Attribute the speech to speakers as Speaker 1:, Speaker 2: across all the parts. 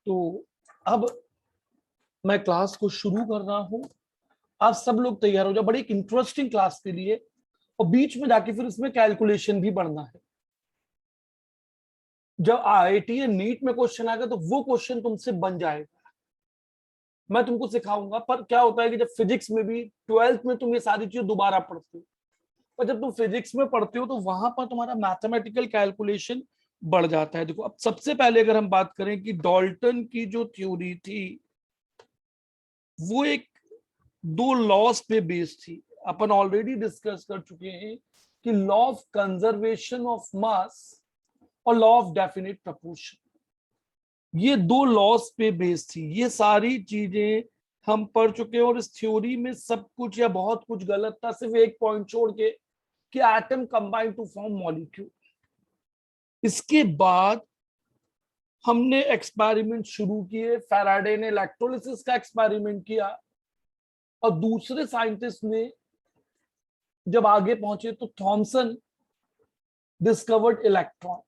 Speaker 1: तो अब मैं क्लास को शुरू कर रहा हूं। आप सब लोग तैयार हो जाओ, बड़ी एक इंटरेस्टिंग क्लास के लिए। और बीच में जाके फिर इसमें कैलकुलेशन भी बढ़ना है। जब आईआईटी या नीट में क्वेश्चन आएगा तो वो क्वेश्चन तुमसे बन जाएगा। मैं तुमको सिखाऊंगा। पर क्या होता है कि जब फिजिक्स में भी 12th में तुम ये सारी चीजें दोबारा पढ़ते हो, और जब तुम फिजिक्स में पढ़ते हो तो वहां पर तुम्हारा मैथमेटिकल कैलकुलेशन बढ़ जाता है। देखो, अब सबसे पहले अगर हम बात करें कि डाल्टन की जो थ्योरी थी वो एक दो लॉस पे बेस्ड थी। अपन ऑलरेडी डिस्कस कर चुके हैं कि law of conservation of mass और लॉ ऑफ डेफिनेट प्रपोर्शन, ये दो लॉस पे बेस्ड थी। ये सारी चीजें हम पढ़ चुके हैं और इस थ्योरी में सब कुछ या बहुत कुछ गलत था, सिर्फ एक पॉइंट छोड़ के कि atom combine to form molecule. इसके बाद हमने एक्सपेरिमेंट शुरू किए। फैराडे ने इलेक्ट्रोलिसिस का एक्सपेरिमेंट किया और दूसरे साइंटिस्ट ने जब आगे पहुंचे तो थॉमसन डिस्कवर्ड इलेक्ट्रॉन।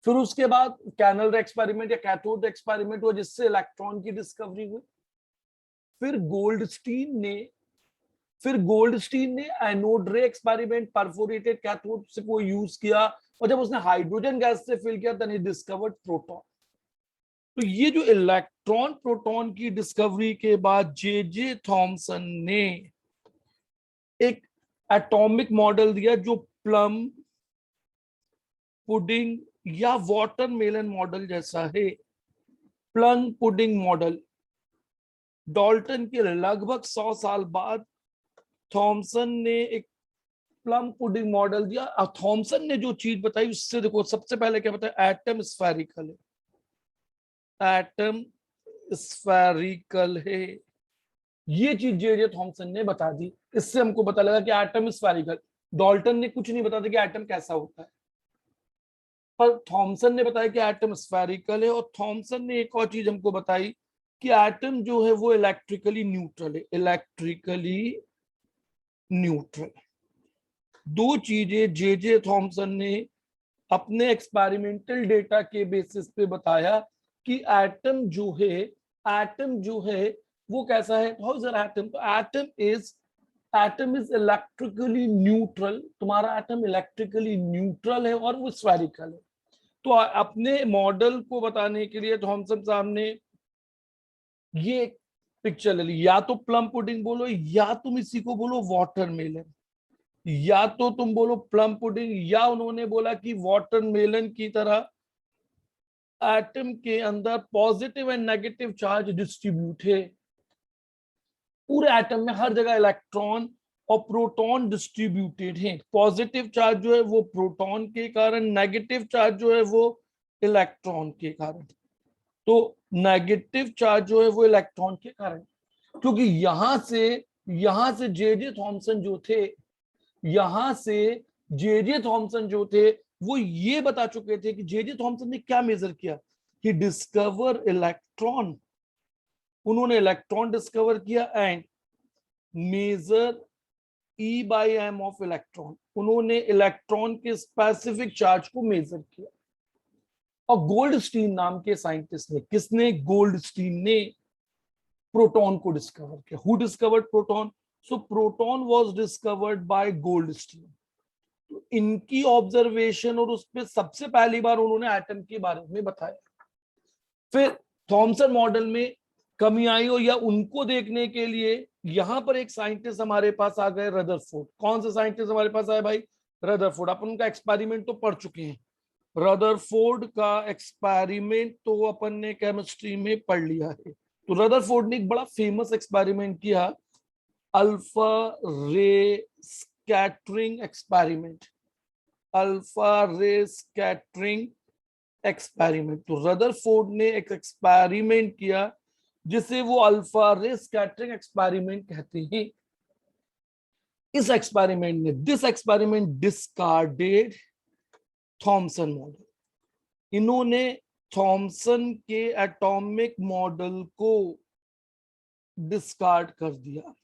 Speaker 1: फिर उसके बाद कैनल एक्सपेरिमेंट या कैथोड एक्सपेरिमेंट हुआ जिससे इलेक्ट्रॉन की डिस्कवरी हुई। फिर गोल्डस्टीन ने एनोड रे एक्सपेरिमेंट, परफोरेटेड कैथोड से को यूज किया, और जब उसने हाइड्रोजन गैस से फिल किया देन ही डिस्कवर्ड प्रोटॉन। तो ये जो इलेक्ट्रॉन प्रोटॉन की डिस्कवरी के बाद जे थॉमसन ने एक एटॉमिक मॉडल दिया जो प्लम पुडिंग या वाटरमेलन मॉडल जैसा है। प्लम पुडिंग मॉडल डाल्टन के लगभग 100 साल बाद थॉमसन ने एक प्लम पुडिंग मॉडल दिया। और थॉमसन ने जो चीज बताई उससे देखो, सबसे पहले क्या बताया, एटम स्फेरिकल है। एटम स्फेरिकल है, ये चीज जे थॉमसन ने बता दी। इससे हमको पता लगा कि एटम स्फेरिकल। डाल्टन ने कुछ नहीं बताया कि एटम कैसा होता है, पर थॉमसन ने बताया कि एटम स्फेरिकल है। और थॉमसन ने एक और चीज हमको बताई कि एटम जो है वो इलेक्ट्रिकली न्यूट्रल है। इलेक्ट्रिकली न्यूट्रल, दो चीजें जे थॉमसन ने अपने एक्सपेरिमेंटल डेटा के बेसिस पे बताया कि एटम जो है वो कैसा है। How is atom? तो एटम इज इलेक्ट्रिकली न्यूट्रल। तुम्हारा एटम इलेक्ट्रिकली न्यूट्रल है और वो स्फेरिकल है। तो अपने मॉडल को बताने के लिए थॉमसन साहब ने ये पिक्चर ले ली। या तो प्लम पुडिंग बोलो, या तुम इसी को बोलो वाटरमेलन, या तो तुम बोलो प्लम पुडिंग, या उन्होंने बोला कि वाटरमेलन की तरह एटम के अंदर positive and negative charge distribute है। पूरे एटम में हर जगह इलेक्ट्रॉन और प्रोटॉन डिस्ट्रीब्यूटेड हैं। पॉजिटिव चार्ज जो है वो प्रोटॉन के कारण, नेगेटिव चार्ज जो है वो इलेक्ट्रॉन के कारण। तो नेगेटिव चार्ज जो है वो इलेक्ट्रॉन के कारण, क्योंकि यहां से जे थॉमसन जो थे, यहां से जे थॉमसन जो थे वो ये बता चुके थे कि जे थॉमसन ने क्या मेजर किया, कि डिस्कवर इलेक्ट्रॉन। उन्होंने इलेक्ट्रॉन डिस्कवर किया and measure e by m of electron. उन्होंने इलेक्ट्रॉन के स्पेसिफिक चार्ज को मेजर किया। और गोल्डस्टीन नाम के साइंटिस्ट ने, किसने? गोल्डस्टीन ने प्रोटॉन को डिस्कवर किया। Who discovered proton? So proton was discovered by Goldstein. तो इनकी ऑब्जर्वेशन और उस पर सबसे पहली बार उन्होंने एटम के बारे में बताया। फिर थॉमसन मॉडल में कमी आई हो या उनको देखने के लिए यहां पर एक साइंटिस्ट हमारे पास आ गए, रदरफोर्ड। कौन से साइंटिस्ट हमारे पास आए भाई? रदरफोर्ड। अपन उनका एक्सपेरिमेंट तो पढ़ चुके हैं। रदरफोर्ड का एक्सपेरिमेंट तो अपन ने केमिस्ट्री में पढ़ लिया है। तो रदरफोर्ड ने एक बड़ा फेमस एक्सपेरिमेंट किया, अल्फा रे स्कैटरिंग एक्सपेरिमेंट। अल्फा रे स्कैटरिंग एक्सपेरिमेंट। तो रदरफोर्ड ने एक एक्सपेरिमेंट किया जिसे वो अल्फा रे स्कैटरिंग एक्सपेरिमेंट कहते हैं। इस एक्सपेरिमेंट ने this experiment discarded Thompson model. इन्होंने थॉमसन के एटॉमिक मॉडल को डिस्कार्ड कर दिया।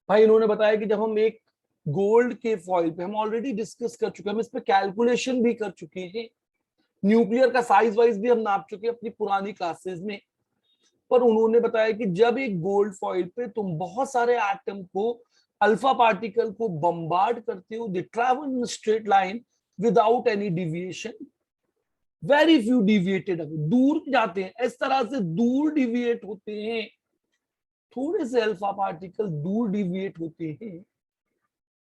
Speaker 1: भाई इन्होंने बताया कि जब हम एक गोल्ड के फॉइल पे, हम ऑलरेडी डिस्कस कर चुके हैं, हम इस पे कैलकुलेशन भी कर चुके हैं, न्यूक्लियर का साइज वाइज भी हम नाप चुके अपनी पुरानी क्लासेस में। पर उन्होंने बताया कि जब एक गोल्ड फॉइल पे तुम बहुत सारे एटम को, अल्फा पार्टिकल को बम्बार्ड करते हो, दे travel in straight line without any deviation, very few deviated, दूर जाते हैं, इस तरह से दूर डिविएट होते हैं, थोड़े से अल्फा पार्टिकल दूर डिविएट होते हैं,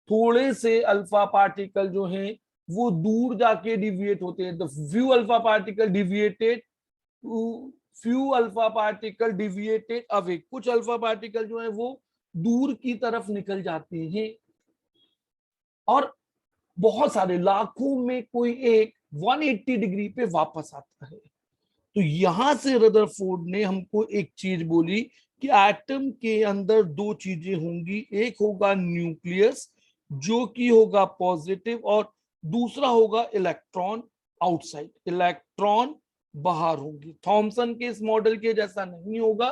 Speaker 1: थोड़े से अल्फा पार्टिकल जो हैं वो दूर जाके डिविएट होते हैं। The few alpha particle deviated, few alpha particle deviated away, कुछ अल्फा पार्टिकल जो है वो दूर की तरफ निकल जाते हैं, और बहुत सारे लाखों में कोई एक 180 डिग्री पे वापस आता है। तो यहां से रदरफोर्ड ने हमको एक चीज बोली कि एटम के अंदर दो चीजें होंगी, एक होगा न्यूक्लियस जो कि होगा पॉजिटिव, और दूसरा होगा इलेक्ट्रॉन आउटसाइड, इलेक्ट्रॉन बाहर होंगी। थॉमसन के इस मॉडल के जैसा नहीं होगा,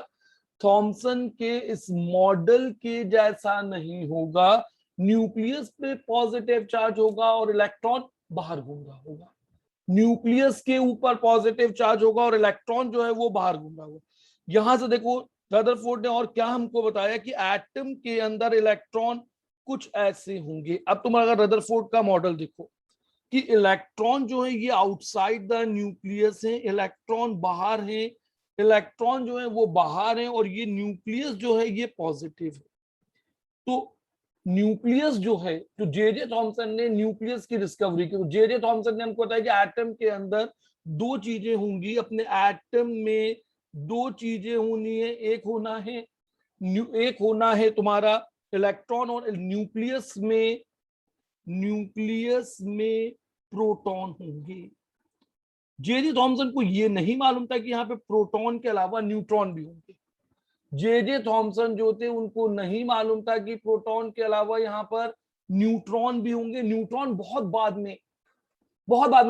Speaker 1: थॉमसन के इस मॉडल के जैसा नहीं होगा, न्यूक्लियस पे पॉजिटिव चार्ज होगा और इलेक्ट्रॉन बाहर घूम रहा होगा, न्यूक्लियस के ऊपर पॉजिटिव चार्ज होगा और इलेक्ट्रॉन जो है वो बाहर घूम रहा होगा। यहां से देखो रदरफोर्ड ने और क्या हमको बताया कि एटम के अंदर इलेक्ट्रॉन कुछ ऐसे होंगे। अब तुम अगर रदरफोर्ड का मॉडल देखो कि इलेक्ट्रॉन जो है ये आउटसाइड द न्यूक्लियस है, इलेक्ट्रॉन बाहर है, इलेक्ट्रॉन जो है वो बाहर है, और ये न्यूक्लियस जो है ये पॉजिटिव है। तो न्यूक्लियस जो है, जो जे थॉमसन ने न्यूक्लियस की डिस्कवरी की, तो जे थॉमसन ने हमको बताया कि एटम के अंदर दो चीजें होंगी, अपने एटम में दो चीजें होनी है, एक होना है तुम्हारा इलेक्ट्रॉन, और न्यूक्लियस में प्रोटॉन होंगे। जे थॉमसन को ये नहीं मालूम था कि यहाँ पे प्रोटॉन के अलावा न्यूट्रॉन भी होंगे। जे थॉमसन जो थे उनको नहीं मालूम था कि प्रोटॉन के अलावा यहाँ पर न्यूट्रॉन भी होंगे। न्यूट्रॉन बहुत बाद में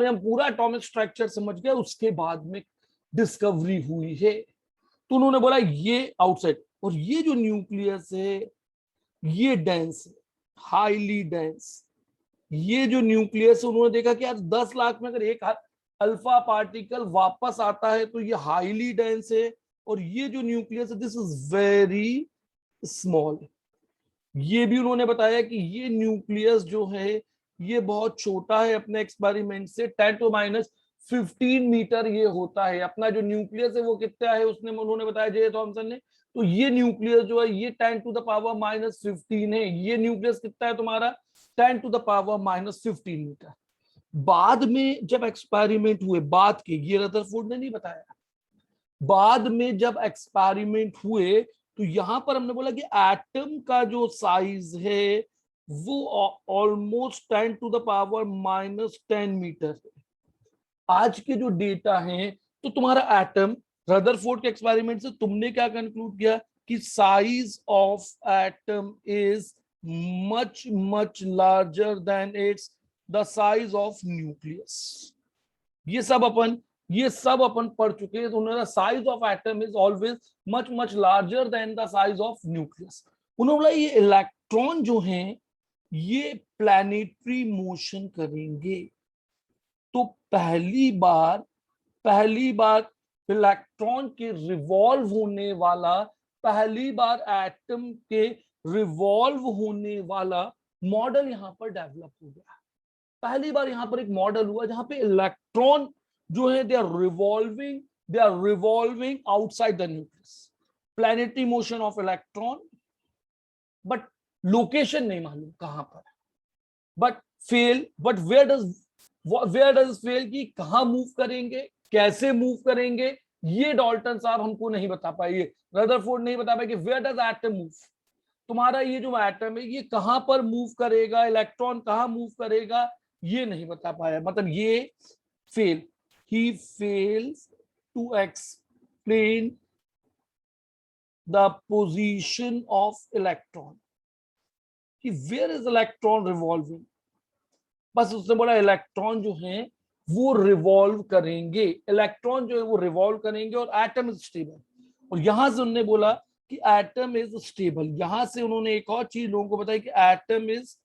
Speaker 1: हम पूरा एटॉमिक स्ट्रक्चर समझ गए उसके बाद में डिस्कवरी हुई है। तो उन्होंने बोला ये आउटसाइड, और ये जो न्यूक्लियस है ये डेंस है, हाईली डेंस। ये जो न्यूक्लियस है उन्होंने देखा कि यार 10 लाख में अगर एक अल्फा पार्टिकल वापस आता है तो ये हाईली डेंस है, और ये जो न्यूक्लियस है दिस इज वेरी स्मॉल। ये भी उन्होंने बताया कि ये न्यूक्लियस जो है ये बहुत छोटा है, अपने एक्सपेरिमेंट से 10⁻15 मीटर ये होता है। अपना जो न्यूक्लियस है वो कितना है उसने उन्होंने बताया जे थॉमसन ने, तो ये न्यूक्लियस जो है ये 10⁻⁻15 है। ये न्यूक्लियस कितना है तुम्हारा 10⁻⁻15 मीटर। बाद में जब एक्सपेरिमेंट हुए, बाद के, ये रदरफोर्ड ने नहीं बताया, बाद में जब एक्सपेरिमेंट हुए तो यहां पर हमने बोला कि एटम का जो साइज है वो ऑलमोस्ट 10⁻⁻10 मीटर है। आज के जो डेटा है तो तुम्हारा एटम, रदरफोर्ड के एक्सपेरिमेंट से तुमने क्या कंक्लूड किया कि size of atom is much much larger than it's the size of nucleus. ये सब अपन पढ़ चुके हैं। तो उन्होंने size of atom is always much much larger than the size of nucleus. उन्होंने बोला ये इलेक्ट्रॉन जो हैं ये प्लैनेटरी मोशन करेंगे। तो पहली बार इलेक्ट्रॉन के रिवॉल्व होने वाला, पहली बार एटम के रिवॉल्व होने वाला मॉडल यहां पर डेवलप हो गया। पहली बार यहां पर एक मॉडल हुआ जहां पे इलेक्ट्रॉन जो है they are revolving outside the nucleus, planetary motion of electron, but location नहीं मालूम कहां पर, बट वेयर डज फेल, कि कहां मूव करेंगे, कैसे मूव करेंगे, ये डाल्टन साहब हमको नहीं बता पाए, ये रदरफोर्ड नहीं बता पाए कि वेयर डज एटम मूव, तुम्हारा ये जो एटम है ये कहां पर मूव करेगा, इलेक्ट्रॉन कहां मूव करेगा, ये नहीं बता पाया। मतलब ये fail, he fails to explain the position of electron, कि वेयर इज इलेक्ट्रॉन रिवॉल्विंग। बस उसने बोला इलेक्ट्रॉन जो है वो रिवॉल्व करेंगे, इलेक्ट्रॉन जो है वो रिवॉल्व करेंगे, और एटम इज स्टेबल। और यहां से उन्होंने बोला कि एटम इज स्टेबल। यहां से उन्होंने एक और चीज लोगों को बताई कि एटम इज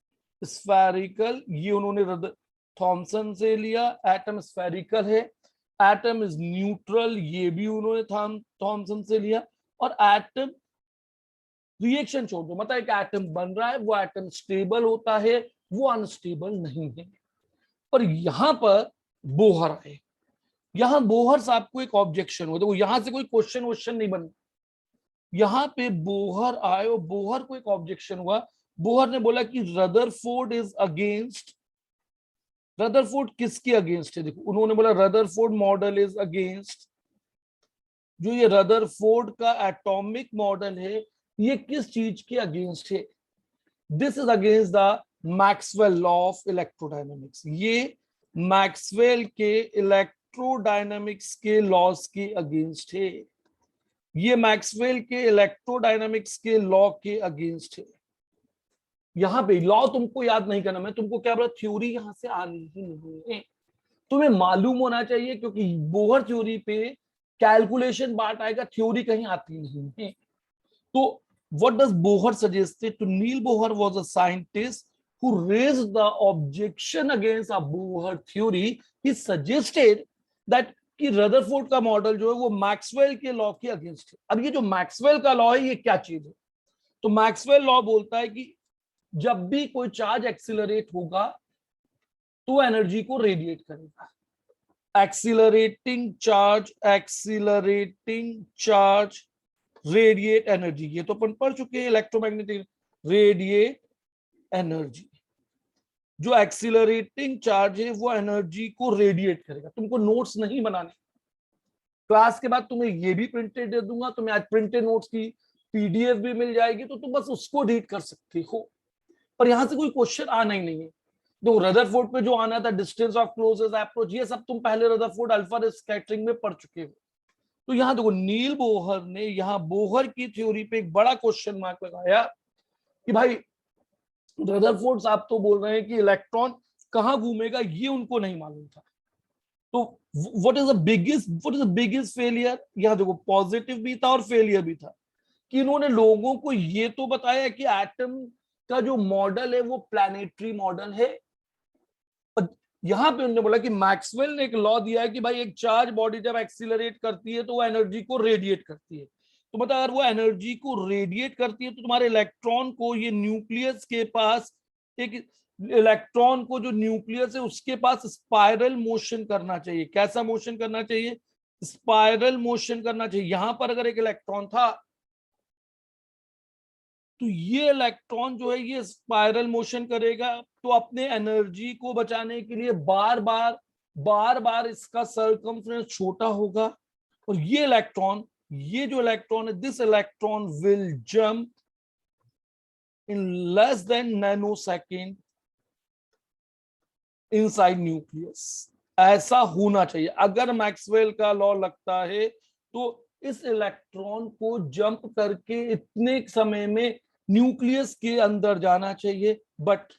Speaker 1: स्फेरिकल। ये उन्होंने थॉमसन से लिया, एटम स्फेरिकल है। एटम इज न्यूट्रल, ये भी उन्होंने थॉमसन से लिया। और एटम रिएक्शन छोड़ दो, मतलब एक एटम बन रहा है, वो एटम स्टेबल होता है, वो अनस्टेबल नहीं है। पर यहां पर बोहर आए, यहां बोहर साहब को एक ऑब्जेक्शन हो, देखो यहां से कोई क्वेश्चन नहीं बन, यहां पे बोहर आए और बोहर को एक ऑब्जेक्शन हुआ। बोहर ने बोला कि रदरफोर्ड इज अगेंस्ट, रदरफोर्ड किसके अगेंस्ट है, देखो उन्होंने बोला रदरफोर्ड मॉडल इज अगेंस्ट, जो ये रदरफोर्ड का एटॉमिक मॉडल है ये किस चीज के अगेंस्ट है, this is against the Maxwell law of electrodynamics, ये मैक्सवेल के इलेक्ट्रोडायनेमिक्स के लॉज के अगेंस्ट है, ये मैक्सवेल के इलेक्ट्रोडायनेमिक्स के लॉ के अगेंस्ट है। यहां पे लॉ तुमको याद नहीं करना, मैं तुमको क्या बोला, थ्योरी यहां से आनी ही नहीं है, तुम्हें मालूम होना चाहिए, क्योंकि बोहर थ्योरी पे कैलकुलेशन पार्ट आएगा, थ्योरी कहीं आती नहीं है। तो what does Bohr suggested to Neil Bohr was a scientist who raised the objection against a Bohr theory. He suggested that कि रदरफोर्ड का मॉडल जो है वो मैक्सवेल के लॉ के अगेंस्ट है। अब ये जो मैक्सवेल का लॉ है ये क्या चीज है, तो मैक्सवेल लॉ बोलता है कि जब भी कोई चार्ज एक्सिलरेट होगा तो एनर्जी को रेडिएट करेगा, एक्सिलरेटिंग चार्ज रेडिएट एनर्जी, ये तो अपन पढ़ चुके हैं इलेक्ट्रोमैग्नेटिक, रेडिएट एनर्जी, जो एक्सिलरेटिंग चार्ज है वो एनर्जी को रेडिएट करेगा। तुमको नोट्स नहीं बनाने, क्लास के बाद तुम्हें ये भी प्रिंटेड दे दूंगा, तुम्हें आज प्रिंटेड नोट्स की पीडीएफ भी मिल जाएगी, तो तुम बस उसको रीड कर सकते हो, पर यहां से कोई क्वेश्चन आना ही नहीं है। तो रदरफोर्ड पे जो आना था, डिस्टेंस ऑफ क्लोजेस्ट अप्रोच, ये सब तुम पहले रदरफोर्ड अल्फा स्कैटरिंग में पढ़ चुके हो। तो यहां देखो नील बोहर ने यहां बोहर की थ्योरी पे एक बड़ा क्वेश्चन मार्क लगाया कि भाई रदरफोर्ड साहब तो बोल रहे हैं कि इलेक्ट्रॉन कहां घूमेगा ये उनको नहीं मालूम था। तो what is the biggest failure, यहां देखो पॉजिटिव भी था और फेलियर भी था, कि इन्होंने लोगों को ये तो बताया कि एटम का जो मॉडल है वो प्लैनेटरी मॉडल है, यहां पे उन्होंने बोला कि मैक्सवेल ने एक लॉ दिया है कि भाई एक चार्ज बॉडी जब एक्सीलरेट करती है तो वो एनर्जी को रेडिएट करती है, तो मतलब अगर वो एनर्जी को रेडिएट करती है तो तुम्हारे इलेक्ट्रॉन को ये न्यूक्लियस के पास एक इलेक्ट्रॉन को जो न्यूक्लियस है उसके पास स्पाइरल मोशन करना चाहिए। कैसा मोशन करना चाहिए, स्पाइरल मोशन करना चाहिए। यहां पर अगर एक इलेक्ट्रॉन था तो ये इलेक्ट्रॉन जो है ये स्पाइरल मोशन करेगा, तो अपने एनर्जी को बचाने के लिए बार बार इसका सरकमफ्रेंस छोटा होगा, और ये जो इलेक्ट्रॉन है, this electron will jump in less than nano second inside nucleus. ऐसा होना चाहिए, अगर मैक्सवेल का लॉ लगता है तो इस इलेक्ट्रॉन को जंप करके इतने समय में न्यूक्लियस के अंदर जाना चाहिए, but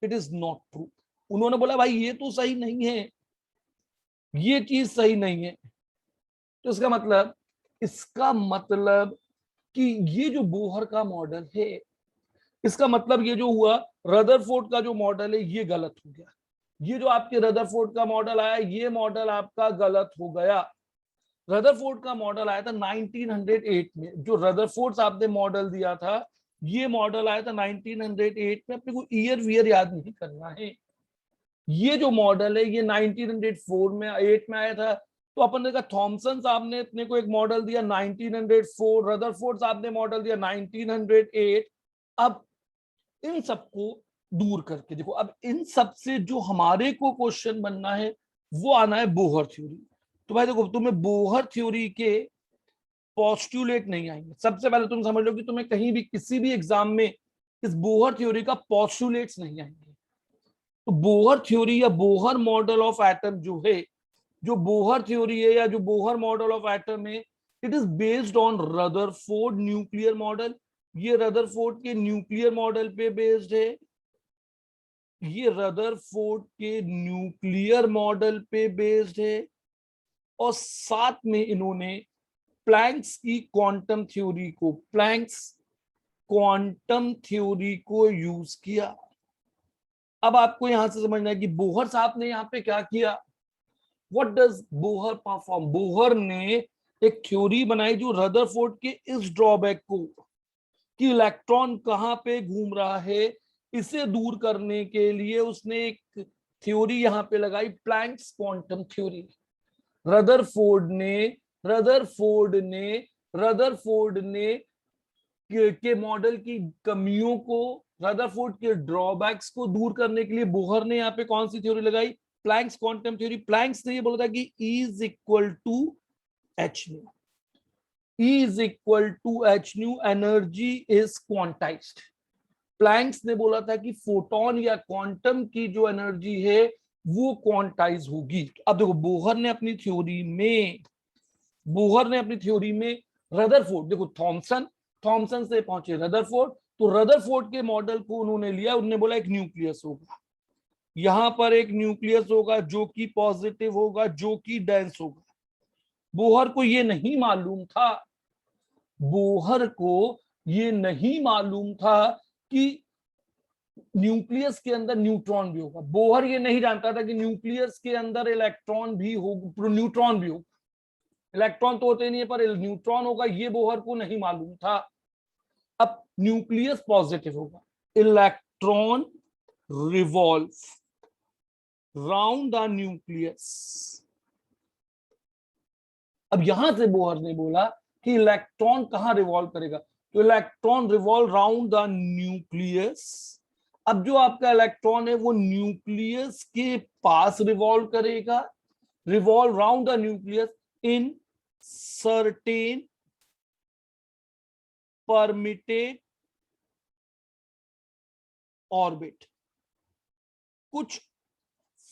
Speaker 1: it is not true. उन्होंने बोला भाई ये तो सही नहीं है, ये चीज सही नहीं है। तो इसका मतलब कि ये जो बोहर का मॉडल है, इसका मतलब ये जो हुआ रदरफोर्ड का जो मॉडल है ये गलत हो गया, ये जो आपके रदरफोर्ड का मॉडल आया ये मॉडल आपका गलत हो गया। रदरफोर्ड का मॉडल आया था 1908 में, जो रदरफोर्ड साहब ने मॉडल दिया था ये मॉडल आया था 1908 में, अपने को ईयर वियर याद नहीं करना है। ये जो मॉडल है ये 1904 में 8 में आया था, तो अपन ने कहा थॉमसन साहब ने अपने को एक मॉडल दिया 1904, रदरफोर्ड साहब ने मॉडल दिया 1908। अब इन सबको दूर करके देखो, अब इन सब से जो हमारे को क्वेश्चन बनना है वो आना है बोहर थ्योरी। तो भाई देखो तुम्हें बोहर थ्योरी के पोस्टुलेट नहीं आएंगे, सबसे पहले तुम समझ लो कि तुम्हें कहीं भी किसी भी एग्जाम में इस बोहर थ्योरी का पोस्टुलेट्स नहीं आएंगे। तो बोहर थ्योरी या बोहर मॉडल ऑफ एटम जो है, जो बोहर थ्योरी है या जो बोहर मॉडल ऑफ एटम है, it is based on Rutherford nuclear model. ये रदरफोर्ड के न्यूक्लियर मॉडल पे बेस्ड है, ये रदरफोर्ड के न्यूक्लियर मॉडल पे बेस्ड है, और साथ में इन्होंने प्लैंक्स क्वांटम थ्योरी को यूज किया। अब आपको यहां से समझना है कि बोहर साहब ने यहां पे क्या किया, what does Bohr perform, Bohr ने एक थ्योरी बनाई जो रदरफोर्ड के इस ड्रॉबैक को कि इलेक्ट्रॉन कहां पे घूम रहा है इसे दूर करने के लिए उसने एक थ्योरी यहां पे लगाई, प्लैंक्स क्वांटम थ्योरी। रदरफोर्ड ने रदरफोर्ड ने रदरफोर्ड ने के मॉडल की कमियों को, रदरफोर्ड के ड्रॉबैक्स को दूर करने के लिए बोहर ने यहाँ पे कौन सी थ्योरी लगाई, प्लैंक्स क्वांटम थ्योरी। प्लैंक्स ने ये बोला था कि E is equal to h nu, E is equal to h nu, energy is quantized. Planck's ने बोला था कि फोटोन या क्वांटम की जो एनर्जी है वो क्वांटाइज होगी। अब देखो बोहर ने अपनी थ्योरी में रदरफोर्ड, देखो थॉमसन से पहुंचे रदरफोर्ड, तो रदरफोर्ड के मॉडल को उन्होंने लिया, उन्होंने बोला एक न्यूक्लियस होगा, यहां पर एक न्यूक्लियस होगा जो कि पॉजिटिव होगा, जो कि डेंस होगा। बोहर को ये नहीं मालूम था, बोहर को ये नहीं मालूम था कि न्यूक्लियस के अंदर न्यूट्रॉन भी होगा। बोहर ये नहीं जानता था कि न्यूक्लियस के अंदर इलेक्ट्रॉन भी होगा, न्यूट्रॉन भी होगा। इलेक्ट्रॉन तो होते नहीं है पर न्यूट्रॉन होगा, ये बोहर को नहीं मालूम था। अब न्यूक्लियस पॉजिटिव होगा, electron revolve round the nucleus. अब यहां से बोहर ने बोला कि इलेक्ट्रॉन कहां रिवॉल्व करेगा, तो electron revolve round the nucleus. अब जो आपका इलेक्ट्रॉन है वो न्यूक्लियस के पास रिवॉल्व करेगा, revolve round the nucleus in certain permitted orbit, कुछ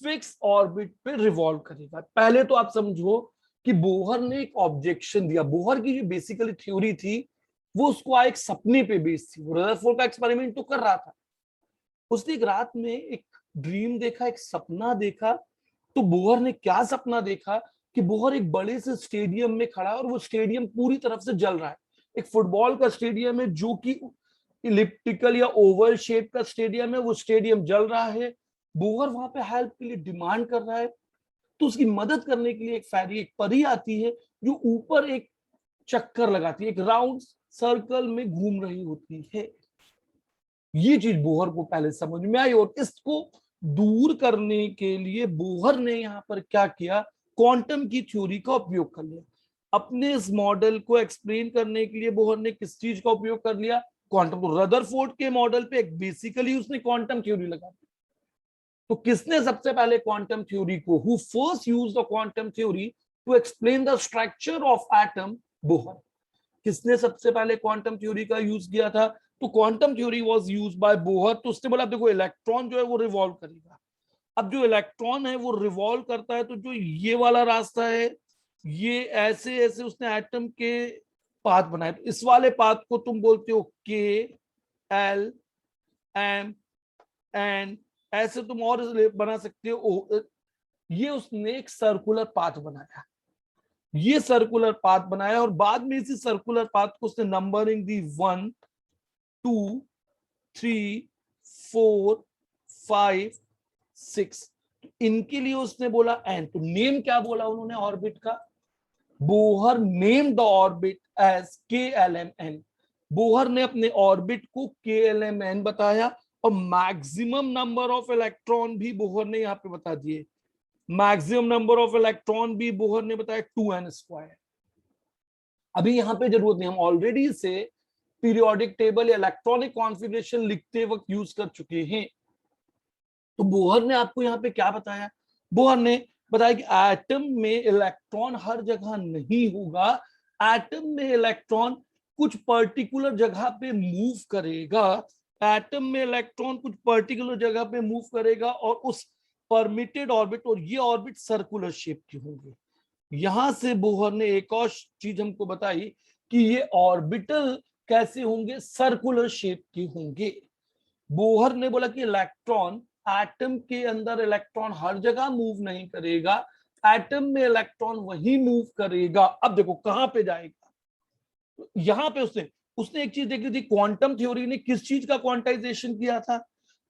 Speaker 1: फिक्स ऑर्बिट पे रिवॉल्व करेगा। पहले तो आप समझो कि बोहर ने एक ऑब्जेक्शन दिया। बोहर की जो बेसिकली थ्योरी थी वो उसको एक सपने पे बेस्ड थी, वो रदरफोर्ड का एक्सपेरिमेंट तो कर रहा था, उसने एक रात में एक ड्रीम देखा, एक सपना देखा। तो बोहर ने क्या सपना देखा कि बोहर एक बड़े से स्टेडियम में खड़ा है और वो स्टेडियम पूरी तरफ से जल रहा है। एक फुटबॉल का स्टेडियम है जो कि इलिप्टिकल या ओवल शेप का स्टेडियम है, वो स्टेडियम जल रहा है। बोहर वहां पे हेल्प के लिए डिमांड कर रहा है, तो उसकी मदद करने के लिए एक फेरी, एक परी आती है जो ऊपर एक चक्कर लगाती है, एक राउंड सर्कल में घूम रही होती है। ये चीज बोहर को पहले समझ में आई और इसको दूर करने के लिए बोहर ने यहां पर क्या किया, क्वांटम की थ्योरी का उपयोग कर लिया। अपने इस मॉडल को एक्सप्लेन करने के लिए बोहर ने किस चीज का उपयोग कर लिया, क्वांटम। तो रदरफोर्ड के मॉडल पे बेसिकली उसने क्वांटम थ्योरी लगा दी। तो किसने सबसे पहले क्वांटम थ्योरी को, who first used the quantum theory to explain the structure of atom, Bohr. किसने सबसे पहले क्वांटम थ्योरी का यूज किया था, तो quantum theory was used by Bohr. तो उसने बोला देखो इलेक्ट्रॉन जो है वो रिवॉल्व करेगा। अब जो इलेक्ट्रॉन है वो रिवॉल्व करता है, तो जो ये वाला रास्ता है ये ऐसे ऐसे उसने एटम के पाथ बनाए। तो इस वाले पाथ को तुम बोलते हो के एल एम एन, ऐसे तुम और बना सकते हो। ये उसने एक सर्कुलर पाथ बनाया, ये सर्कुलर पाथ बनाया और बाद में इसी सर्कुलर पाथ को उसने नंबरिंग दी 1 2 3 4 5 6। इनके लिए उसने बोला एन। तो नेम क्या बोला उन्होंने ऑर्बिट का, Bohr name the orbit as KLMN। Bohr ने अपने ऑर्बिट को KLMN बताया और मैक्सिमम नंबर ऑफ इलेक्ट्रॉन भी बोहर ने यहां पे बता दिए। मैक्सिमम नंबर ऑफ इलेक्ट्रॉन भी बोहर ने बताया 2n²। अभी यहां पे जरूरत नहीं, हम ऑलरेडी से पीरियोडिक टेबल या इलेक्ट्रॉनिक कॉन्फ़िगरेशन लिखते वक्त यूज कर चुके हैं। तो बोहर ने आपको यहाँ पे क्या बताया, बोहर ने बताया कि एटम में इलेक्ट्रॉन हर जगह नहीं होगा, एटम में इलेक्ट्रॉन कुछ पर्टिकुलर जगह पे मूव करेगा, एटम में इलेक्ट्रॉन कुछ पर्टिकुलर जगह पे मूव करेगा और उस परमिटेड ऑर्बिट, और ये ऑर्बिट सर्कुलर शेप की होंगे। यहां से बोहर ने एक और चीज हमको बताई कि ये ऑर्बिटल कैसे होंगे, सर्कुलर शेप के होंगे। बोहर ने बोला कि इलेक्ट्रॉन, एटम के अंदर इलेक्ट्रॉन हर जगह मूव नहीं करेगा, एटम में इलेक्ट्रॉन वही मूव करेगा। अब देखो कहां पे जाएगा, यहां पे उसने एक चीज देखी थी, क्वांटम थ्योरी ने किस चीज का क्वांटाइजेशन किया था,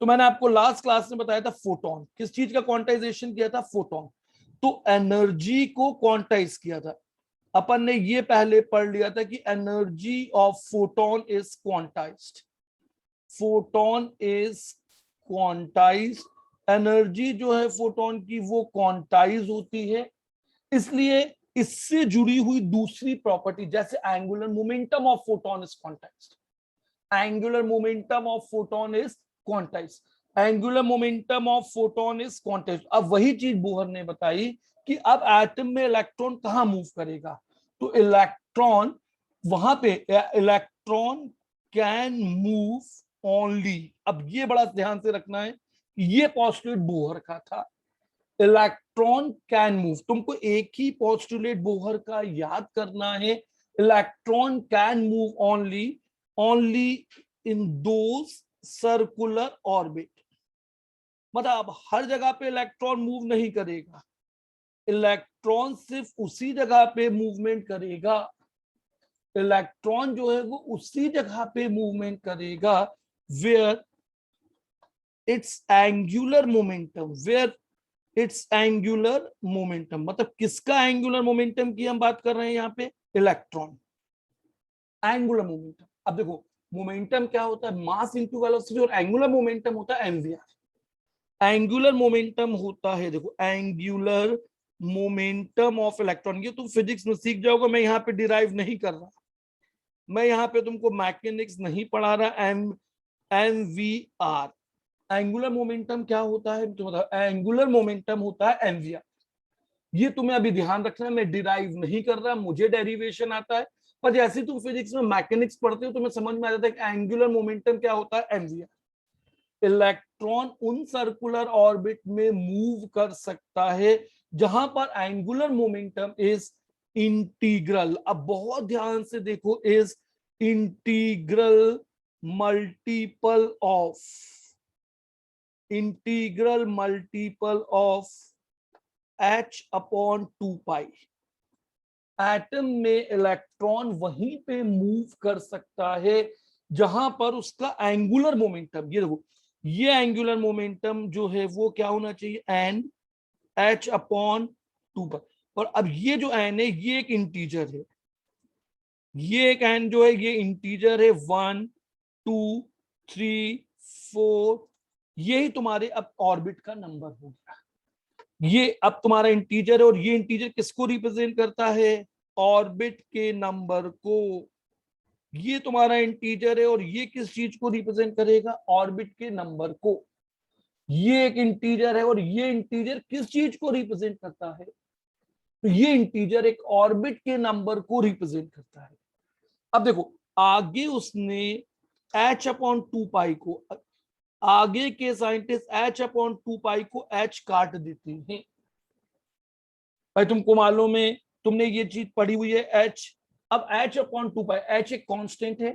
Speaker 1: तो मैंने आपको लास्ट क्लास में बताया था फोटोन। किस चीज का क्वांटाइजेशन किया था, फोटोन। तो एनर्जी को क्वांटाइज किया था। अपन ने ये पहले पढ़ लिया था कि energy of photon is quantized, photon is quantized, energy जो है फोटोन की वो क्वांटाइज होती है। इसलिए इससे जुड़ी हुई दूसरी प्रॉपर्टी, जैसे angular momentum of photon is quantized, angular momentum of photon is quantized, angular momentum of photon is quantized. अब वही चीज बोहर ने बताई कि अब एटम में इलेक्ट्रॉन कहां मूव करेगा, तो इलेक्ट्रॉन वहां पे, इलेक्ट्रॉन कैन मूव ओनली, अब ये बड़ा ध्यान से रखना है, ये पोस्टुलेट बोहर का था, इलेक्ट्रॉन कैन मूव। तुमको एक ही पोस्टुलेट बोहर का याद करना है, electron can move only, only in those circular orbit. मतलब हर जगह पे इलेक्ट्रॉन मूव नहीं करेगा, इलेक्ट्रॉन सिर्फ उसी जगह पे मूवमेंट करेगा, इलेक्ट्रॉन जो है वो उसी जगह पे मूवमेंट करेगा where its angular momentum, where its angular momentum. मतलब किसका एंगुलर मोमेंटम की हम बात कर रहे हैं यहाँ पे, इलेक्ट्रॉन, एंगुलर मोमेंटम। अब देखो मोमेंटम क्या होता है, मास इनटू वेलोसिटी, और एंगुलर मोमेंटम होता है एमवीआर। एंगुलर मोमेंटम होता है, देखो एंगुलर मोमेंटम ऑफ इलेक्ट्रॉन, ये तुम फिजिक्स में सीख जाओगे, मैं यहाँ पे डिराइव नहीं कर रहा, मैं यहाँ पे तुमको मैकेनिक्स नहीं पढ़ा रहा। एमवीआर, एंगुलर मोमेंटम क्या होता है तो बताओ, एंगुलर मोमेंटम होता है एमवीआर। ये तुम्हें अभी ध्यान रखना है, मैं डिराइव नहीं कर रहा, मुझे डेरिवेशन आता है, पर जैसे तुम फिजिक्स में मैकेनिक्स पढ़ते हो तुम्हें समझ में आ जाता है कि एंगुलर मोमेंटम क्या होता है, एमवीआर। इलेक्ट्रॉन उन सर्कुलर ऑर्बिट में मूव कर सकता है जहां पर एंगुलर मोमेंटम इज इंटीग्रल। अब बहुत ध्यान से देखो, is integral multiple of, integral multiple of h/2 pi. Atom में इलेक्ट्रॉन वहीं पे मूव कर सकता है जहां पर उसका एंगुलर मोमेंटम, ये देखो ये एंगुलर मोमेंटम जो है वो क्या होना चाहिए, एन h/2 पाई। और अब ये जो एन है ये एक इंटीजर है, ये एक एन जो है ये इंटीजर है, 1 2 3 4, यही तुम्हारे अब ऑर्बिट का नंबर हो गया। ये अब तुम्हारा इंटीजर है, और ये इंटीजर किसको रिप्रेजेंट करता है, ऑर्बिट के नंबर को। ये तुम्हारा इंटीजर है और ये किस चीज को रिप्रेजेंट करेगा, ऑर्बिट के नंबर को। ये एक इंटीजर है और ये इंटीजर किस चीज को रिप्रेजेंट करता है, तो ये इंटीजर एक ऑर्बिट के नंबर को रिप्रेजेंट करता है। अब देखो आगे उसने h/2 पाई को, आगे के साइंटिस्ट h/2 पाई को h काट देते हैं। भाई तुमको मालूम है, तुमने ये चीज पढ़ी हुई है h। अब h/2 पाई, h एक कांस्टेंट है,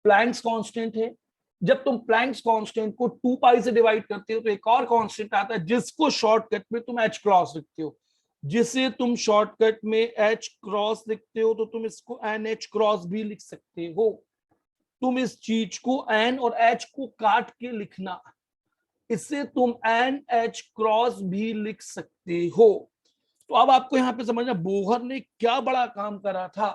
Speaker 1: प्लैंक्स कांस्टेंट है। जब तुम प्लैंक्स कांस्टेंट को 2 पाई से डिवाइड करते हो तो एक और कांस्टेंट आता है जिसको शॉर्टकट में तुम h क्रॉस लिखते हो, जिसे तुम शॉर्टकट में h क्रॉस लिखते हो तो तुम इसको NH क्रॉस भी लिख सकते हो। तुम इस चीज को N और H को काट के लिखना, इससे तुम NH क्रॉस भी लिख सकते हो। तो अब आपको यहां पे समझना बोहर ने क्या बड़ा काम करा था,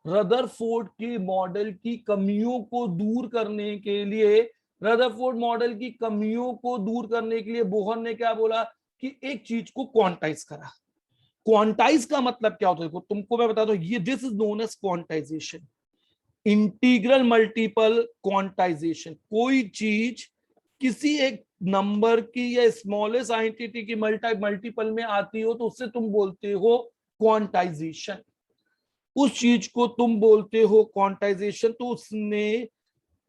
Speaker 1: रदरफोर्ड के मॉडल की कमियों को दूर करने के लिए, रदरफोर्ड मॉडल की कमियों को दूर करने के लिए बोहर ने क्या बोला कि एक चीज को क्वांटाइज करा। क्वांटाइज का मतलब क्या होता है तुमको मैं बताता हूं, ये this is known as quantization, integral multiple quantization. कोई चीज किसी एक नंबर की या स्मॉलेस्ट आइडेंटिटी की मल्टीपल में आती हो तो उससे तुम बोलते हो क्वांटाइजेशन, उस चीज को तुम बोलते हो क्वांटाइजेशन। तो उसने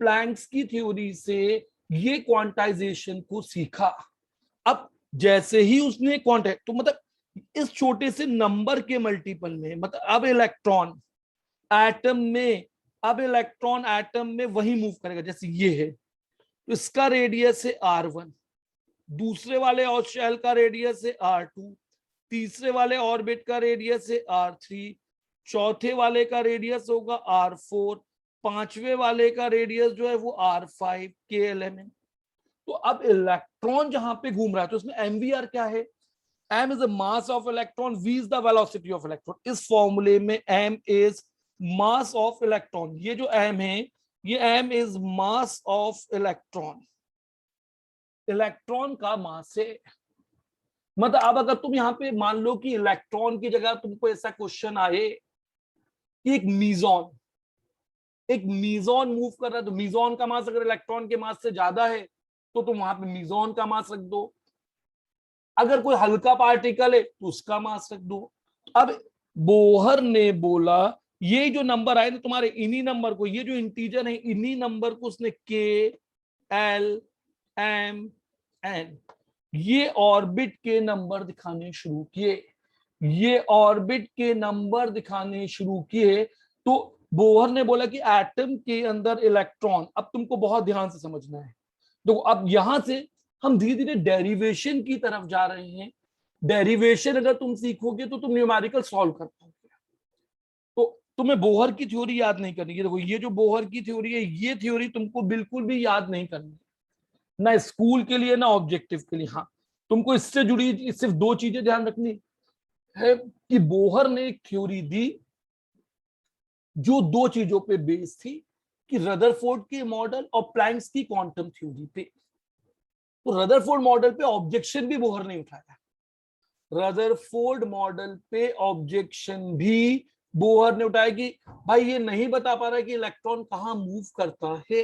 Speaker 1: प्लैंक्स की थ्योरी से ये क्वांटाइजेशन को सीखा। अब जैसे ही उसने क्वांटाइज, तो मतलब इस छोटे से नंबर के मल्टीपल में, मतलब अब इलेक्ट्रॉन एटम में, अब इलेक्ट्रॉन एटम में वही मूव करेगा जैसे ये है, तो इसका रेडियस है r1, दूसरे वाले और शेल का रेडियस है r2, तीसरे वाले ऑर्बिट का रेडियस है r3, चौथे वाले का रेडियस होगा r4, पांचवे वाले का रेडियस जो है वो r5 के एलिमेंट। तो अब इलेक्ट्रॉन जहां पे घूम रहा है तो उसमें एमवीआर क्या है, m is the mass of electron, v is the velocity of electron. इस फॉर्मूले में m is mass of electron, ये जो m है ये m is mass of electron, electron का मास है। मतलब अब अगर तुम यहाँ पे मान लो कि इलेक्ट्रॉन की जगह तुमको ऐसा क्वेश्चन आए कि एक मीजॉन मूव कर रहा है, तो मीजॉन का मास अगर इलेक्ट्रॉन के मास से ज्यादा है तो तुम वहां पे मीजॉन का मास रख दो, अगर कोई हल्का पार्टिकल है तो उसका मास रख दो। अब बोहर ने बोला ये जो नंबर आए ना तुम्हारे, इन्हीं नंबर को, ये जो इंटीजर है इन्हीं नंबर को उसने के एल एम एन ये ऑर्बिट के नंबर दिखाने शुरू किए, ये ऑर्बिट के नंबर दिखाने शुरू किए। तो बोहर ने बोला कि एटम के अंदर इलेक्ट्रॉन, अब तुमको बहुत ध्यान से समझना है। तो अब यहां से हम धीरे धीरे डेरिवेशन की तरफ जा रहे हैं। डेरिवेशन अगर तुम सीखोगे तो तुम न्यूमेरिकल सॉल्व कर पाओगे। तो तुम्हें बोहर की थ्योरी याद नहीं करनी है। देखो ये जो बोहर की थ्योरी है ये थ्योरी तुमको बिल्कुल भी याद नहीं करनी, ना स्कूल के लिए ना ऑब्जेक्टिव के लिए। हाँ तुमको इससे जुड़ी सिर्फ दो चीजें ध्यान रखनी है कि बोहर ने एक थ्योरी दी जो दो चीजों पे बेस थी, कि रदरफोर्ड के मॉडल और प्लैंक्स की क्वांटम थ्योरी पे। तो रदरफोर्ड मॉडल पे ऑब्जेक्शन भी बोहर ने उठाया, रदरफोर्ड मॉडल पे ऑब्जेक्शन भी बोहर ने उठाया कि भाई ये नहीं बता पा रहा कि इलेक्ट्रॉन कहां मूव करता है।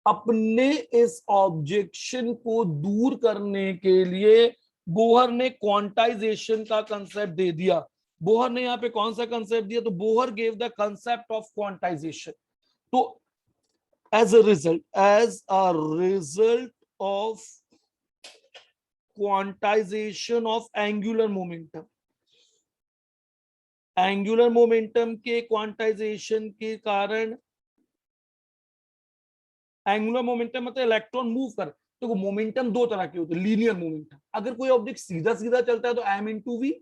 Speaker 1: अपने इस ऑब्जेक्शन को दूर करने के लिए बोहर ने क्वांटाइजेशन का कंसेप्ट दे दिया। बोहर ने यहां पे कौन सा कंसेप्ट दिया? तो Bohr gave the concept of quantization. तो as a result of quantization of angular momentum, angular momentum के क्वांटाइजेशन के कारण, एंगुलर मोमेंटम मतलब इलेक्ट्रॉन मूव कर, तो मोमेंटम दो तरह के होते हैं, लीनियर मोमेंटम, अगर कोई ऑब्जेक्ट सीधा सीधा चलता है तो m इंटू वी,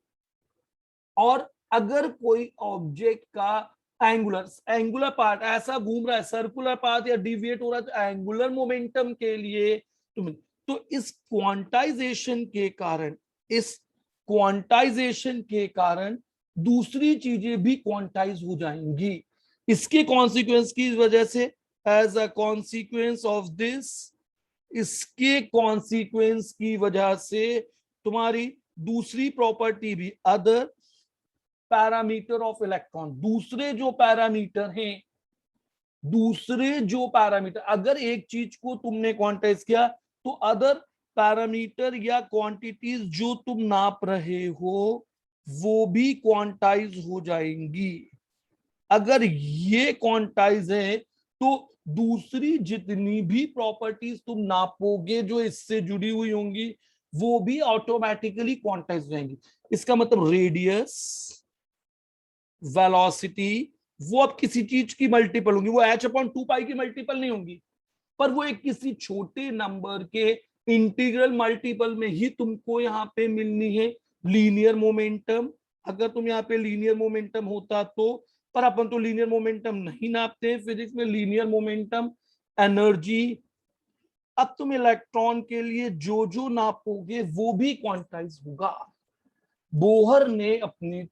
Speaker 1: और अगर कोई ऑब्जेक्ट का एंगुलर पार्ट ऐसा घूम रहा है, सर्कुलर पाथ या डिविएट हो रहा है, तो एंगुलर मोमेंटम के लिए तो इस क्वांटाइजेशन के कारण दूसरी चीजें भी क्वांटाइज हो जाएंगी। इसके कॉन्सिक्वेंस की वजह से, as a consequence of this, इसके कॉन्सिक्वेंस की वजह से तुम्हारी दूसरी प्रॉपर्टी भी, अदर पैरामीटर ऑफ इलेक्ट्रॉन, दूसरे जो पैरामीटर, अगर एक चीज को तुमने क्वांटाइज किया तो अदर पैरामीटर या क्वांटिटीज जो तुम नाप रहे हो वो भी क्वांटाइज हो जाएंगी। अगर ये क्वांटाइज है तो दूसरी जितनी भी प्रॉपर्टीज तुम नापोगे जो इससे जुड़ी हुई होंगी वो भी ऑटोमेटिकली क्वांटाइज हो जाएंगी। इसका मतलब रेडियस, वेलोसिटी, वो अब किसी चीज की मल्टीपल होंगी, वो h/2π की मल्टीपल नहीं होंगी, पर वो एक किसी छोटे नंबर के इंटीग्रल मल्टीपल में ही तुमको यहाँ पे मिलनी है। लीनियर मोमेंटम, अगर तुम यहाँ पे लीनियर मोमेंटम होता तो, पर अपन तो लीनियर मोमेंटम नहीं नापते हैं फिजिक्स में, लीनियर मोमेंटम एनर्जी। अब तुम इलेक्ट्रॉन के लिए जो जो नापोगे वो भी क्वांटाइज होगा। बोहर ने अपनी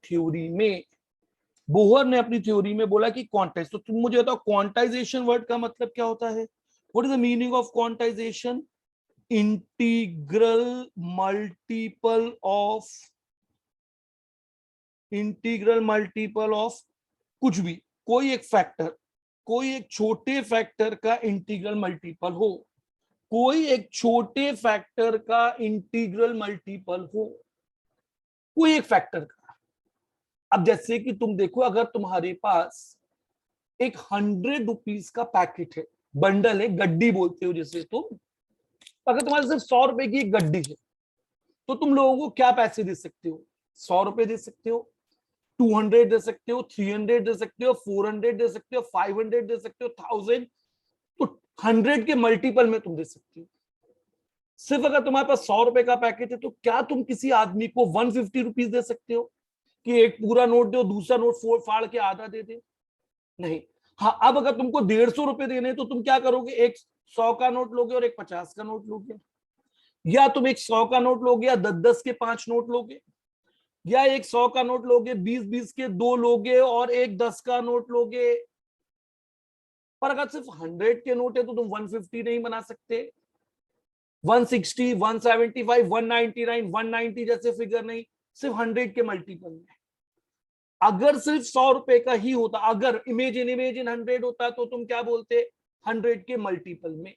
Speaker 1: थ्योरी में बोला कि क्वांटाइज। तो तुम मुझे बताओ क्वांटाइजेशन वर्ड का मतलब क्या होता है? What is the meaning of quantization? Integral multiple of कुछ भी, कोई एक छोटे फैक्टर का इंटीग्रल मल्टीपल हो, कोई एक फैक्टर का। अब जैसे कि तुम देखो, अगर तुम्हारे पास एक 100 रुपीज का पैकेट है, बंडल है, गड्डी बोलते हो जैसे तुम, अगर तुम्हारे सिर्फ 100 रुपए की एक गड्डी है तो तुम लोगों को क्या पैसे दे सकते हो? 100 रुपए दे सकते हो, 200 दे सकते हो, 300 दे सकते हो, 400 दे सकते हो, 500 दे सकते हो, 1000, तो 100 के मल्टीपल में तुम दे सकते हो। सिर्फ अगर तुम्हारे पास 100 रुपए का पैकेट है तो क्या तुम किसी आदमी को 150 रुपीज दे सकते हो कि एक पूरा नोट दो, दूसरा नोट फाड़ के आधा दे दे? नहीं। हाँ, अब अगर तुमको 150 रुपए देने तो तुम क्या करोगे? एक 100 का नोट लोगे और एक 50 का नोट लोगे। या तुम एक 100 का नोट लोगे, या 10-10 के 5 नोट लोगे, या एक 100 का नोट लोगे, 20-20 के 2 लोगे, और एक 10 का नोट लोगे। पर अगर सिर्फ 100 के नोट है तो तुम 150 नहीं बना सकते, 160, 175, 199, 190 जैसे फिगर नहीं, सिर्फ 100 के मल्टीपल में। अगर सिर्फ 100 रुपए का ही होता, अगर इमेजिन 100 होता तो तुम क्या बोलते, 100 के मल्टीपल में।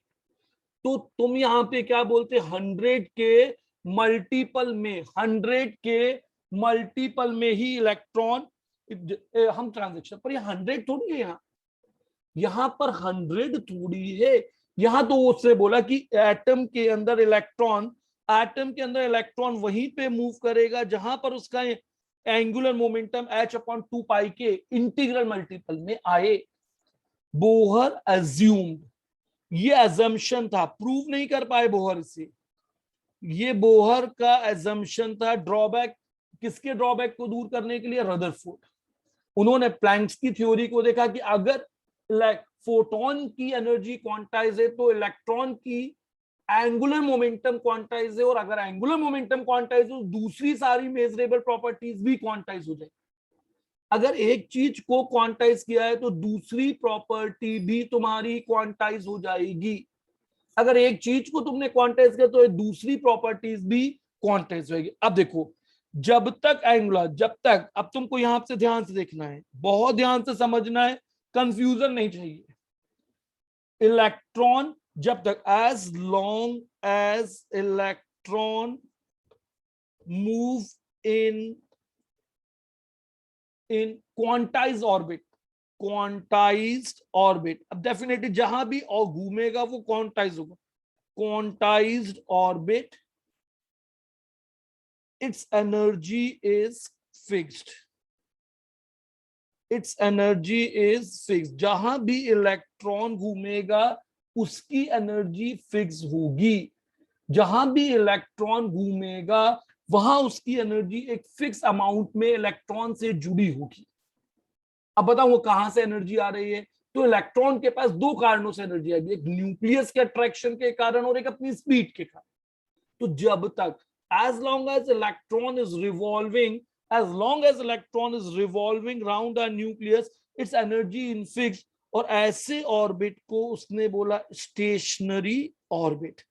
Speaker 1: तो तुम यहां पे क्या बोलते, 100 के मल्टीपल में, 100 के मल्टीपल में ही इलेक्ट्रॉन। हम ट्रांजेक्शन पर, ये 100 थोड़ी है, यहां पर 100 थोड़ी है। यहां तो उसने बोला कि एटम के अंदर इलेक्ट्रॉन, एटम के अंदर इलेक्ट्रॉन वहीं पे मूव करेगा जहां पर उसका एंगुलर मोमेंटम h/2 के इंटीग्रल मल्टीपल में आए। बोहर एज्यूम्ड, ये एजम्पशन था, प्रूव नहीं कर पाए बोहर से, ये बोहर का एजम्पशन था। ड्रॉबैक, किसके ड्रॉबैक को दूर करने के लिए, रदरफोर्ड। उन्होंने प्लैंक्स की थ्योरी को देखा कि अगर फोटोन की एनर्जी क्वांटाइज है तो इलेक्ट्रॉन की एंगुलर मोमेंटम क्वांटाइज है, और अगर एंगुलर मोमेंटम क्वांटाइज हो, दूसरी सारी मेजरेबल प्रॉपर्टीज भी क्वांटाइज हो जाए। अगर एक चीज को क्वांटाइज किया है तो दूसरी प्रॉपर्टी भी तुम्हारी क्वांटाइज हो जाएगी। अगर एक चीज को तुमने क्वांटाइज किया तो दूसरी प्रॉपर्टीज भी क्वांटाइज होगी। अब देखो, जब तक एंगुलर, जब तक, अब तुमको यहां से ध्यान से देखना है, बहुत ध्यान से समझना है, कंफ्यूजन नहीं चाहिए। इलेक्ट्रॉन जब तक, as long as electron move in quantize orbit, quantized orbit, अब डेफिनेटली जहां भी और घूमेगा वो क्वांटाइज होगा, quantized orbit, its energy is fixed, its energy is fixed। जहां भी इलेक्ट्रॉन घूमेगा उसकी एनर्जी फिक्स होगी, जहां भी इलेक्ट्रॉन घूमेगा वहां उसकी एनर्जी एक फिक्स अमाउंट में इलेक्ट्रॉन से जुड़ी होगी। अब बताओ वो कहां से एनर्जी आ रही है, तो इलेक्ट्रॉन के पास दो कारणों से एनर्जी आएगी, एक न्यूक्लियस के अट्रैक्शन के कारण और एक अपनी स्पीड के कारण। तो जब तक, as long as electron is revolving, as long as electron is revolving round a nucleus, its energy in fixed। और ऐसे ऑर्बिट को उसने बोला स्टेशनरी ऑर्बिट,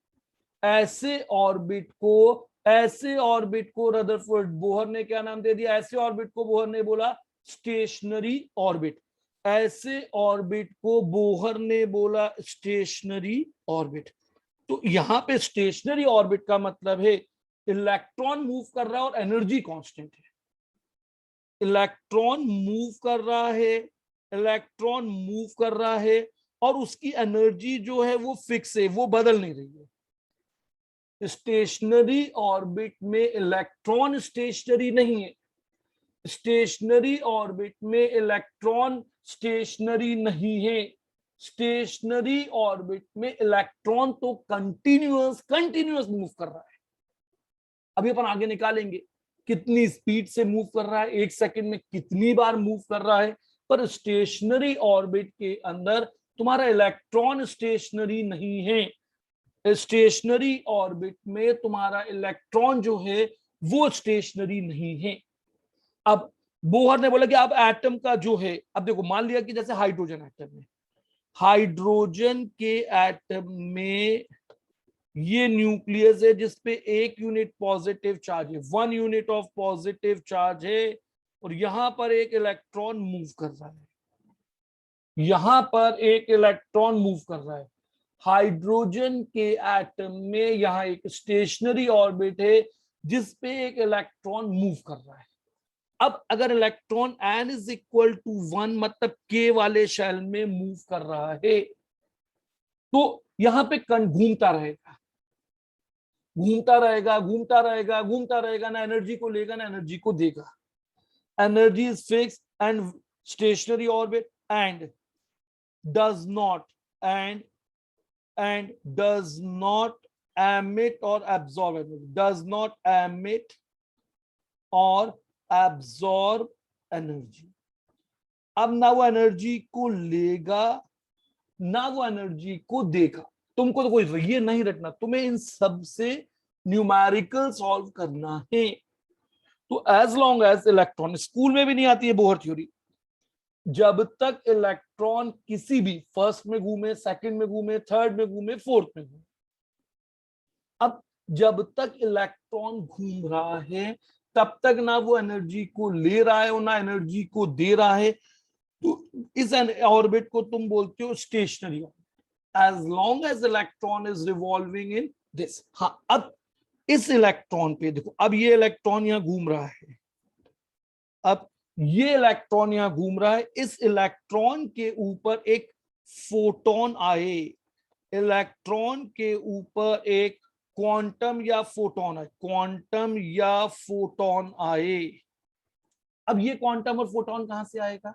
Speaker 1: ऐसे ऑर्बिट को, ऐसे ऑर्बिट को रदरफोर्ड बोहर ने क्या नाम दे दिया, ऐसे ऑर्बिट को बोहर ने बोला स्टेशनरी ऑर्बिट, ऐसे ऑर्बिट को बोहर ने बोला स्टेशनरी ऑर्बिट। तो यहां पे स्टेशनरी ऑर्बिट का मतलब है इलेक्ट्रॉन मूव कर रहा है और एनर्जी कांस्टेंट है, इलेक्ट्रॉन मूव कर रहा है, इलेक्ट्रॉन मूव कर रहा है और उसकी एनर्जी जो है वो फिक्स है, वो बदल नहीं रही है। स्टेशनरी ऑर्बिट में इलेक्ट्रॉन स्टेशनरी नहीं है, स्टेशनरी ऑर्बिट में इलेक्ट्रॉन स्टेशनरी नहीं है, स्टेशनरी ऑर्बिट में इलेक्ट्रॉन तो कंटिन्यूअस मूव कर रहा है। अभी अपन आगे निकालेंगे कितनी स्पीड से मूव कर रहा है, एक सेकंड में कितनी बार मूव कर रहा है। पर स्टेशनरी ऑर्बिट के अंदर तुम्हारा इलेक्ट्रॉन स्टेशनरी नहीं है, स्टेशनरी ऑर्बिट में तुम्हारा इलेक्ट्रॉन जो है वो स्टेशनरी नहीं है। अब बोहर ने बोला कि अब एटम का जो है, अब देखो मान लिया कि जैसे हाइड्रोजन एटम में, हाइड्रोजन के एटम में ये न्यूक्लियस है जिसपे 1 यूनिट पॉजिटिव चार्ज है, 1 यूनिट ऑफ पॉजिटिव चार्ज है, और यहां पर एक इलेक्ट्रॉन मूव कर रहा है, यहां पर एक इलेक्ट्रॉन मूव कर रहा है। हाइड्रोजन के एटम में यहां एक स्टेशनरी ऑर्बिट है जिसपे एक इलेक्ट्रॉन मूव कर रहा है। अब अगर electron n is equal to 1 मतलब k वाले शेल में मूव कर रहा है तो यहां पे कण घूमता रहेगा, घूमता रहेगा, घूमता रहेगा, घूमता रहेगा, ना एनर्जी को लेगा ना एनर्जी को देगा। Energy is fix and stationery orbit and does not and does not emit or absorb energy, does not emit or absorb energy। अब ना वो एनर्जी को लेगा ना वो एनर्जी को देगा। तुमको तो कोई ये नहीं रखना, तुम्हें इन सब से न्यूमेरिकल सॉल्व करना है। तो as long as electron, school में भी नहीं आती है बोहर थ्योरी, जब तक इलेक्ट्रॉन किसी भी फर्स्ट में घूमे, सेकंड में घूमे, थर्ड में घूमे, फोर्थ में घूमे, अब जब तक इलेक्ट्रॉन घूम रहा है तब तक ना वो एनर्जी को ले रहा है और ना एनर्जी को दे रहा है। तो इस ऑर्बिट को तुम बोलते हो stationary orbit, as long as electron is revolving in this. हाँ, अब इस इलेक्ट्रॉन पे देखो, अब ये इलेक्ट्रॉन यहां घूम रहा है, अब ये इलेक्ट्रॉन यहां घूम रहा है, इस इलेक्ट्रॉन के ऊपर एक फोटोन आए, इलेक्ट्रॉन के ऊपर एक क्वांटम या फोटोन आए, क्वांटम या फोटोन आए। अब ये क्वांटम और फोटोन कहां से आएगा,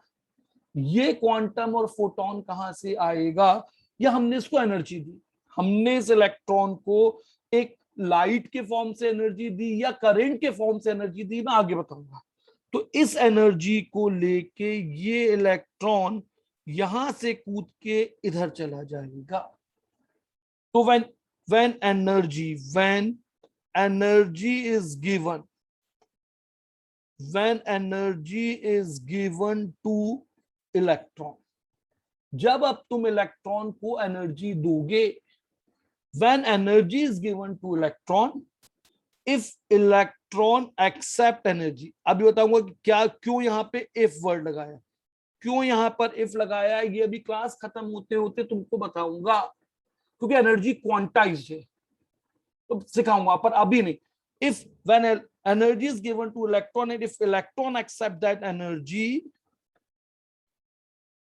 Speaker 1: ये क्वांटम और फोटोन कहां से आएगा, या हमने इसको एनर्जी दी, हमने इस इलेक्ट्रॉन को एक लाइट के फॉर्म से एनर्जी दी या करंट के फॉर्म से एनर्जी दी, मैं आगे बताऊंगा। तो इस एनर्जी को लेके ये इलेक्ट्रॉन यहां से कूद के इधर चला जाएगा। तो when energy is given, when energy is given to electron, जब अब तुम इलेक्ट्रॉन को एनर्जी दोगे, when energy is given to electron, if electron accept energy, अभी बताऊंगा कि क्या क्यों यहां पे if वर्ड लगाया, क्यों यहां पर if लगाया, ये अभी क्लास खत्म होते होते तुमको बताऊंगा, क्योंकि एनर्जी क्वांटाइज्ड है तो सिखाऊंगा, पर अभी नहीं। if when energy is given to electron and if electron accept that energy,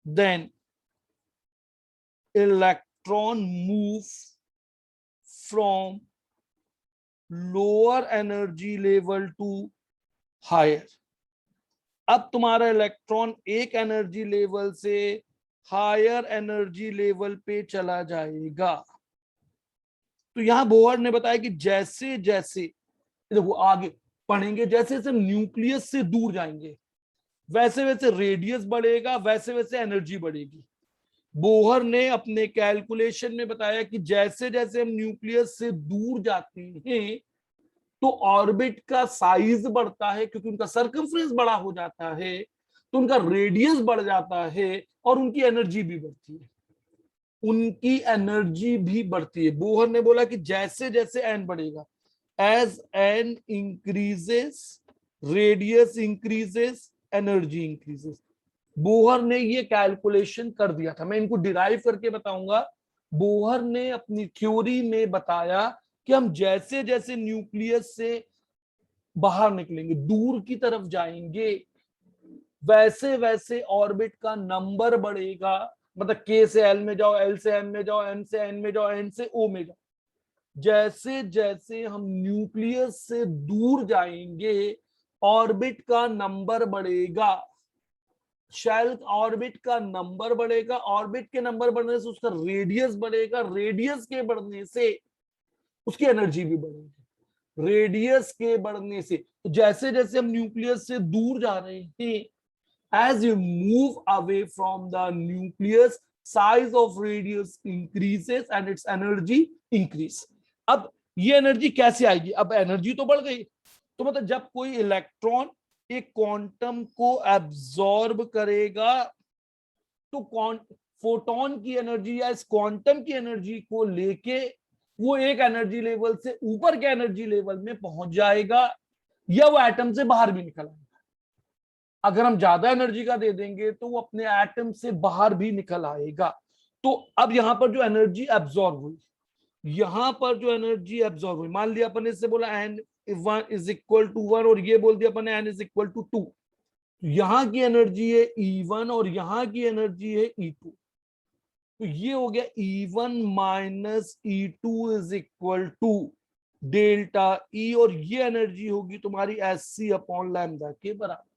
Speaker 1: then electron move from lower energy level to higher। अब तुम्हारा इलेक्ट्रॉन एक एनर्जी लेवल से हायर एनर्जी लेवल पे चला जाएगा। तो यहां बोहर ने बताया कि जैसे जैसे देखो आगे पढ़ेंगे, जैसे जैसे न्यूक्लियस से दूर जाएंगे वैसे वैसे रेडियस बढ़ेगा, वैसे वैसे एनर्जी बढ़ेगी। बोहर ने अपने कैलकुलेशन में बताया कि जैसे जैसे हम न्यूक्लियस से दूर जाते हैं तो ऑर्बिट का साइज बढ़ता है, क्योंकि उनका सर्कमफ्रेंस बड़ा हो जाता है, तो उनका रेडियस बढ़ जाता है और उनकी एनर्जी भी बढ़ती है, उनकी एनर्जी भी बढ़ती है। बोहर ने बोला कि जैसे जैसे एन बढ़ेगा, as n increases radius increases energy increases. Bohr ने ये कैलकुलेशन कर दिया था, मैं इनको डिराइव करके बताऊंगा। बोहर ने अपनी थ्योरी में बताया कि हम जैसे जैसे न्यूक्लियस से बाहर निकलेंगे, दूर की तरफ जाएंगे, वैसे वैसे ऑर्बिट का नंबर बढ़ेगा, मतलब के से एल में जाओ, एल से एम में जाओ, एम से एन में जाओ, एन से ओ में जाओ, जैसे जैसे हम न्यूक्लियस से दूर जाएंगे ऑर्बिट का नंबर बढ़ेगा, शेल ऑर्बिट का नंबर बढ़ेगा, ऑर्बिट के नंबर बढ़ने से उसका रेडियस बढ़ेगा, रेडियस के बढ़ने से उसकी एनर्जी भी बढ़ेगी, रेडियस के बढ़ने से। तो जैसे जैसे हम न्यूक्लियस से दूर जा रहे हैं, as you move away from the nucleus, size of radius increases and its energy increase। अब ये एनर्जी कैसे आएगी, अब एनर्जी तो बढ़ गई, तो मतलब जब कोई इलेक्ट्रॉन एक क्वांटम को एब्जॉर्ब करेगा तो फोटोन की एनर्जी या इस क्वांटम की एनर्जी को लेके वो एक एनर्जी लेवल से ऊपर के एनर्जी लेवल में पहुंच जाएगा, या वो एटम से बाहर भी निकल आएगा। अगर हम ज्यादा एनर्जी का दे देंगे तो वो अपने एटम से बाहर भी निकल आएगा। तो अब यहां पर जो एनर्जी एब्जॉर्ब हुई, यहां पर जो एनर्जी एब्जॉर्ब हुई, मान लिया अपन इससे बोला n one is equal to one और ये बोल दिया अपन n is equal to two, यहां की एनर्जी है E1 और यहां की एनर्जी है E2, तो ये हो गया E1 minus E2 is equal to delta E, और ये एनर्जी होगी तुम्हारी SC अपॉन लैम्डा के बराबर।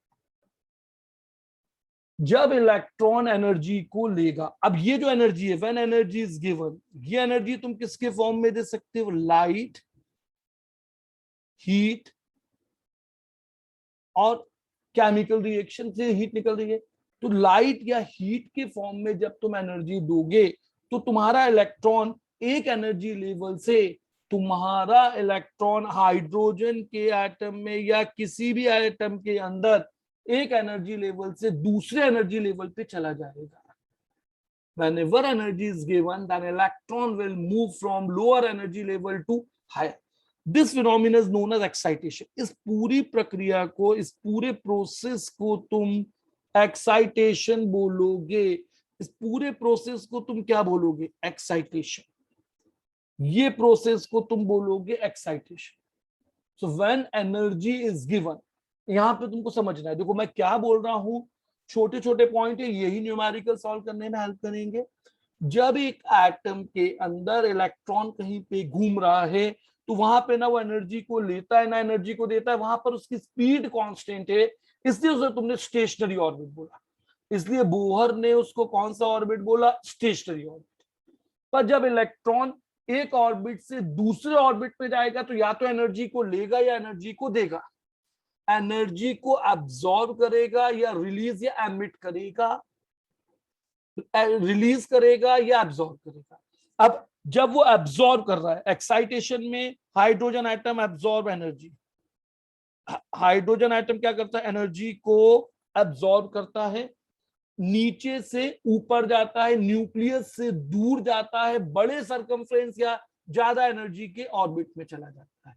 Speaker 1: जब इलेक्ट्रॉन एनर्जी को लेगा, अब ये जो एनर्जी है व्हेन एनर्जी इज गिवन, ये एनर्जी तुम किसके फॉर्म में दे सकते हो, लाइट, हीट और केमिकल रिएक्शन से हीट निकल रही है, तो लाइट या हीट के फॉर्म में जब तुम एनर्जी दोगे तो तुम्हारा इलेक्ट्रॉन एक एनर्जी लेवल से तुम्हारा इलेक्ट्रॉन हाइड्रोजन के एटम में या किसी भी एटम के अंदर एक एनर्जी लेवल से दूसरे एनर्जी लेवल पे चला जाएगा। Whenever energy is given, then electron will move from lower energy level to higher. This phenomenon is known as excitation. इस पूरी प्रक्रिया को, इस पूरे प्रोसेस को तुम एक्साइटेशन बोलोगे। इस पूरे प्रोसेस को तुम क्या बोलोगे? एक्साइटेशन। ये प्रोसेस को तुम बोलोगे excitation. So when energy is given, यहां पे तुमको समझना है। देखो मैं क्या बोल रहा हूं, छोटे छोटे पॉइंट है, यही न्यूमेरिकल सॉल्व करने में हेल्प करेंगे। जब एक एटम के अंदर इलेक्ट्रॉन कहीं पे घूम रहा है तो वहां पे ना वो एनर्जी को लेता है ना एनर्जी को देता है, वहां पर उसकी स्पीड कांस्टेंट है, इसलिए उसे तुमने स्टेशनरी ऑर्बिट बोला। इसलिए बोहर ने उसको कौन सा ऑर्बिट बोला? Stationery orbit. पर जब इलेक्ट्रॉन एक ऑर्बिट से दूसरे ऑर्बिट में जाएगा तो या तो एनर्जी को लेगा या एनर्जी को देगा। एनर्जी को एब्जॉर्ब करेगा या रिलीज या एमिट करेगा, रिलीज करेगा या एब्जॉर्ब करेगा। अब जब वो एब्जॉर्ब कर रहा है, एक्साइटेशन में hydrogen atom absorb energy, hydrogen atom क्या करता है? एनर्जी को एब्जॉर्ब करता है, नीचे से ऊपर जाता है, न्यूक्लियस से दूर जाता है, बड़े सरकमफ्रेंस या ज्यादा एनर्जी के ऑर्बिट में चला जाता है।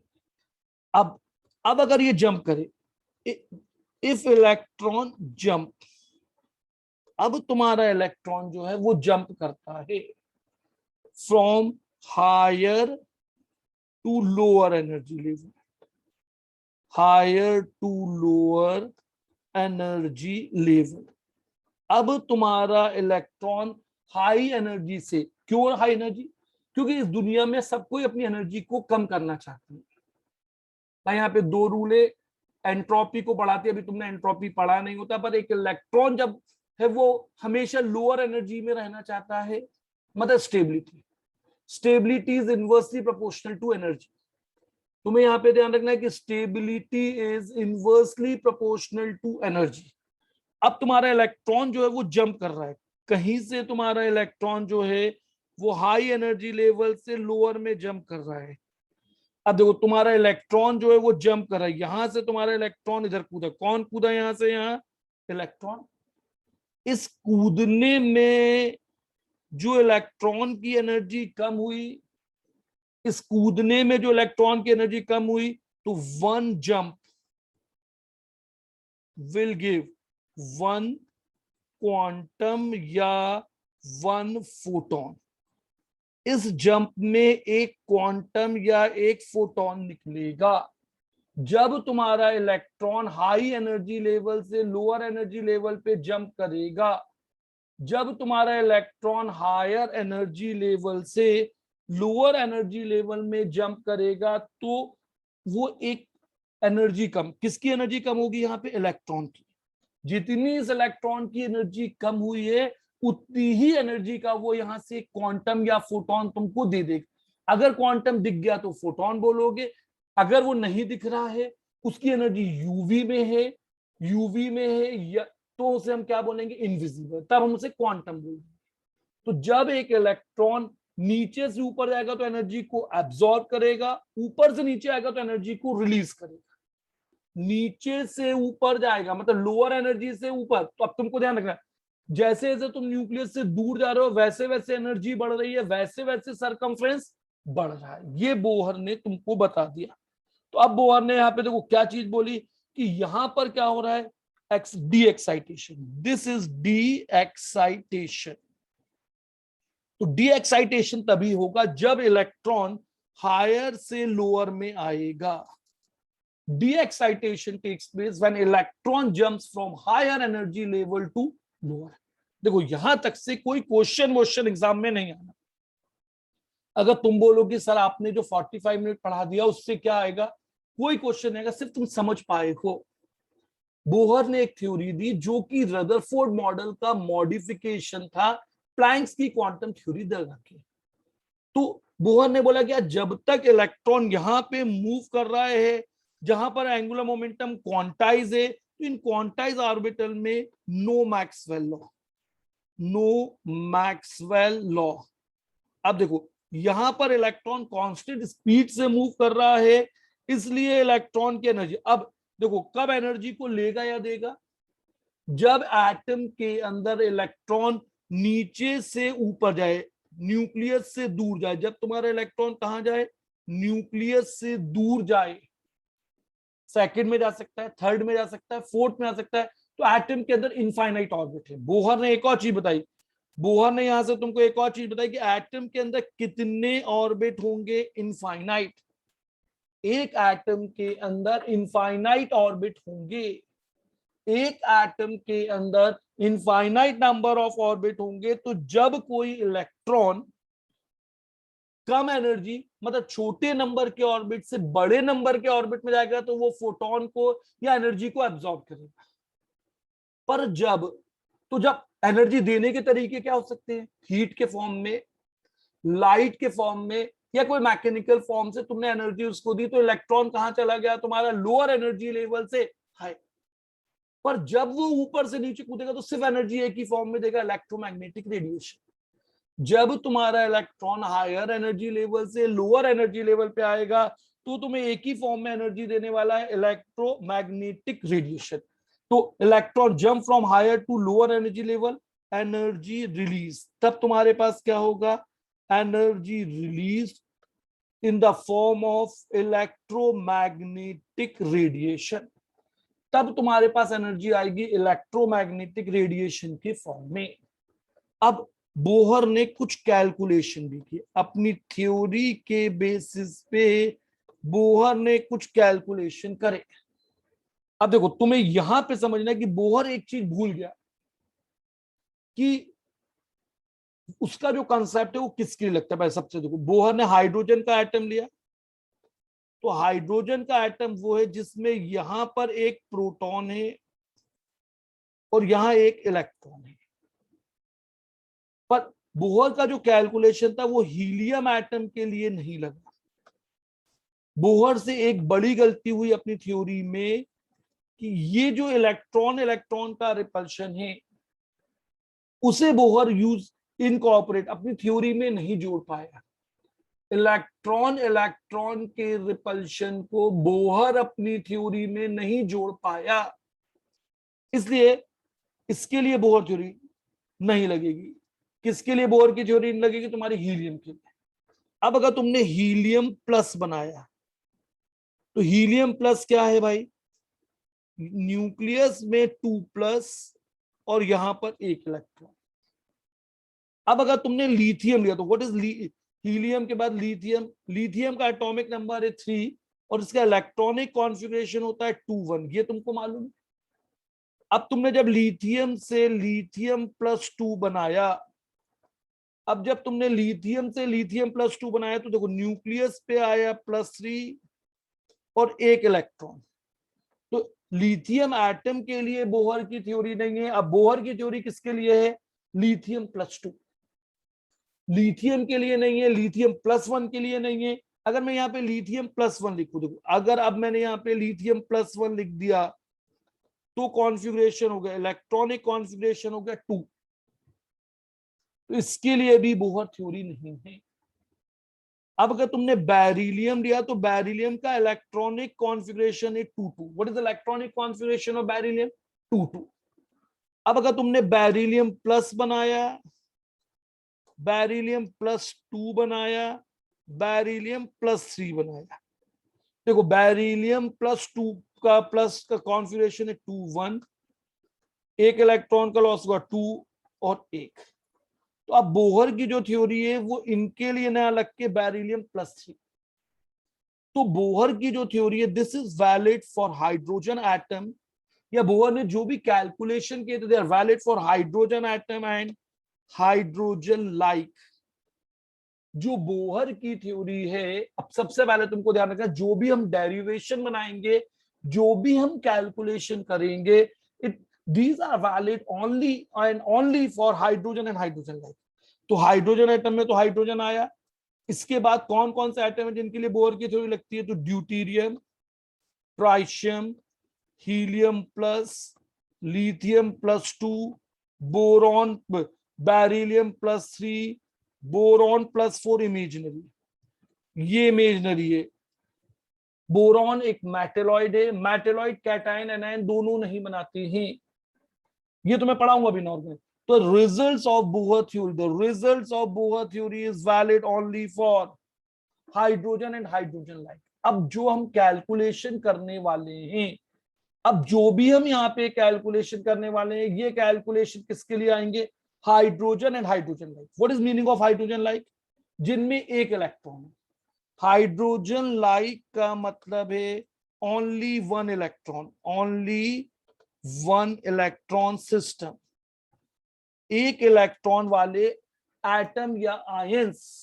Speaker 1: अब अगर ये जंप करे, इफ इलेक्ट्रॉन जंप, अब तुम्हारा इलेक्ट्रॉन जो है वो जंप करता है from higher to lower energy level, higher to lower energy level. अब तुम्हारा इलेक्ट्रॉन हाई एनर्जी से, क्यों हाई एनर्जी? क्योंकि इस दुनिया में सब कोई अपनी एनर्जी को कम करना चाहते हैं। भाई यहाँ पे दो रूल है, एंट्रोपी को बढ़ाती है, अभी तुमने एंट्रोपी पढ़ा नहीं होता, पर एक इलेक्ट्रॉन जब है वो हमेशा लोअर एनर्जी में रहना चाहता है, मतलब stability. Stability is inversely proportional to energy. तुम्हें यहाँ पे ध्यान रखना है कि stability is inversely proportional to energy. अब तुम्हारा इलेक्ट्रॉन जो है वो जंप कर रहा है, कहीं से तुम्हारा इलेक्ट्रॉन जो है वो हाई एनर्जी लेवल से लोअर में जंप कर रहा है। अब देखो तुम्हारा इलेक्ट्रॉन जो है वो जंप कर रहा है, यहां से तुम्हारा इलेक्ट्रॉन इधर कूदा। कौन कूदा यहां से यहां? इलेक्ट्रॉन। इस कूदने में जो इलेक्ट्रॉन की एनर्जी कम हुई, इस कूदने में जो इलेक्ट्रॉन की एनर्जी कम हुई, तो one jump will give one quantum या वन फोटोन। इस जंप में एक क्वांटम या एक फोटोन निकलेगा। जब तुम्हारा इलेक्ट्रॉन हाई एनर्जी लेवल से लोअर एनर्जी लेवल पे जंप करेगा, जब तुम्हारा इलेक्ट्रॉन हायर एनर्जी लेवल से लोअर एनर्जी लेवल में जंप करेगा, तो वो एक एनर्जी कम, किसकी एनर्जी कम होगी? यहाँ पे इलेक्ट्रॉन की। जितनी इस इलेक्ट्रॉन की एनर्जी कम हुई है, उतनी ही एनर्जी का वो यहां से क्वांटम या फोटोन तुमको दे देगा। अगर क्वांटम दिख गया तो फोटोन बोलोगे, अगर वो नहीं दिख रहा है, उसकी एनर्जी यूवी में है, यूवी में है या तो उसे हम क्या बोलेंगे? इनविजिबल, तब हम उसे क्वांटम बोलेंगे। तो जब एक इलेक्ट्रॉन नीचे से ऊपर जाएगा तो एनर्जी को एब्जॉर्ब करेगा, ऊपर से नीचे आएगा तो एनर्जी को रिलीज करेगा। नीचे से ऊपर जाएगा मतलब लोअर एनर्जी से ऊपर, तो अब तुमको ध्यान रखना, जैसे जैसे तुम न्यूक्लियस से दूर जा रहे हो वैसे वैसे एनर्जी बढ़ रही है, वैसे वैसे सरकमफ्रेंस बढ़ रहा है। ये बोहर ने तुमको बता दिया। तो अब बोहर ने यहाँ पे देखो क्या चीज बोली कि यहां पर क्या हो रहा है? De excitation. This is de excitation. तो डी एक्साइटेशन तभी होगा जब इलेक्ट्रॉन हायर से लोअर में आएगा। De excitation takes place when electron jumps from higher energy level to lower. देखो यहां तक से कोई क्वेश्चन एग्जाम में नहीं आना। अगर तुम बोलोगे सर आपने जो 45 मिनट पढ़ा दिया उससे क्या आएगा, कोई क्वेश्चन नहीं आएगा, सिर्फ तुम समझ पाए हो। बोहर ने एक थ्योरी दी जो कि रदरफोर्ड मॉडल का मॉडिफिकेशन था प्लैंक्स की क्वांटम थ्योरी लगा के। तो बोहर ने बोला कि जब तक इलेक्ट्रॉन यहां पे मूव कर रहा है जहां पर एंगुलर मोमेंटम क्वांटाइज है, तो इन क्वांटाइज ऑर्बिटल में no Maxwell law, no Maxwell law. अब देखो यहां पर इलेक्ट्रॉन कांस्टेंट स्पीड से मूव कर रहा है, इसलिए इलेक्ट्रॉन की एनर्जी, अब देखो कब एनर्जी को लेगा या देगा, जब एटम के अंदर इलेक्ट्रॉन नीचे से ऊपर जाए, न्यूक्लियस से दूर जाए। जब तुम्हारा इलेक्ट्रॉन कहां जाए, न्यूक्लियस से दूर जाए, सेकंड में जा सकता है, थर्ड में जा सकता है, फोर्थ में आ सकता है, तो एटम के अंदर इनफाइनाइट ऑर्बिट है। बोहर ने एक और चीज बताई, बोहर ने यहां से तुमको एक और चीज बताई कि एटम के अंदर कितने ऑर्बिट होंगे, इनफाइनाइट। एक एटम के अंदर इनफाइनाइट ऑर्बिट होंगे, एक एटम के अंदर इनफाइनाइट नंबर ऑफ ऑर्बिट होंगे। तो जब कोई इलेक्ट्रॉन कम एनर्जी, मतलब छोटे नंबर के ऑर्बिट से बड़े नंबर के ऑर्बिट में जाएगा, तो वो फोटोन को या एनर्जी को एब्जॉर्ब करेगा। पर जब एनर्जी देने के तरीके क्या हो सकते हैं, हीट के फॉर्म में, लाइट के फॉर्म में, या कोई मैकेनिकल फॉर्म से तुमने एनर्जी उसको दी, तो इलेक्ट्रॉन कहां चला गया, तुम्हारा लोअर एनर्जी लेवल से हाई। पर जब वो ऊपर से नीचे कूदेगा तो सिर्फ एनर्जी एक ही फॉर्म में देगा, इलेक्ट्रोमैग्नेटिक रेडिएशन। जब तुम्हारा इलेक्ट्रॉन हायर एनर्जी लेवल से लोअर एनर्जी लेवल पे आएगा, तो तुम्हें एक ही फॉर्म में एनर्जी देने वाला है, इलेक्ट्रोमैग्नेटिक रेडिएशन। तो electron jump from higher to lower energy level, energy release, तब तुम्हारे पास क्या होगा, energy release in the form of electromagnetic radiation. तब तुम्हारे पास एनर्जी आएगी इलेक्ट्रोमैग्नेटिक रेडिएशन के फॉर्म में। अब बोहर ने कुछ कैलकुलेशन भी की अपनी थ्योरी के बेसिस पे, बोहर ने कुछ कैलकुलेशन करे। अब देखो तुम्हें यहां पे समझना है कि बोहर एक चीज भूल गया कि उसका जो कंसेप्ट है वो किसके लिए लगता है। भाई सबसे देखो, बोहर ने हाइड्रोजन का एटम लिया, तो हाइड्रोजन का एटम वो है जिसमें यहां पर एक प्रोटॉन है और यहां एक इलेक्ट्रॉन है। पर बोहर का जो कैलकुलेशन था वो हीलियम एटम के लिए नहीं लगा। बोहर से एक बड़ी गलती हुई अपनी थ्योरी में कि ये जो इलेक्ट्रॉन इलेक्ट्रॉन का रिपल्शन है, उसे बोहर यूज इनकॉर्पोरेट अपनी थ्योरी में नहीं जोड़ पाया। इलेक्ट्रॉन इलेक्ट्रॉन के रिपल्शन को बोहर अपनी थ्योरी में नहीं जोड़ पाया, इसलिए इसके लिए बोहर थ्योरी नहीं लगेगी। किसके लिए बोहर की थ्योरी नहीं लगेगी, तुम्हारी हीलियम के लिए। अब अगर तुमने हीलियम प्लस बनाया, तो हीलियम प्लस क्या है भाई, न्यूक्लियस में 2+ और यहां पर एक इलेक्ट्रॉन। अब अगर तुमने लिथियम लिया, तो व्हाट इज हीलियम के बाद लिथियम, लिथियम का एटॉमिक नंबर है 3 और इसका इलेक्ट्रॉनिक कॉन्फ़िगरेशन होता है 2 1, ये तुमको मालूम है। अब तुमने जब लिथियम से लिथियम +2 बनाया, अब जब तुमने लिथियम से लिथियम +2 बनाया, तो देखो न्यूक्लियस पे आया +3 और एक इलेक्ट्रॉन। तो लिथियम एटम के लिए बोहर की थ्योरी नहीं है। अब बोहर की थ्योरी किसके लिए है, लिथियम +2, लिथियम के लिए नहीं है, लिथियम +1 के लिए नहीं है। अगर मैं यहाँ पे लिथियम +1 लिखूं, देखो अगर अब मैंने यहाँ पे लिथियम +1 लिख दिया, तो कॉन्फ़िगरेशन हो गया, इलेक्ट्रॉनिक कॉन्फ़िगरेशन हो गया 2। तो इसके लिए भी बोहर थ्योरी नहीं है। अब अगर तुमने बेरिलियम लिया, तो बेरिलियम का इलेक्ट्रॉनिक कॉन्फ़िगरेशन है 2 2। What is electronic configuration of beryllium, 2 2। अब अगर तुमने बेरिलियम प्लस बनाया, बेरिलियम +2 बनाया, बेरिलियम +3 बनाया, देखो बेरिलियम +2 का प्लस का कॉन्फ़िगरेशन है 2 1, एक इलेक्ट्रॉन का लॉस हुआ 2 और 1। तो अब बोहर की जो थ्योरी है वो इनके लिए नया लग के बेरिलियम +3। तो बोहर की जो थ्योरी है, this is valid for hydrogen atom, या बोहर ने जो भी कैलकुलेशन किए थे, they are valid for hydrogen atom and hydrogen like. जो बोहर की थ्योरी है, अब सबसे पहले तुमको ध्यान रखना, जो भी हम डेरिवेशन बनाएंगे, जो भी हम कैलकुलेशन करेंगे, it these are valid only and only for hydrogen and hydrogen like. तो हाइड्रोजन एटम में तो हाइड्रोजन आया, इसके बाद कौन कौन से एटम है जिनके लिए बोहर की थ्योरी लगती है, तो deuterium, tritium, helium plus, lithium +2, boron, beryllium +3, boron +4 imaginary, ये इमेजिनरी है। बोरॉन एक मेटेलॉइड है, मेटेलॉइड कैटायन एनायन दोनों नहीं बनाते हैं, ये तो मैं पढ़ाऊंगा अभी नॉर्मल। तो results of Bohr theory, the results of Bohr theory is valid only for hydrogen and hydrogen like. अब जो हम कैलकुलेशन करने वाले हैं, अब जो भी हम यहाँ पे कैलकुलेशन करने वाले हैं, ये कैलकुलेशन किसके लिए आएंगे? Hydrogen and hydrogen like. What is meaning of hydrogen like? जिनमें एक इलेक्ट्रॉन है। हाइड्रोजन लाइक का मतलब है only one electron, only one electron system, एक इलेक्ट्रॉन वाले एटम या आयंस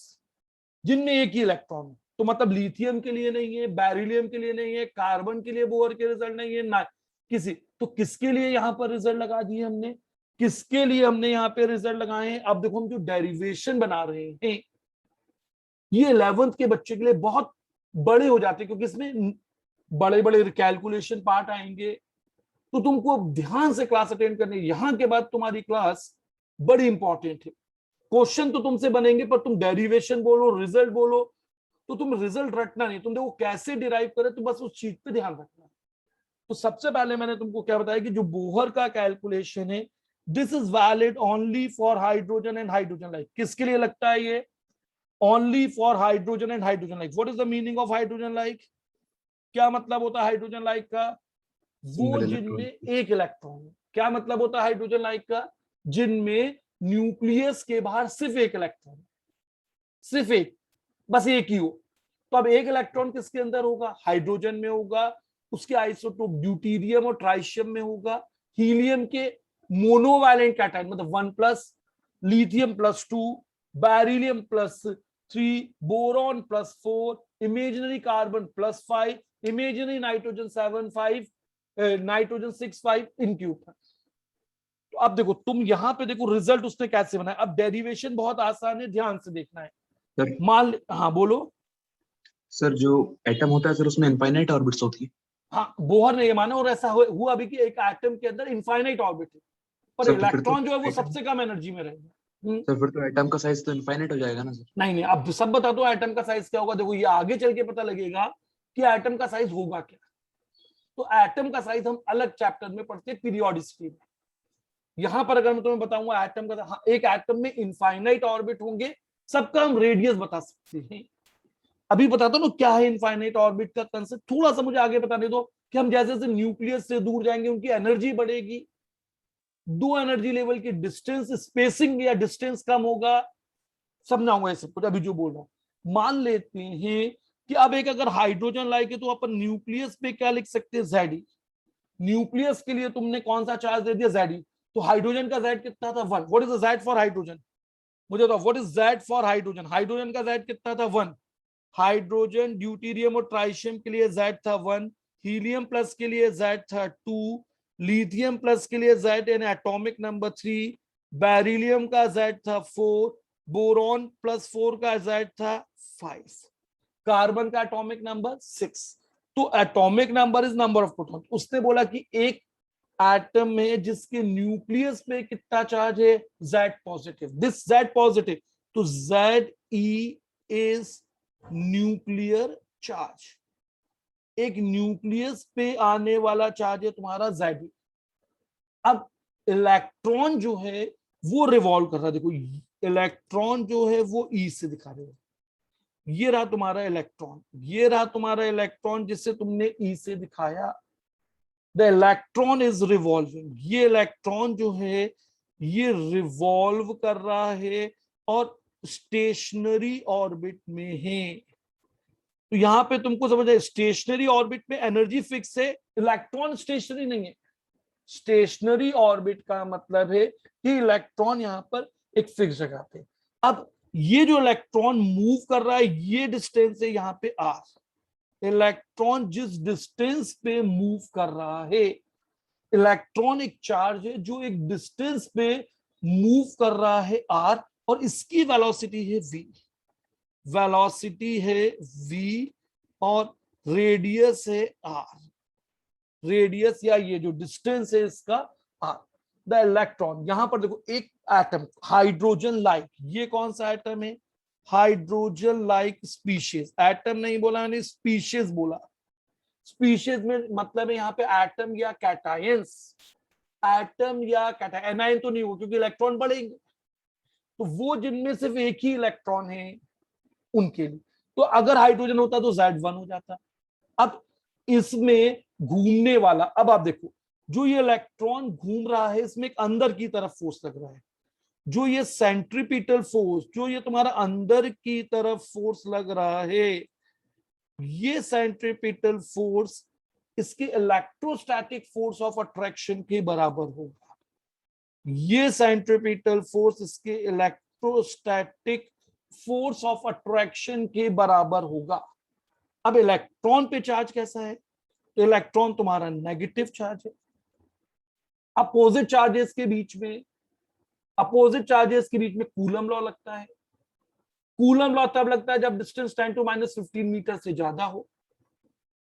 Speaker 1: जिनमें एक ही इलेक्ट्रॉन है। तो मतलब लिथियम के लिए नहीं है, बेरिलियम के लिए नहीं है, कार्बन के लिए बोहर के रिजल्ट नहीं है, ना किसी। तो किसके लिए यहां पर रिजल्ट लगा दिए हमने? किसके लिए हमने यहाँ पे रिजल्ट लगाए हैं? अब देखो हम जो डेरिवेशन बना रहे हैं, ये 11th के बच्चे के लिए बहुत बड़े हो जाते हैं, क्योंकि इसमें बड़े बड़े कैलकुलेशन पार्ट आएंगे। तो तुमको ध्यान से क्लास अटेंड करनी है। यहां के बाद तुम्हारी क्लास बड़ी इंपॉर्टेंट है। क्वेश्चन तो तुमसे बनेंगे, पर तुम डेरिवेशन बोलो, रिजल्ट बोलो, तो तुम रिजल्ट रटना नहीं, तुम देखो कैसे डिराइव करे, तो बस उस चीज पे ध्यान रखना। तो सबसे पहले मैंने तुमको क्या बताया कि जो बोहर का कैलकुलेशन है, this is valid only for hydrogen and hydrogen like. किसके लिए लगता है ये? Only for hydrogen and hydrogen like. What is the meaning of hydrogen like? क्या मतलब होता है हाइड्रोजन लाइक का? वो
Speaker 2: सिंगल
Speaker 1: जिनमें
Speaker 2: इलेक्ट्रॉन।
Speaker 1: एक इलेक्ट्रॉन है। क्या मतलब होता है हाइड्रोजन लाइक का? जिनमें न्यूक्लियस के बाहर सिर्फ एक इलेक्ट्रॉन, सिर्फ एक, बस एक ही हो। तो अब एक इलेक्ट्रॉन किसके अंदर होगा? हाइड्रोजन में होगा, उसके आइसोटोप ड्यूटीरियम और ट्राइशियम में होगा। हीलियम के मोनोवैलेंट कैटायन मतलब 1+, lithium +2, beryllium +3, boron +4, imaginary carbon +5, imaginary nitrogen 7, 5, nitrogen 6, 5 इनके ऊपर। तो अब देखो तुम यहां पे देखो रिजल्ट उसने कैसे बनाया। अब डेरिवेशन बहुत आसान है, ध्यान से देखना है।
Speaker 2: सर
Speaker 1: हाँ बोलो।
Speaker 2: सर जो एटम होता है सर, उसमें इनफाइनाइट ऑर्बिट्स होती है।
Speaker 1: हाँ, बोहर ने ये माना, और ऐसा हुआ अभी कि एक एटम के अंदर इनफाइनाइट ऑर्बिट है, पर
Speaker 2: सर तो फिर तो
Speaker 1: इलेक्ट्रॉन जो है वो
Speaker 2: एटम
Speaker 1: सबसे कम एनर्जी में रहेगा।
Speaker 2: सर फिर तो एटम का साइज तो इनफाइनाइट हो जाएगा ना सर।
Speaker 1: नहीं नहीं, अब सब बता दो एटम का साइज क्या होगा। देखो ये आगे चल के पता लगेगा कि एटम का साइज होगा क्या। तो एटम का साइज हम अलग चैप्टर में पढ़ते हैं, पीरियोडिसिटी में। यहां पर अगर मैं तुम्हें बताऊंगा एटम का, हाँ, एक एटम में इनफाइनाइट ऑर्बिट होंगे, सबका हम रेडियस बता सकते हैं। अभी बताता हूँ क्या है इनफाइनाइट ऑर्बिट का कंसेप्ट, थोड़ा सा मुझे आगे बताने दो कि हम जैसे जैसे न्यूक्लियस से दूर जाएंगे उनकी एनर्जी बढ़ेगी, दो एनर्जी लेवल की डिस्टेंस, स्पेसिंग या डिस्टेंस कम होगा, समझाऊंगा ये सब कुछ अभी जो बोल रहा हूं। मान लेते हैं कि अब एक अगर हाइड्रोजन लाइके तो अपन न्यूक्लियस पे क्या लिख सकते हैं? जेड। न्यूक्लियस के लिए तुमने कौन सा चार्ज दे दिया? जेड। तो हाइड्रोजन का जेड कितना था? 1। What is the Z for hydrogen? मुझे तो what is Z for hydrogen? Hydrogen का जेड कितना था? 1। हाइड्रोजन ड्यूटीरियम और ट्राइशियम के लिए जेड था 1, हीलियम प्लस के लिए जेड था 2, लिथियम प्लस के लिए जेड यानी एटॉमिक नंबर 3, बेरिलियम का जेड था 4, बोरॉन +4 का जेड था 5, कार्बन का एटॉमिक नंबर 6। तो atomic number is number of proton. उसने बोला कि एक एटम में जिसके न्यूक्लियस पे कितना चार्ज है? Z positive, this z positive. तो z e is nuclear charge. एक न्यूक्लियस पे आने वाला चार्ज है तुम्हारा जेड। अब इलेक्ट्रॉन जो है वो रिवॉल्व कर रहा है। देखो इलेक्ट्रॉन जो है वो ई से दिखा रहे हो, ये रहा तुम्हारा इलेक्ट्रॉन, ये रहा तुम्हारा इलेक्ट्रॉन जिसे तुमने ई से दिखाया। The electron is revolving. ये इलेक्ट्रॉन जो है ये रिवॉल्व कर रहा है और स्टेशनरी ऑर्बिट में है। तो यहां पे तुमको समझ आए, स्टेशनरी ऑर्बिट में एनर्जी फिक्स है, इलेक्ट्रॉन स्टेशनरी नहीं है। स्टेशनरी ऑर्बिट का मतलब है कि इलेक्ट्रॉन यहां पर एक फिक्स जगह पे। अब ये जो इलेक्ट्रॉन मूव कर रहा है ये डिस्टेंस है यहाँ पे आर। इलेक्ट्रॉन जिस डिस्टेंस पे मूव कर रहा है, इलेक्ट्रॉन एक चार्ज है जो एक डिस्टेंस पे मूव कर रहा है आर, और इसकी वेलोसिटी है वी। वेलोसिटी है v और रेडियस है r। रेडियस या ये जो डिस्टेंस है इसका r। द इलेक्ट्रॉन, यहां पर देखो एक एटम हाइड्रोजन लाइक, ये कौन सा एटम है, हाइड्रोजन लाइक स्पीशीज, एटम नहीं बोला मैंने, स्पीशीज बोला। स्पीशीज में मतलब है यहाँ पे एटम या कैटायंस, एटम या कैटायन, एनायन तो नहीं हो क्योंकि इलेक्ट्रॉन बढ़ेंगे, तो वो जिनमें सिर्फ एक ही इलेक्ट्रॉन है उनके लिए। तो अगर हाइड्रोजन होता तो Z1 हो जाता। अब इसमें घूमने वाला, अब आप देखो जो ये इलेक्ट्रॉन घूम रहा है इसमें एक अंदर की तरफ फोर्स लग रहा है, जो ये सेंट्रीपिटल फोर्स, जो ये तुम्हारा अंदर की तरफ फोर्स लग रहा है, ये सेंट्रीपिटल फोर्स इसके इलेक्ट्रोस्टैटिक फोर्स ऑफ अट्रैक्शन के बराबर होगा। ये सेंट्रीपिटल फोर्स इसके इलेक्ट्रोस्टैटिक फोर्स ऑफ अट्रैक्शन के बराबर होगा। अब इलेक्ट्रॉन पे चार्ज कैसा है, तो इलेक्ट्रॉन तुम्हारा नेगेटिव चार्ज है। अपोजिट चार्जेस के बीच में, अपोजिट चार्जेस के बीच में कूलम लॉ लगता है। कूलम लॉ तब लगता है जब डिस्टेंस 10 to -15 मीटर से ज्यादा हो।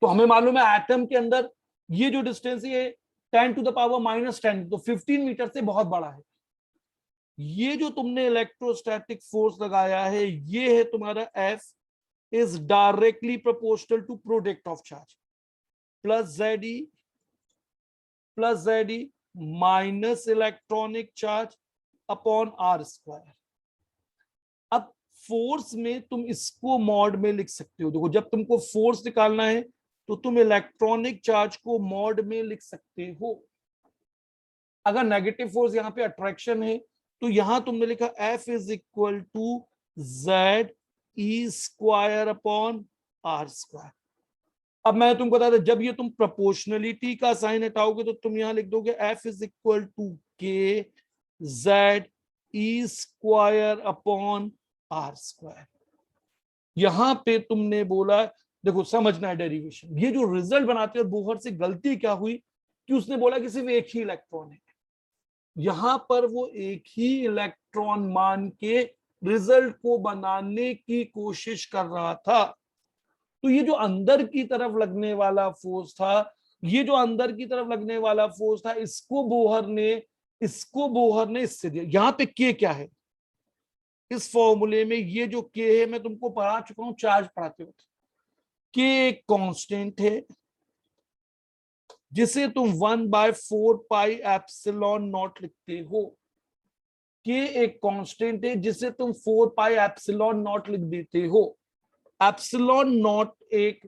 Speaker 1: तो हमें मालूम है एटम के अंदर ये जो डिस्टेंस है 10 to the power -10, तो 15 मीटर से बहुत बड़ा है। ये जो तुमने इलेक्ट्रोस्टैटिक फोर्स लगाया है ये है तुम्हारा F is directly proportional to product of charge plus ZE minus electronic charge upon R²। अब फोर्स में तुम इसको मॉड में लिख सकते हो। देखो जब तुमको फोर्स निकालना है तो तुम इलेक्ट्रॉनिक चार्ज को मॉड में लिख सकते हो। अगर नेगेटिव फोर्स यहाँ पे अट्रैक्शन है तो यहां तुमने लिखा F is equal to ZE² upon R²। अब मैं तुमको बता दूं जब ये तुम प्रोपोर्शनलिटी का साइन हटाओगे तो तुम यहां लिख दोगे F is equal to K ZE² upon R²। यहां पे तुमने बोला, देखो समझना है डेरिवेशन, ये जो रिजल्ट बनाते हैं बोहर से गलती क्या हुई कि उसने बोला कि सिर्फ एक ही इलेक्ट्रॉन है। यहां पर वो एक ही इलेक्ट्रॉन मान के रिजल्ट को बनाने की कोशिश कर रहा था। तो ये जो अंदर की तरफ लगने वाला फोर्स था, ये जो अंदर की तरफ लगने वाला फोर्स था, इसको बोहर ने इससे दिया। यहां पे के क्या है इस फॉर्मूले में, ये जो के है मैं तुमको पढ़ा चुका हूं चार्ज पढ़ाते वक्त। के एक कांस्टेंट है जिसे तुम 1/4πε0 लिखते हो। के एक कांस्टेंट है जिसे तुम 4πε0 लिख देते हो। ε0 एक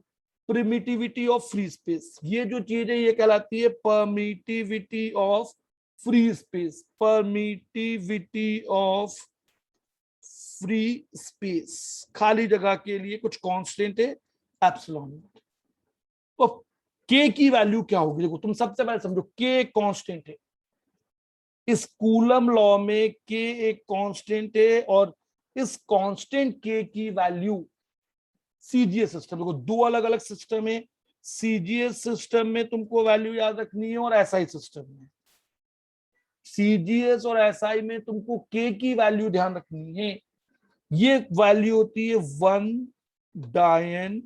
Speaker 1: परमिटिविटी ऑफ फ्री स्पेस, ये जो चीज है ये कहलाती है permittivity of free space, permittivity of free space, खाली जगह के लिए कुछ कांस्टेंट है एप्सिलॉन। तो के की वैल्यू क्या होगी, देखो तुम सबसे पहले समझो के एक कांस्टेंट है। इस कूलम लॉ में के एक कांस्टेंट है और इस कांस्टेंट के की वैल्यू सीजीएस सिस्टम, देखो दो अलग अलग सिस्टम है। सीजीएस सिस्टम में तुमको वैल्यू याद रखनी है और एसआई सिस्टम में, सीजीएस और एसआई में तुमको के की वैल्यू ध्यान रखनी है। ये वैल्यू होती है 1 डायन,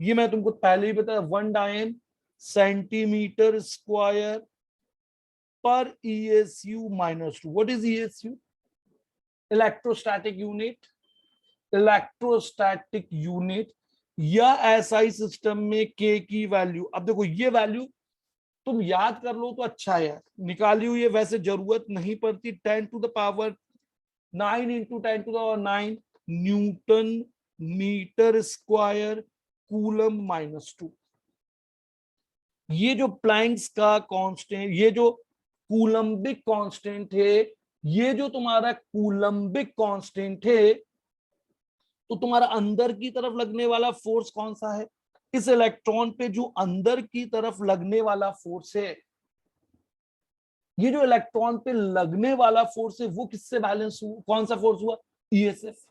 Speaker 1: ये मैं तुमको पहले ही बताया 1 डायन सेंटीमीटर स्क्वायर पर ESU -2। What is ESU? Electrostatic unit, electrostatic unit. या एसआई सिस्टम में के की वैल्यू, अब देखो ये वैल्यू तुम याद कर लो तो अच्छा है यार, निकाली हुई है वैसे जरूरत नहीं पड़ती। 10 to the power 9 into 10 to the power 9 newton metre square coulomb -2। ये जो प्लैंक्स का कांस्टेंट, ये जो कूलम्बिक कांस्टेंट है, ये जो तुम्हारा कूलम्बिक कांस्टेंट है, तो तुम्हारा अंदर की तरफ लगने वाला फोर्स कौन सा है, इस इलेक्ट्रॉन पे जो अंदर की तरफ लगने वाला फोर्स है, ये जो इलेक्ट्रॉन पे लगने वाला फोर्स है वो किससे बैलेंस हुआ, कौन सा फोर्स हुआ, ESF।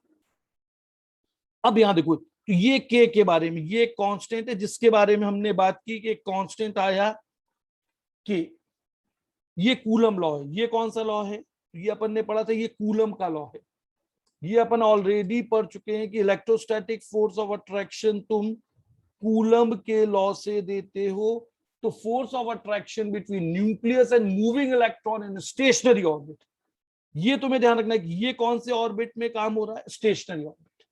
Speaker 1: अब यहां देखो तो ये के बारे में, ये कांस्टेंट है जिसके बारे में हमने बात की कि कांस्टेंट आया के, ये कूलम लॉ है। ये कौन सा लॉ है, ये अपन ने पढ़ा था, ये कूलम का लॉ है। ये अपन ऑलरेडी पढ़ चुके हैं कि इलेक्ट्रोस्टैटिक फोर्स ऑफ अट्रैक्शन तुम कूलम के लॉ से देते हो। तो force of attraction between nucleus and moving electron in stationery orbit, ये तुम्हें ध्यान रखना है कि ये कौन से ऑर्बिट में काम हो रहा है, स्टेशनरी ऑर्बिट।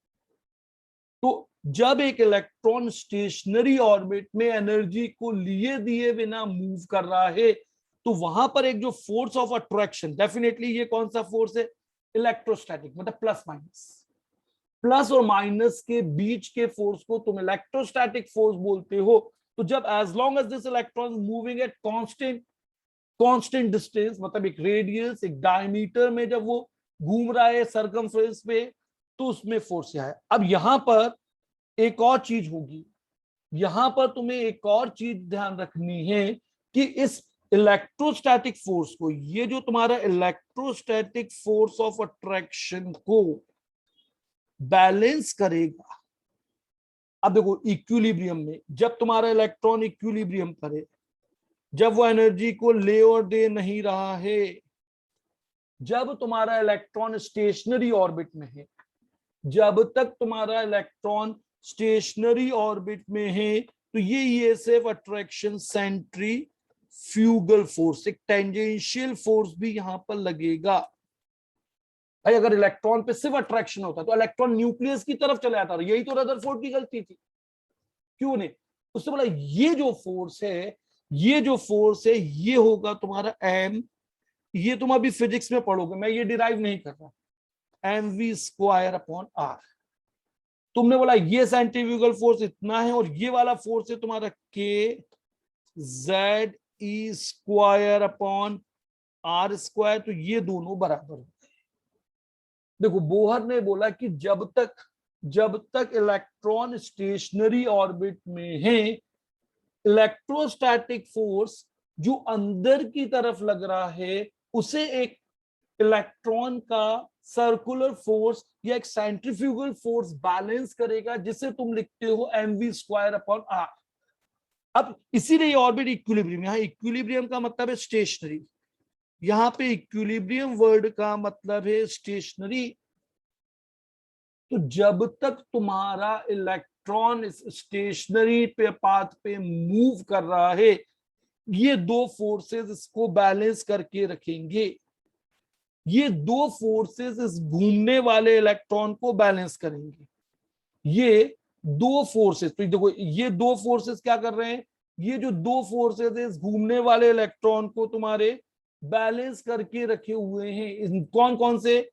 Speaker 1: तो जब एक इलेक्ट्रॉन स्टेशनरी ऑर्बिट में एनर्जी को लिए दिए बिना मूव कर रहा है, तो वहां पर एक जो फोर्स ऑफ अट्रैक्शन, डेफिनेटली ये कौन सा फोर्स है, इलेक्ट्रोस्टैटिक, मतलब प्लस माइनस, प्लस और माइनस के बीच के फोर्स को तुम इलेक्ट्रोस्टैटिक फोर्स बोलते हो। तो जब as long as this electron moving at constant distance, मतलब एक रेडियस, एक डायमीटर में जब वो घूम रहा है सर्कमफ्रेंस पे, तो उसमें फोर्स है। अब यहां पर एक और चीज होगी, यहां पर तुम्हें एक और चीज ध्यान रखनी है कि इस इलेक्ट्रोस्टैटिक फोर्स को, ये जो तुम्हारा इलेक्ट्रोस्टैटिक फोर्स ऑफ अट्रैक्शन को बैलेंस करेगा। अब देखो इक्विलिब्रियम में जब तुम्हारा इलेक्ट्रॉन इक्विलिब्रियम पर है, जब वो एनर्जी को ले और दे नहीं रहा है, जब तुम्हारा इलेक्ट्रॉन स्टेशनरी ऑर्बिट में है, जब तक तुम्हारा इलेक्ट्रॉन स्टेशनरी ऑर्बिट में है, तो ये सिर्फ अट्रैक्शन सेंट्रीफ्यूगल फोर्स, एक टेंजेंशियल फोर्स भी यहां पर लगेगा। भाई अगर इलेक्ट्रॉन पे सिर्फ अट्रैक्शन होता तो इलेक्ट्रॉन न्यूक्लियस की तरफ चला जाता, यही तो रदरफोर्ड की गलती थी, क्यों नहीं? उससे बोला ये जो फोर्स है, ये जो फोर्स है, ये होगा तुम्हारा एम, ये तुम अभी फिजिक्स में पढ़ोगे, मैं ये डिराइव नहीं कर रहा, m v square upon r. तुमने बोला ये सेंट्रीफ्यूगल फोर्स इतना है और ये वाला फोर्स है तुम्हारा k z e square upon r square, तो ये दोनों बराबर होते हैं। देखो बोहर ने बोला कि जब तक इलेक्ट्रॉन स्टेशनरी ऑर्बिट में है, इलेक्ट्रोस्टैटिक फोर्स जो अंदर की तरफ लग रहा है, उसे एक इलेक्ट्रॉन का सर्कुलर फोर्स या एक सेंट्रीफ्यूगल फोर्स बैलेंस करेगा, जिसे तुम लिखते हो m v square upon r. अब इसीलिए ऑर्बिट इक्विलिब्रियम, यहां इक्विलिब्रियम का मतलब है स्टेशनरी, यहां पे इक्विलिब्रियम वर्ड का मतलब है स्टेशनरी। तो जब तक तुम्हारा इलेक्ट्रॉन इस स्टेशनरी पे पाथ पे मूव कर रहा है, ये दो फोर्सेस इसको बैलेंस करके रखेंगे, ये दो फोर्सेस इस घूमने वाले इलेक्ट्रॉन को बैलेंस करेंगे। ये दो फोर्सेस, तो देखो ये दो फोर्सेस क्या कर रहे हैं, ये जो दो फोर्सेस है इस घूमने वाले इलेक्ट्रॉन को तुम्हारे बैलेंस करके रखे हुए हैं। कौन कौन से,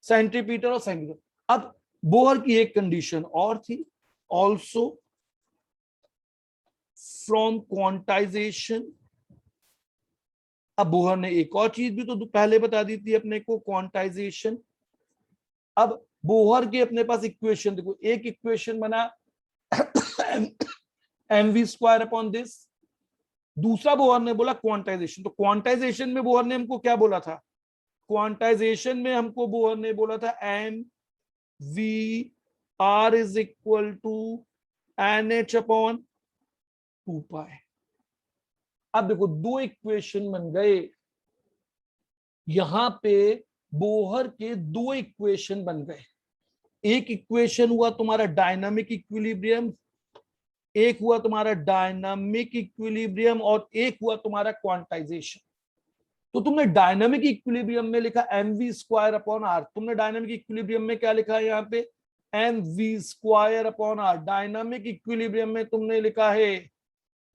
Speaker 1: सेंट्रीपीटल और सेंट्रीपीटल। अब बोहर की एक कंडीशन और थी, ऑल्सो फ्रॉम क्वांटाइजेशन। अब बोहर ने एक और चीज भी तो पहले बता दी थी अपने को, क्वांटाइजेशन। अब बोहर के अपने पास इक्वेशन देखो, एक इक्वेशन बना m v square upon this, दूसरा बोहर ने बोला क्वांटाइजेशन। तो क्वांटाइजेशन में बोहर ने हमको क्या बोला था, क्वांटाइजेशन में हमको बोहर ने बोला था m v r is equal to n h upon 2 pi. अब देखो दो इक्वेशन बन गए, यहां पे बोहर के दो इक्वेशन बन गए। एक इक्वेशन हुआ तुम्हारा डायनामिक इक्विलिब्रियम, एक हुआ तुम्हारा डायनामिक इक्विलिब्रियम, और एक हुआ तुम्हारा क्वांटाइजेशन। तो तुमने डायनामिक इक्विलिब्रियम में लिखा m v square upon r, तुमने डायनामिक इक्विलिब्रियम में क्या लिखा है यहाँ पे, m v square upon r. Dynamic equilibrium में तुमने लिखा है,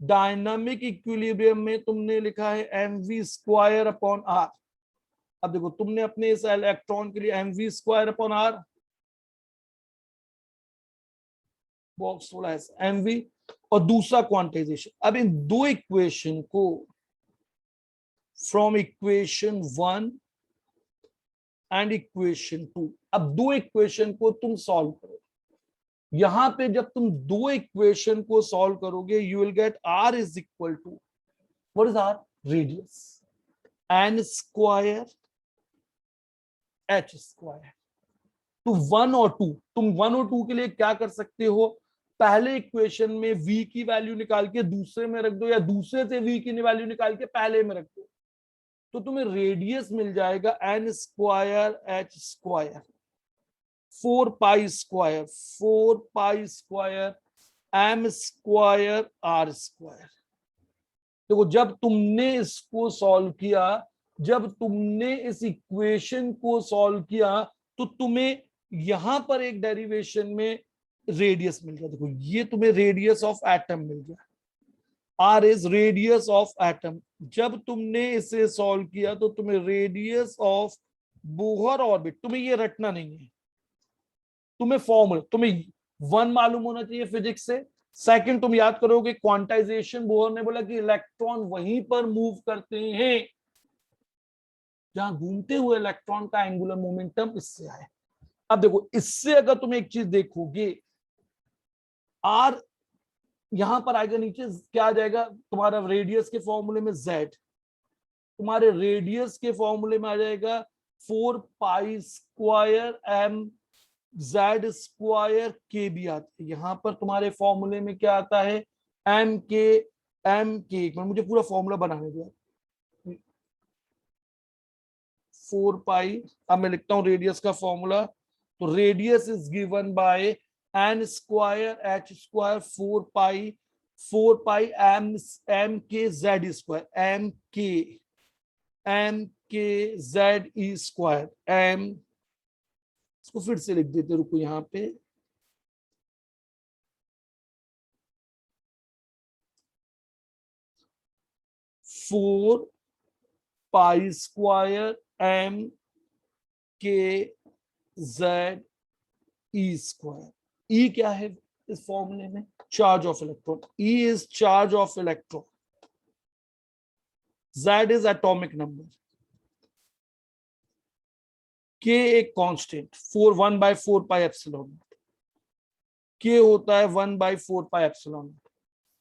Speaker 1: डायनामिक इक्विलिब्रियम में तुमने लिखा है m v square upon r. अब देखो तुमने अपने इस इलेक्ट्रॉन के लिए m v square upon r box थोड़ा ऐसा एम वी, और दूसरा क्वांटाइजेशन। अब इन दो इक्वेशन को फ्रॉम इक्वेशन 1 एंड इक्वेशन 2, अब दो इक्वेशन को तुम सॉल्व करो। यहां पे जब तुम दो इक्वेशन को सॉल्व करोगे, you will get r is equal to, what is r, radius, n square h square. तो 1 और 2, तुम 1 और 2 के लिए क्या कर सकते हो, पहले इक्वेशन में v की वैल्यू निकाल के दूसरे में रख दो, या दूसरे से v की वैल्यू निकाल के पहले में रख दो, तो तुम्हें रेडियस मिल जाएगा n square h square 4 pi square m square r square. देखो जब तुमने इसको सॉल्व किया, जब तुमने इस इक्वेशन को सॉल्व किया, तो तुम्हें यहां पर एक डेरिवेशन में रेडियस मिल गया। देखो ये तुम्हें रेडियस ऑफ एटम मिल गया, r is radius of atom. जब तुमने इसे सॉल्व किया तो तुम्हें रेडियस ऑफ बोहर ऑर्बिट, तुम्हें ये रटना नहीं है, तुम्हें फॉर्मूला, तुम्हें वन मालूम होना चाहिए फिजिक्स से। सेकंड तुम याद करोगे क्वांटाइजेशन, बोहर ने बोला कि इलेक्ट्रॉन वहीं पर मूव करते हैं जहां घूमते हुए इलेक्ट्रॉन का एंगुलर मोमेंटम इससे आए। अब देखो इससे अगर तुम एक चीज देखोगे, आर यहां पर आएगा, नीचे क्या आ जाएगा तुम्हारा रेडियस के फॉर्मूले में जेड, तुम्हारे रेडियस के फॉर्मूले में आ जाएगा 4 pi square m z square k भी आता है। यहां पर तुम्हारे फॉर्मूले में क्या आता है, एम के। एक मिनट मुझे पूरा फॉर्मूला बनाने दो। 4 पाई, अब मैं लिखता हूं रेडियस का फॉर्मूला। तो radius is given by n square h square 4 pi m k z square, m k z e square m. इसको फिर से लिख देते, रुको यहां पे 4 pi square m k z e square. E क्या है इस फॉर्मूले में, charge of electron. E is charge of electron, z is atomic number, k एक कांस्टेंट 1/4 पाई एप्सिलॉन, के होता है 1/4 pi epsilon.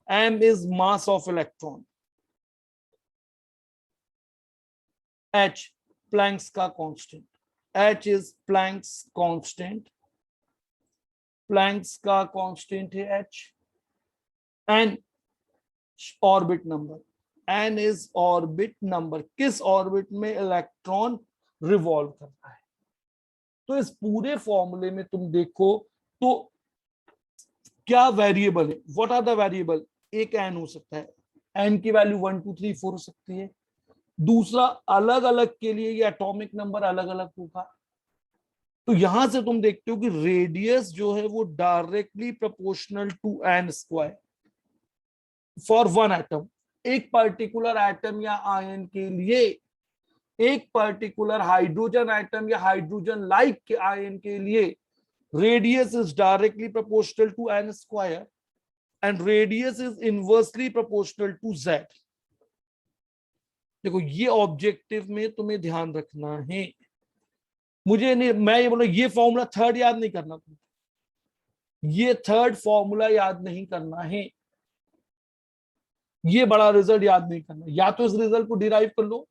Speaker 1: M is mass of electron, h Planck's का constant, h is Planck's constant, Planck's का constant है h. N orbit number, n is orbit number, किस orbit में electron revolve कर रहा है। तो इस पूरे फॉर्मूले में तुम देखो तो क्या वेरिएबल है, व्हाट आर द वेरिएबल। एक एन हो सकता है, एन की वैल्यू 1 2 3 4 हो सकती है। दूसरा अलग अलग के लिए ये एटॉमिक नंबर अलग अलग होगा। तो यहां से तुम देखते हो कि रेडियस जो है वो directly proportional to n square for one atom. एक पर्टिकुलर एटम या आयन के लिए, एक पर्टिकुलर हाइड्रोजन एटम या हाइड्रोजन लाइक के आयन के लिए radius is directly proportional to n square and radius is inversely proportional to z. देखो ये ऑब्जेक्टिव में तुम्हें ध्यान रखना है। मुझे नहीं, मैं ये बोला ये फॉर्मूला थर्ड याद नहीं करना, तुम ये थर्ड फॉर्मूला याद नहीं करना है, ये बड़ा रिजल्ट याद नहीं करना। या तो इस रिजल्ट को डिराइव कर लो।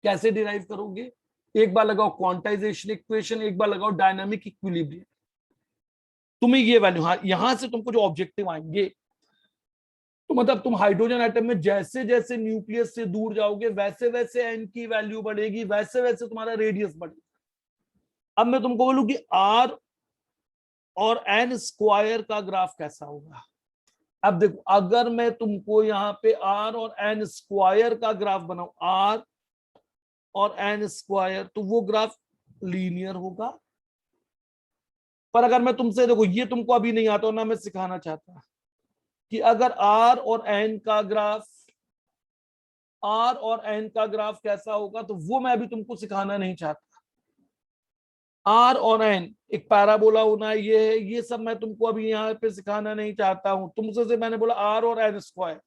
Speaker 1: कैसे डिराइव करोगे, एक बार लगाओ क्वांटाइजेशन इक्वेशन, एक बार लगाओ डायनामिक इक्विलिब्रियम, तुम्हें ये वैल्यू, हाँ यहां से तुमको जो ऑब्जेक्टिव आएंगे, तो मतलब तुम हाइड्रोजन एटम में जैसे जैसे न्यूक्लियस से दूर जाओगे वैसे वैसे एन की वैल्यू बढ़ेगी, वैसे वैसे तुम्हारा रेडियस बढ़ेगा। अब मैं तुमको बोलूं कि आर और एन स्क्वायर का ग्राफ कैसा होगा। अब देखो अगर मैं तुमको यहाँ पे आर और एन स्क्वायर का ग्राफ बनाऊं, आर और एन स्क्वायर, तो वो ग्राफ लीनियर होगा। पर अगर मैं तुमसे, देखो ये तुमको अभी नहीं आता ना, मैं सिखाना चाहता कि अगर आर और एन का ग्राफ, आर और एन का ग्राफ कैसा होगा, तो वो मैं अभी तुमको सिखाना नहीं चाहता। आर और एन एक पैराबोला होना, ये है, ये सब मैं तुमको अभी यहाँ पे सिखाना नहीं चाहता हूं। तुमसे से मैंने बोला आर और एन स्क्वायर,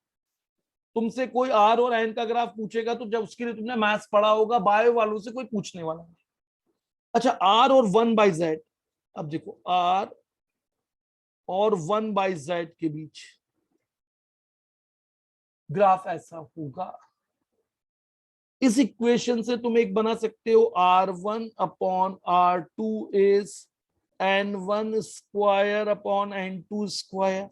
Speaker 1: तुमसे कोई आर और एन का ग्राफ पूछेगा तो जब उसके लिए तुमने मैथ्स पढ़ा होगा, बायो वालों से कोई पूछने वाला नहीं। अच्छा आर और 1/z, अब देखो आर और 1/z के बीच ग्राफ ऐसा होगा। इस इक्वेशन से तुम एक बना सकते हो, R1/R2 is N1 square upon N2 square.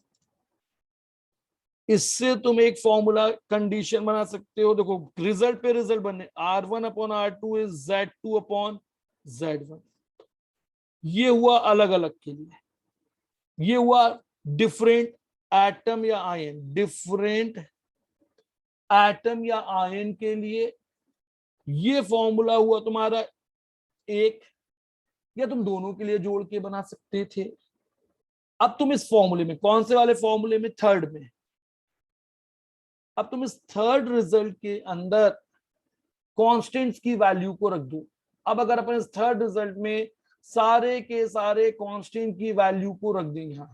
Speaker 1: इससे तुम एक फॉर्मूला कंडीशन बना सकते हो। देखो रिजल्ट पे रिजल्ट बनने, R1/R2 इज Z2/Z1। ये हुआ अलग अलग के लिए, ये हुआ डिफरेंट एटम या आयन, डिफरेंट एटम या आयन के लिए ये फॉर्मूला हुआ तुम्हारा एक, या तुम दोनों के लिए जोड़ के बना सकते थे। अब तुम इस फॉर्मूले में, कौन से वाले फॉर्मूले में, थर्ड में, अब तुम इस थर्ड रिजल्ट के अंदर कांस्टेंट्स की वैल्यू को रख दो। अब अगर अपन इस थर्ड रिजल्ट में सारे के सारे कांस्टेंट की वैल्यू को रख दें, यहां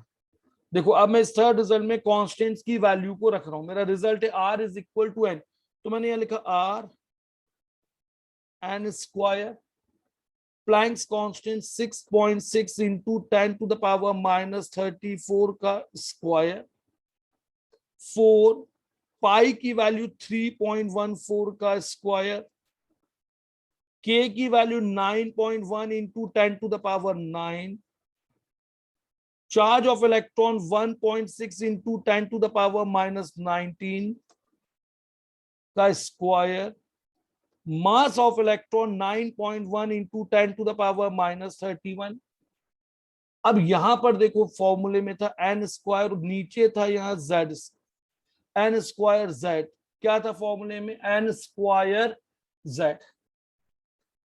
Speaker 1: देखो, अब मैं इस थर्ड रिजल्ट में कांस्टेंट्स की वैल्यू को रख रहा हूं। मेरा रिजल्ट है r is equal to n, तो मैंने यहां लिखा r n square, Planck's constant 6.6 into 10 to the power minus 34 का स्क्वायर, 4 पाई की वैल्यू 3.14 का स्क्वायर, k की value 9.1 into 10 to the power 9, charge of electron 1.6 into 10 to the power minus 19 का square, mass of electron 9.1 into 10 to the power minus 31। अब यहां पर देखो फॉर्मूले में था एन स्क्वायर, नीचे था यहां जेड, एन स्क्वायर जेड, क्या था फॉर्मूले में, एन स्क्वायर जेड।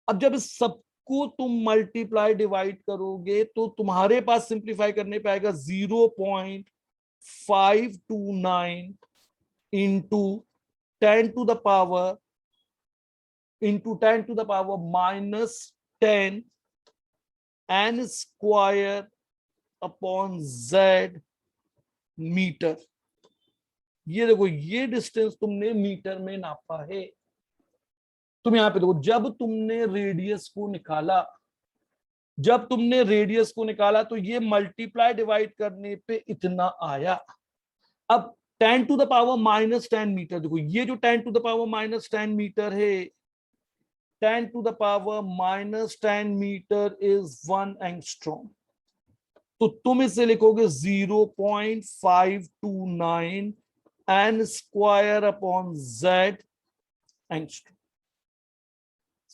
Speaker 1: अब जब इस सबको तुम मल्टीप्लाई डिवाइड करोगे तो तुम्हारे पास सिंप्लीफाई करने पे आएगा 0.529 into 10 to the power minus 10 n square upon z metre. ये देखो, ये डिस्टेंस तुमने मीटर में नापा है। तुम यहां पे देखो, जब तुमने रेडियस को निकाला तो ये मल्टीप्लाई डिवाइड करने पे इतना आया। अब 10 to the power minus 10 metre, देखो ये जो 10 to the power minus 10 metre है, 10 to the power minus 10 metre is 1 angstrom. तो तुम इसे लिखोगे 0.529 n square upon z angstrom,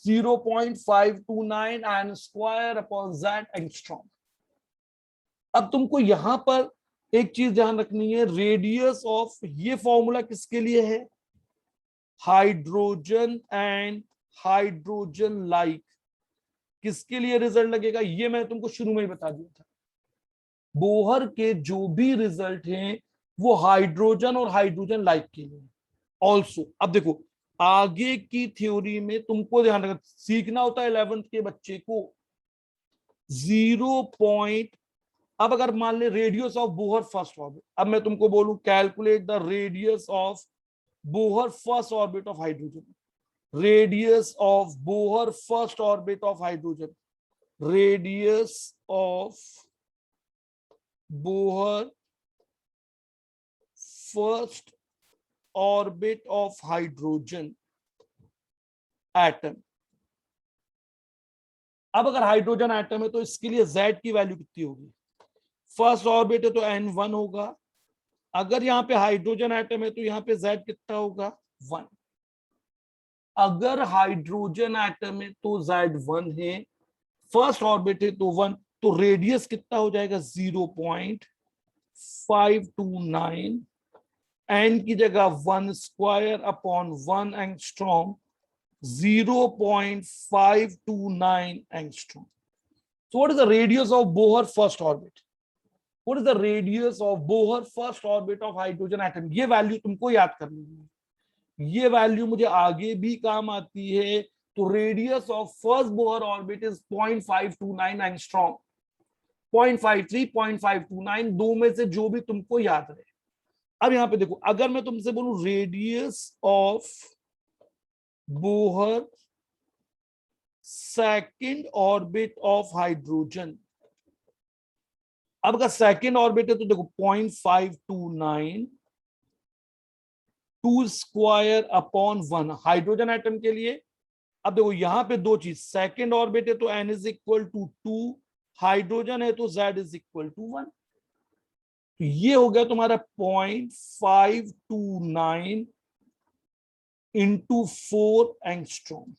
Speaker 1: 0.529 n square upon z angstrom. अब तुमको यहां पर एक चीज ध्यान रखनी है, रेडियस ऑफ, ये फॉर्मूला किसके लिए है, हाइड्रोजन एंड हाइड्रोजन लाइक, किसके लिए रिजल्ट लगेगा, ये मैं तुमको शुरू में ही बता दिया था। बोहर के जो भी रिजल्ट हैं वो हाइड्रोजन और हाइड्रोजन लाइक के लिए ऑल्सो। अब देखो, आगे की थ्योरी में तुमको ध्यान रखना, सीखना होता है 11th के बच्चे को 0 पॉइंट। अब अगर मान ले radius of Bohr first orbit, अब मैं तुमको बोलूं calculate the radius of Bohr first orbit of hydrogen, radius of Bohr first orbit of hydrogen, radius of Bohr first orbit of hydrogen atom. अब अगर हाइड्रोजन एटम है तो इसके लिए Z की वैल्यू कितनी होगी, फर्स्ट ऑर्बिट है तो N1 होगा, अगर यहां पे हाइड्रोजन एटम है तो यहां पे Z कितना होगा, 1। अगर हाइड्रोजन एटम है तो Z1 है, फर्स्ट ऑर्बिट है तो 1, तो रेडियस कितना हो जाएगा 0.529, एन की जगह 1 square upon 1 angstrom, 0.529 angstrom. So what is the radius of Bohr first orbit? What is the radius of Bohr first orbit of hydrogen atom? ये वैल्यू तुमको याद करनी है, ये वैल्यू मुझे आगे भी काम आती है। तो radius of first Bohr orbit is 0.529 angstrom, 0.53, 0.529, दो में से जो भी तुमको याद रहे। अब यहां पे देखो, अगर मैं तुमसे बोलूं radius of Bohr second orbit of hydrogen, अब अगर सेकंड ऑर्बिट है तो देखो 0.529 2 स्क्वायर अपॉन 1 हाइड्रोजन एटम के लिए। अब देखो यहां पे दो चीज, सेकंड ऑर्बिट है तो n is equal to 2, hydrogen है तो z इज इक्वल टू 1। तो ये हो गया तुम्हारा 0.529 into 4 angstrom.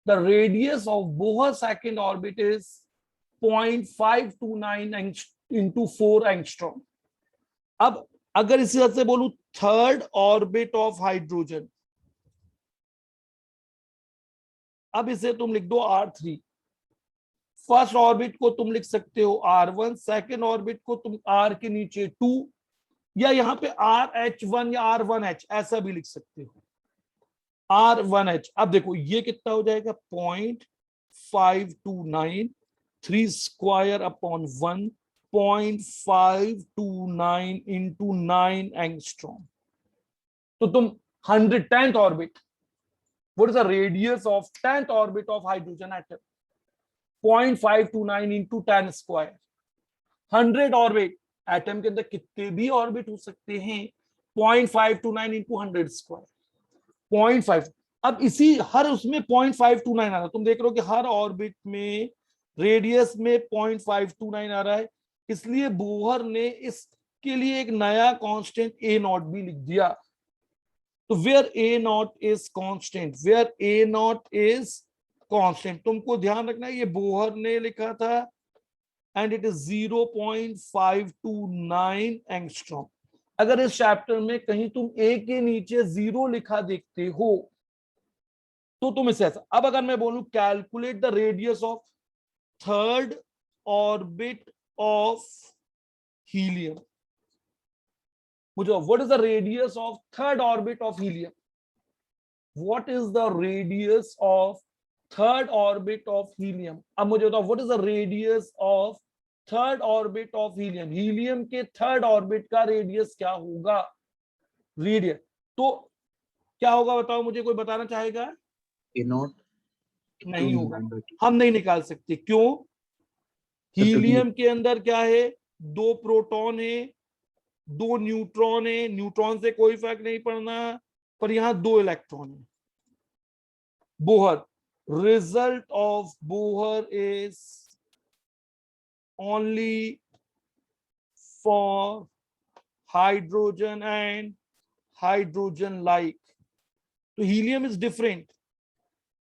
Speaker 1: The radius of Bohr second orbit is 0.529 into 4 angstrom. अब अगर इसी तरह से बोलूं थर्ड ऑर्बिट ऑफ हाइड्रोजन, अब इसे तुम लिख दो R3। फर्स्ट ऑर्बिट को तुम लिख सकते हो R1, सेकेंड ऑर्बिट को तुम R के नीचे 2, या यहाँ पे RH1 या R1H ऐसा भी लिख सकते हो, R1H। अब देखो ये कितना हो जाएगा 0.529, 3 स्क्वायर अपॉन 1, 0.529 इंटू 9 एंगस्ट्रॉम। तो तुम 10th orbit, what is the radius of 10th orbit of hydrogen atom? 0.529 into 10 square. 100 orbit, atom के अंदर कितने भी ऑर्बिट हो सकते हैं, 0.529 into 100 स्क्वायर, 0.5। अब इसी हर उसमें 0.529 आ रहा है, तुम देख रहे हो कि हर ऑर्बिट में रेडियस में 0.529 आ रहा है, इसलिए बोहर ने इसके लिए एक नया कांस्टेंट ए नॉट भी लिख दिया। तो where a naught is constant, where a naught is constant, तुमको ध्यान रखना है ये बोहर ने लिखा था, एंड इट इज 0.529 एंगस्ट्रॉम। अगर इस चैप्टर में कहीं तुम ए के नीचे 0 लिखा देखते हो तो तुम इसे ऐसा, अब अगर मैं बोलूं calculate the radius of third orbit of helium, मुझे what is the radius of third orbit of helium, what is the radius of third orbit of helium. अब मुझे बताओ what is the radius of third orbit of helium, helium के third orbit का radius क्या होगा, radius तो क्या होगा बताओ, मुझे कोई बताना चाहेगा?
Speaker 2: ए नॉट
Speaker 1: नहीं होगा, हम नहीं निकाल सकते, क्यों? हीलियम के अंदर क्या है, 2 प्रोटॉन है, 2 न्यूट्रॉन है, न्यूट्रॉन से कोई फर्क नहीं पड़ना, पर यहां 2 इलेक्ट्रॉन है। Bohr, result of Bohr is only for hydrogen and hydrogen like। तो हीलियम इज डिफरेंट,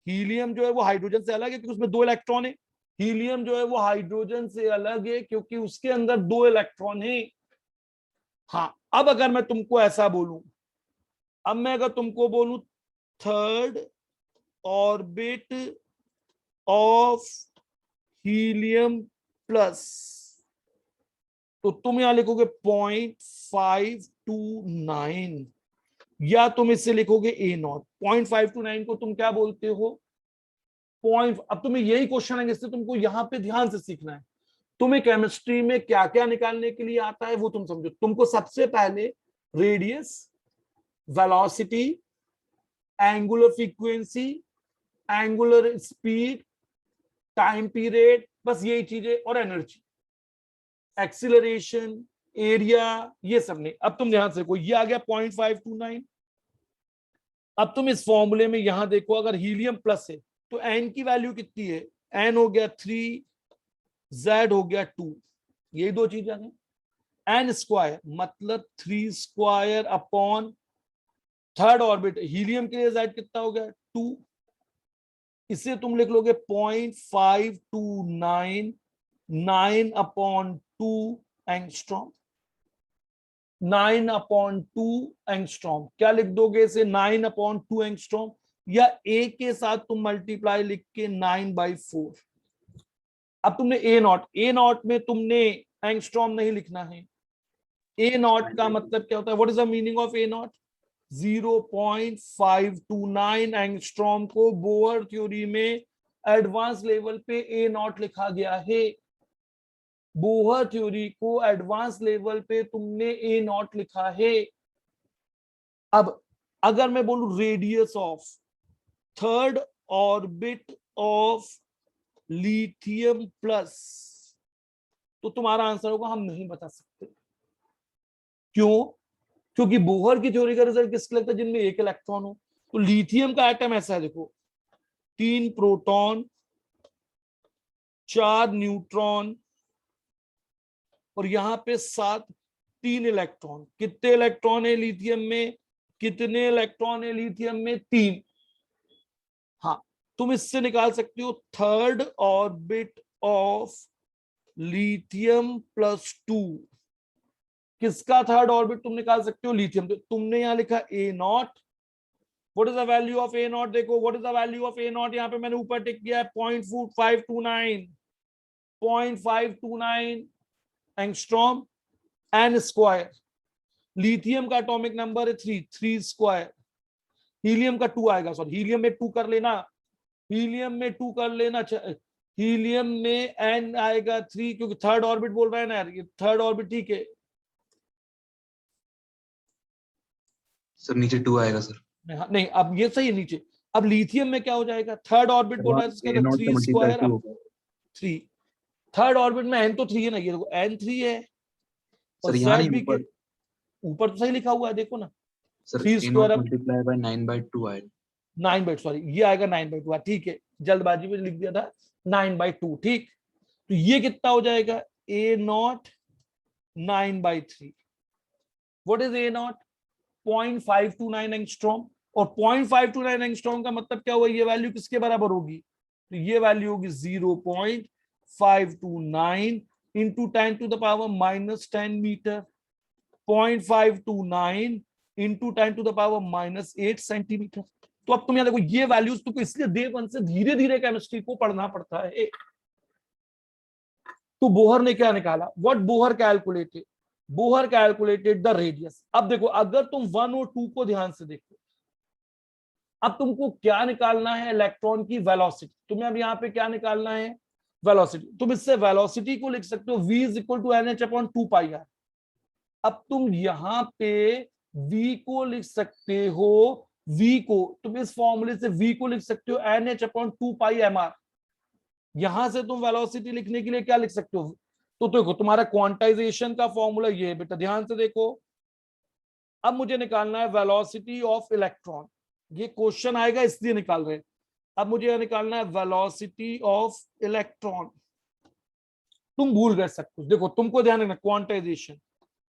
Speaker 1: हीलियम जो है वो हाइड्रोजन से अलग है क्योंकि उसमें 2 इलेक्ट्रॉन है, हीलियम जो है वो हाइड्रोजन से अलग है क्योंकि उसके अंदर 2 इलेक्ट्रॉन है। हाँ, अब अगर मैं तुमको ऐसा बोलूं, अब मैं अगर तुमको बोलूं third orbit of helium plus, तो तुम यहां लिखोगे 0.529, या तुम इससे लिखोगे ए नॉट। 0.529 को तुम क्या बोलते हो, पॉइंट। अब तुम्हें यही क्वेश्चन है, इससे तुमको यहां पे ध्यान से सीखना है। तुम्हें केमिस्ट्री में क्या क्या निकालने के लिए आता है वो तुम समझो। तुमको सबसे पहले radius, velocity, angular frequency, angular speed, time period, बस यही चीजें, और एनर्जी, एक्सीलरेशन, एरिया, ये सब नहीं। अब तुम ध्यान से देखो, ये आ गया 0.529। अब तुम इस फॉर्मूले में यहां देखो, अगर हीलियम प्लस है तो एन की वैल्यू कितनी है, एन हो गया 3, जेड हो गया 2, यही 2 चीजें हैं। एन स्क्वायर मतलब 3 square upon third orbit, helium के लिए जेड कितना हो गया 2, इसे तुम लिख लोगे 0.529, 9/2 एंगस्ट्रॉम, 9/2 एंगस्ट्रॉम। क्या लिख दोगे इसे, 9/2 एंगस्ट्रॉम, या ए के साथ तुम मल्टीप्लाई लिख के 9/4। अब तुमने ए नॉट में तुमने एंगस्ट्रॉम नहीं लिखना है। ए नॉट का मतलब क्या होता है, what is the meaning of a naught, 0.529 angstrom को बोहर थ्योरी में एडवांस लेवल पे ए नॉट लिखा गया है। बोहर थ्योरी को एडवांस लेवल पे तुमने ए नॉट लिखा है। अब अगर मैं बोलूं radius of third orbit of lithium plus, तो तुम्हारा आंसर होगा हम नहीं बता सकते। क्यों? क्योंकि बोहर की थ्योरी का रिजल्ट किसके लगता है, जिनमें 1 इलेक्ट्रॉन हो। तो लिथियम का एटम ऐसा है, देखो 3 प्रोटॉन, 4 न्यूट्रॉन, और यहां पे 3 इलेक्ट्रॉन। कितने इलेक्ट्रॉन है लिथियम में, कितने इलेक्ट्रॉन है लिथियम में, 3। हाँ, तुम इससे निकाल सकते हो थर्ड ऑर्बिट ऑफ लिथियम +2, किसका थर्ड ऑर्बिट तुम निकाल सकते हो? लिथियम। तो तुमने यहां लिखा a naught, what is the value of a naught? देखो what is the value of a naught, यहाँ पे मैंने ऊपर टिक किया है 0.529 एंगस्ट्रॉम एन स्क्वायर। लिथियम का एटॉमिक नंबर है 3 स्क्वायर, हीलियम का 2 आएगा, सॉरी हीलियम में 2 कर लेना, हीलियम में 2 कर लेना, हीलियम में एन आएगा 3, क्योंकि थर्ड ऑर्बिट बोल रहा है ना यार, ये थर्ड ऑर्बिट, ठीक है।
Speaker 2: सर नीचे 2 आएगा सर।
Speaker 1: नहीं अब ये सही है नीचे। अब लिथियम में क्या हो जाएगा? थर्ड ऑर्बिट बोल रहा है, इसका
Speaker 2: ए नॉट का
Speaker 1: 3
Speaker 2: मल्टीप्लाई
Speaker 1: स्क्वायर
Speaker 2: 2
Speaker 1: अब
Speaker 2: होगा
Speaker 1: 3। थर्ड ऑर्बिट में एन तो 3 है ना, ये देखो एन 3 है, और
Speaker 2: सर। यहाँ
Speaker 1: जेड
Speaker 2: नहीं,
Speaker 1: भी के
Speaker 2: ऊपर
Speaker 1: ऊपर तो सही लिखा हुआ है, देखो ना
Speaker 2: सर।
Speaker 1: 3
Speaker 2: ए
Speaker 1: स्क्वायर
Speaker 2: नॉट
Speaker 1: अब
Speaker 2: मल्टीप्लाई बाय 9/2 आएगा।
Speaker 1: 9/2, सॉरी ये आएगा 9/2, ठीक है, जल्दबाजी में लिख दिया था 9/2, ठीक। तो ये कितना हो जाएगा? A naught 9/3। What is a naught? 0.529 angstrom, और 0.529 एंगस्ट्रॉम का मतलब क्या हुआ? ये वैल्यू किसके बराबर होगी? तो ये वैल्यू होगी 0.529 इंटू 10⁻⁻10 मीटर, 0.529 इंटू 10⁻⁻8 सेंटीमीटर। तो अब तुम यहाँ देखो, ये वैल्यूज तुमको इसलिए डे वन से धीरे धीरे केमिस्ट्री को पढ़ना पड़ता है। तो बोहर ने क्या निकाला? What Bohr calculated? Bohr calculated the radius. अब देखो, अगर तुम 1 और 2 को ध्यान से देखो, अब तुमको क्या निकालना है? इलेक्ट्रॉन की वेलोसिटी। तुम्हें अब यहाँ पे क्या निकालना है? वेलोसिटी। तुम इससे वेलोसिटी को लिख सकते हो v is equal to NH/2πr। अब तुम यहाँ पे v को लिख सकते हो, v को तुम इस फॉर्मूले से v को लिख सकते हो NH/2πmr। यहां से तुम वेलोसिटी लिखने के लिए क्या लिख सकते हो? तो देखो तुम्हारा क्वांटाइजेशन का फॉर्मूला ये है बेटा, ध्यान से देखो। अब मुझे निकालना है वेलोसिटी ऑफ इलेक्ट्रॉन, ये क्वेश्चन आएगा इसलिए निकाल रहे हैं। अब मुझे यह निकालना है वेलोसिटी ऑफ इलेक्ट्रॉन। तुम भूल गए सब कुछ, देखो तुमको ध्यान रखना quantization,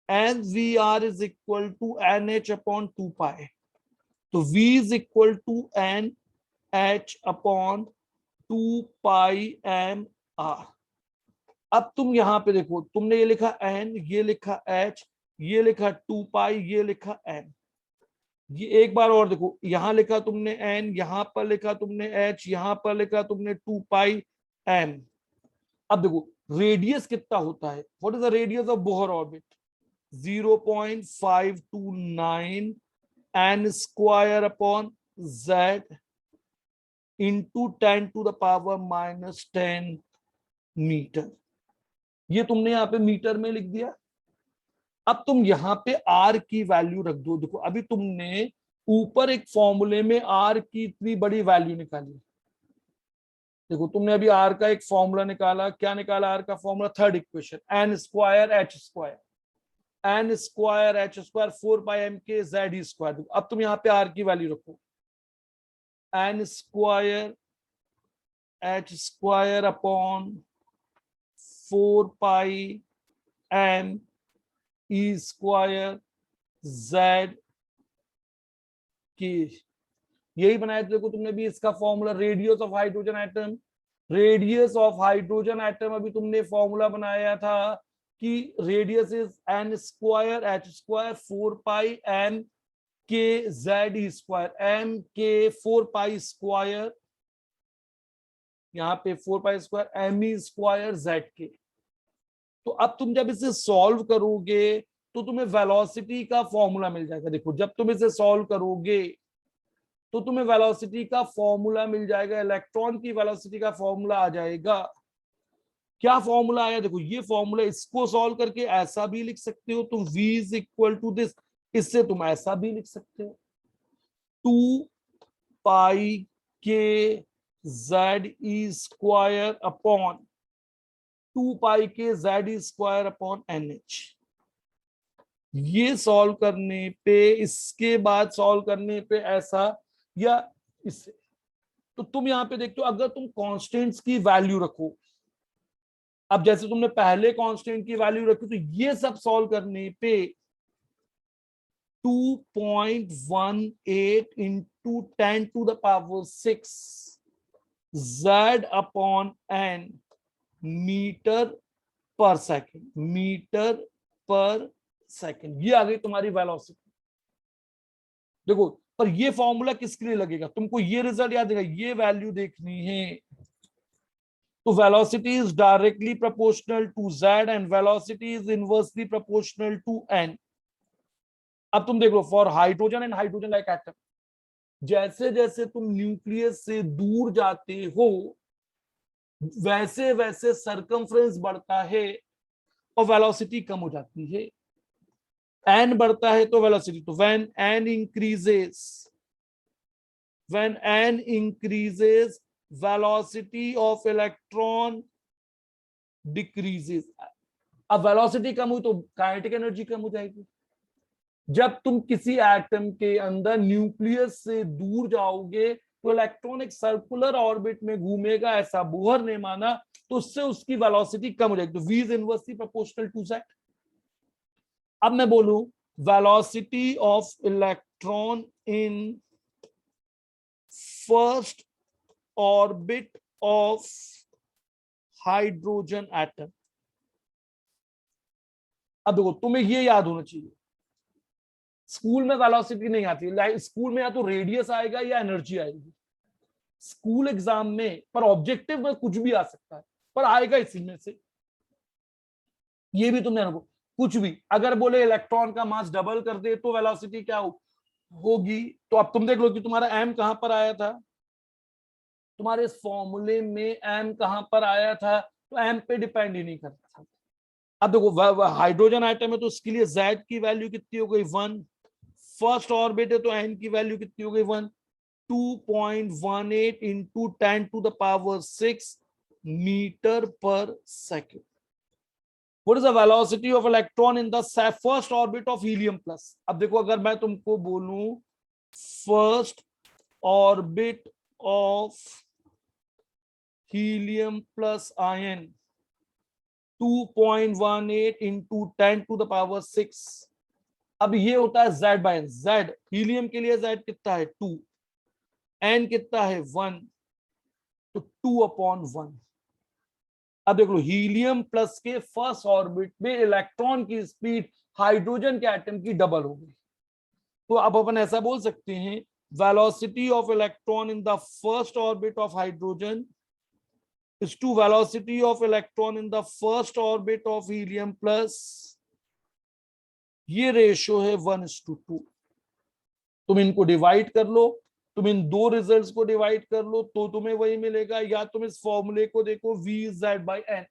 Speaker 1: n v r is equal to NH/2π। तो v is equal to NH/2πmr। अब तुम यहां पे देखो, तुमने ये लिखा n, ये लिखा h, ये लिखा 2π, ये लिखा m। ये एक बार और देखो, यहां लिखा तुमने n, यहां पर लिखा तुमने h, यहां पर लिखा तुमने 2πm। अब देखो रेडियस कितना होता है? What is the radius of Bohr orbit? 0.529 n square upon z into 10⁻⁻10 metre. ये तुमने यहाँ पे मीटर में लिख दिया। अब तुम यहाँ पे r की वैल्यू रख दो। देखो अभी तुमने ऊपर एक फॉर्मूले में r की इतनी बड़ी वैल्यू निकाली। देखो तुमने अभी r का एक फॉर्मूला निकाला, क्या निकाला r का formula? Third equation, n square h square, n square h square 4πm के z स्क्वायर। अब तुम यहाँ पे r की वैल्यू रखो, n square h square upon 4πm E square z की, यही बनाया। देखो तुमने भी इसका formula radius of hydrogen atom, radius of hydrogen atom अभी तुमने फॉर्मूला बनाया था कि radius is n square h square 4πm के z स्क्वायर, m के 4π स्क्वायर, यहाँ पे 4π square m E square z के। तो अब तुम जब इसे सॉल्व करोगे तो तुम्हें वेलोसिटी का फॉर्मूला मिल जाएगा। देखो जब तुम इसे सॉल्व करोगे तो तुम्हें वेलोसिटी का फॉर्मूला मिल जाएगा, इलेक्ट्रॉन की वेलोसिटी का फॉर्मूला आ जाएगा। क्या फॉर्मूला आया? देखो ये फॉर्मूला, इसको सॉल्व करके ऐसा भी लिख सकते हो तुम, v is equal to this, इससे तुम ऐसा भी लिख सकते हो 2π के z ई स्क्वायर अपॉन 2π के z स्क्वायर अपॉन NH। ये सॉल्व करने पे, इसके बाद सॉल्व करने पे ऐसा या इससे। तो तुम यहां पे देखते हो, अगर तुम कांस्टेंट्स की वैल्यू रखो, अब जैसे तुमने पहले कांस्टेंट की वैल्यू रखी, तो ये सब सॉल्व करने पे 2.18 इंटू 10⁻6 z अपॉन n metre per second, metre per second. ये आ गई तुम्हारी वेलोसिटी। देखो पर ये फॉर्मूला किसके लिए लगेगा, तुमको ये रिजल्ट याद है, ये वैल्यू देखनी है। तो velocity is directly proportional to z and velocity is inversely proportional to n। अब तुम देख लो for hydrogen and hydrogen like atom, जैसे जैसे तुम न्यूक्लियस से दूर जाते हो वैसे वैसे सरकमफ्रेंस बढ़ता है और वेलोसिटी कम हो जाती है। n बढ़ता है तो वेलोसिटी, तो when n increases velocity of electron decreases। अब वेलोसिटी कम हुई तो काइनेटिक एनर्जी कम हो जाएगी। जब तुम किसी एटम के अंदर न्यूक्लियस से दूर जाओगे तो इलेक्ट्रॉन एक सर्कुलर ऑर्बिट में घूमेगा, ऐसा बोहर ने माना, तो उससे उसकी वेलोसिटी कम हो जाएगी। तो v is inversely proportional to z। अब मैं बोलूं velocity of electron in first orbit of hydrogen atom. अब देखो तुम्हें ये याद होना चाहिए, स्कूल में वेलोसिटी नहीं आती, स्कूल में या तो रेडियस आएगा या एनर्जी आएगी स्कूल एग्जाम में, पर ऑब्जेक्टिव में कुछ भी आ सकता है, पर आएगा इसी में से। ये भी तुमने रखो, कुछ भी अगर बोले इलेक्ट्रॉन का मास डबल कर दे तो वेलोसिटी क्या होगी। तो अब तुम देख लो कि तुम्हारा m कहां पर आया था, तुम्हारे इस फॉर्मूले में m कहां पर आया था, तो m पे डिपेंड ही नहीं करता था। अब देखो हाइड्रोजन आइटम है तो उसके लिए z की वैल्यू कितनी हो गई 1, फर्स्ट ऑर्बिट है तो n की वैल्यू कितनी हो गई 1, 2.18 into 10 to the power 6 meter per second. What is the velocity of electron in the first orbit of helium plus? अब देखो अगर मैं तुमको बोलूं first orbit of helium plus ion 2.18 into 10 to the power 6। अब ये होता है z by n। z helium के लिए z कितना है 2, n कितना है 1, तो 2/1। अब देख लो हीलियम प्लस के फर्स्ट ऑर्बिट में इलेक्ट्रॉन की स्पीड हाइड्रोजन के एटम की डबल हो गई। तो अब अपन ऐसा बोल सकते हैं velocity of electron in the first orbit of hydrogen is to velocity of electron in the first orbit of helium plus. ये रेशियो है 1:2। तुम इनको डिवाइड कर लो, तुम इन दो रिजल्ट्स को डिवाइड कर लो तो तुम्हें वही मिलेगा, या तुम इस फॉर्मूले को देखो v/n।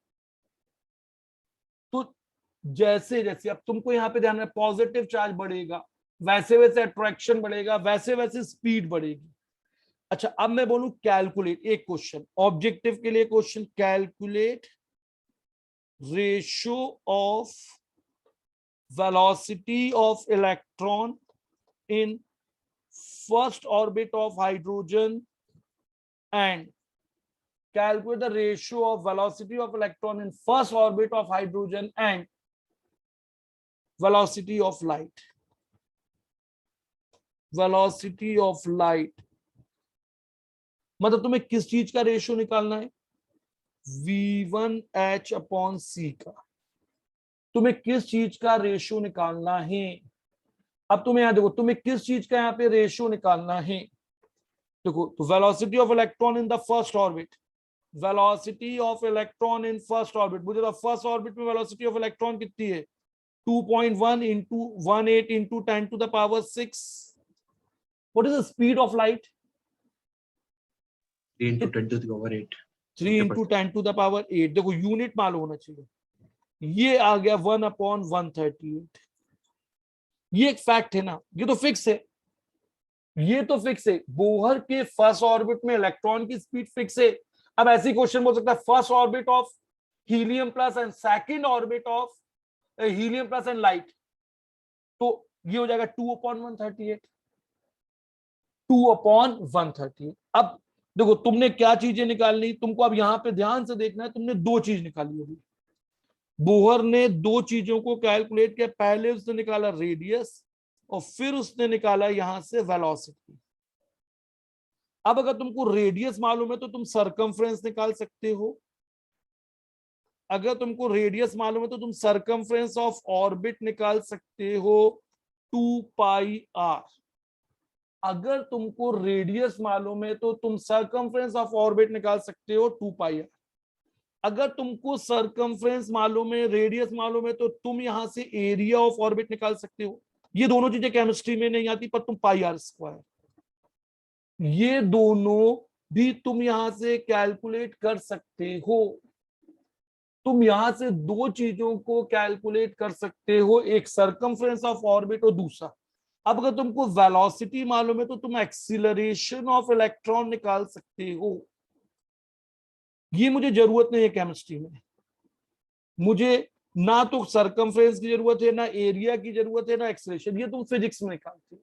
Speaker 1: तो जैसे जैसे अब तुमको यहाँ पे ध्यान में पॉजिटिव चार्ज बढ़ेगा वैसे वैसे अट्रैक्शन बढ़ेगा, वैसे वैसे स्पीड बढ़ेगी। अच्छा अब मैं बोलूं कैलकुलेट, एक क्वेश्चन ऑब्जेक्टिव के लिए question, calculate ratio of velocity of electron in first orbit of hydrogen and calculate the ratio of velocity of electron in first orbit of hydrogen and velocity of light। velocity of light मतलब तुम्हें किस चीज का ratio निकालना है, v1h/c का। तुम्हें किस चीज का रेशियो निकालना है, अब तुम्हें यहां देखो तुम्हें किस चीज का यहाँ पे रेशियो निकालना है। देखो तो velocity of electron in the first orbit, velocity of electron in first orbit, मुझे तो फर्स्ट ऑर्बिट में वेलोसिटी ऑफ इलेक्ट्रॉन कितनी है 2.1 into 18 into 10 to the power 6। What is the speed of light
Speaker 2: 3 into 10 to the power 8।
Speaker 1: 3 into 10 to the power 8। देखो unit मालूम होना चाहिए, ये आ गया 1/138। ये एक फैक्ट है ना, ये तो फिक्स है, ये तो फिक्स है। बोहर के फर्स्ट ऑर्बिट में इलेक्ट्रॉन की स्पीड फिक्स है। अब ऐसी क्वेश्चन बोल सकता है first orbit of helium plus and second orbit of helium plus and light, तो ये हो जाएगा 2/138। 2/138। अब देखो तुमने क्या चीजें निकालनी, तुमको अब यहां पे ध्यान से देखना है, तुमने दो चीज निकाली होगी। बोहर ने दो चीजों को कैलकुलेट किया, पहले उसने निकाला रेडियस और फिर उसने निकाला यहां से वेलोसिटी। अब अगर तुमको रेडियस मालूम है तो तुम सरकमफ्रेंस निकाल सकते हो, अगर तुमको रेडियस मालूम है तो तुम सरकमफ्रेंस ऑफ ऑर्बिट निकाल सकते हो 2πr। अगर तुमको रेडियस मालूम है तो तुम सरकमफ्रेंस ऑफ ऑर्बिट निकाल सकते हो 2πr। अगर तुमको सरकमफ्रेंस मालूम है, रेडियस मालूम है, तो तुम यहां से एरिया ऑफ ऑर्बिट निकाल सकते हो। ये दोनों चीजें केमिस्ट्री में नहीं आती, पर तुम πr², ये दोनों भी तुम यहां से कैलकुलेट कर सकते हो। तुम यहां से दो चीजों को कैलकुलेट कर सकते हो, एक सरकमफ्रेंस ऑफ ऑर्बिट और दूसरा, अब अगर तुमको वेलोसिटी मालूम है तो तुम एक्सीलरेशन ऑफ इलेक्ट्रॉन निकाल सकते हो। ये मुझे जरूरत नहीं है केमिस्ट्री में, मुझे ना तो सरकमफ्रेंस की जरूरत है, ना एरिया की जरूरत है, ना एक्सीलरेशन, ये तुम फिजिक्स में निकालते हो।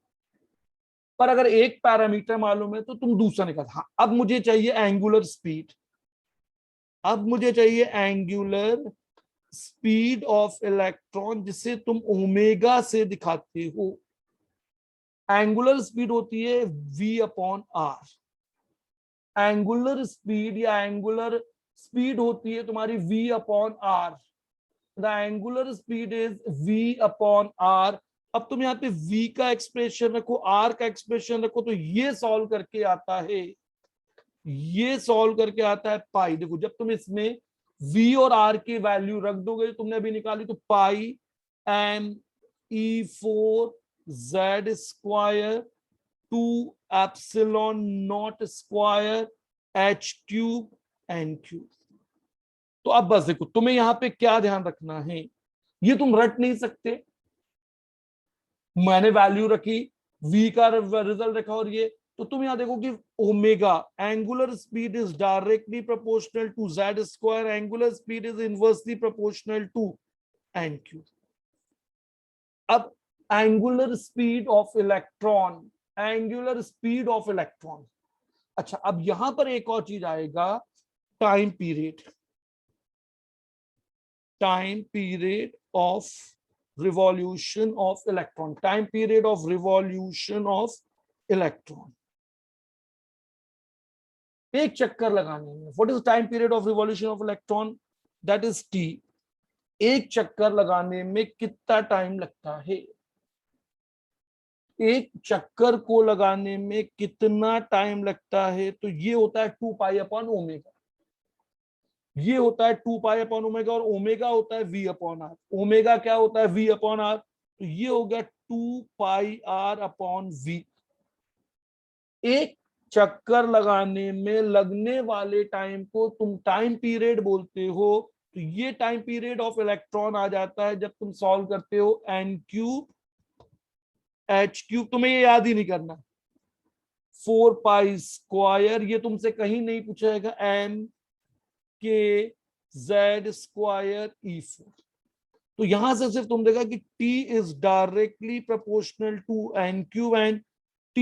Speaker 1: पर अगर एक पैरामीटर मालूम है तो तुम दूसरा निकाल। हाँ, अब मुझे चाहिए एंगुलर स्पीड, अब मुझे चाहिए एंगुलर स्पीड ऑफ इलेक्ट्रॉन, जिसे तुम ओमेगा से दिखाते हो। एंगुलर स्पीड होती है v/r। एंगुलर स्पीड या एंगुलर स्पीड होती है तुम्हारी v/r। The angular speed is v/r। अब तुम यहाँ पे v का एक्सप्रेशन रखो, r का एक्सप्रेशन रखो, तो ये सॉल्व करके आता है, ये सॉल्व करके आता है पाई। देखो जब तुम इसमें v और r की वैल्यू रख दोगे, तुमने अभी निकाली, तो पाई me4z² 2ε0² h³ n³। तो अब बस देखो तुम्हें यहां पे क्या ध्यान रखना है, ये तुम रट नहीं सकते। मैंने वैल्यू रखी, v का रिजल्ट रखा, और ये, तो तुम यहां देखो कि omega, angular speed is directly proportional to z², angular speed is inversely proportional to n³। अब angular speed of electron, angular speed of electron. अच्छा, अब यहां पर एक और चीज आएगा, time period, time period of revolution of electron, time period of revolution of electron. एक चक्कर लगाने में, what is time period of revolution of electron, that is t। एक चक्कर लगाने में कितना टाइम लगता है, एक चक्कर को लगाने में कितना टाइम लगता है, तो ये होता है 2π/ω। ये होता है 2π/ω, और ओमेगा होता है v/r। ओमेगा क्या होता है, v/r। तो ये हो गया 2πr/v। एक चक्कर लगाने में लगने वाले टाइम को तुम टाइम पीरियड बोलते हो। तो ये टाइम पीरियड ऑफ इलेक्ट्रॉन आ जाता है जब तुम सॉल्व करते हो n³ h³। तुम्हें ये याद ही नहीं करना, 4π², ये तुमसे कहीं नहीं पूछेगा, mkz² तो यहां से सिर्फ तुम देखा कि t is directly proportional to n³ and t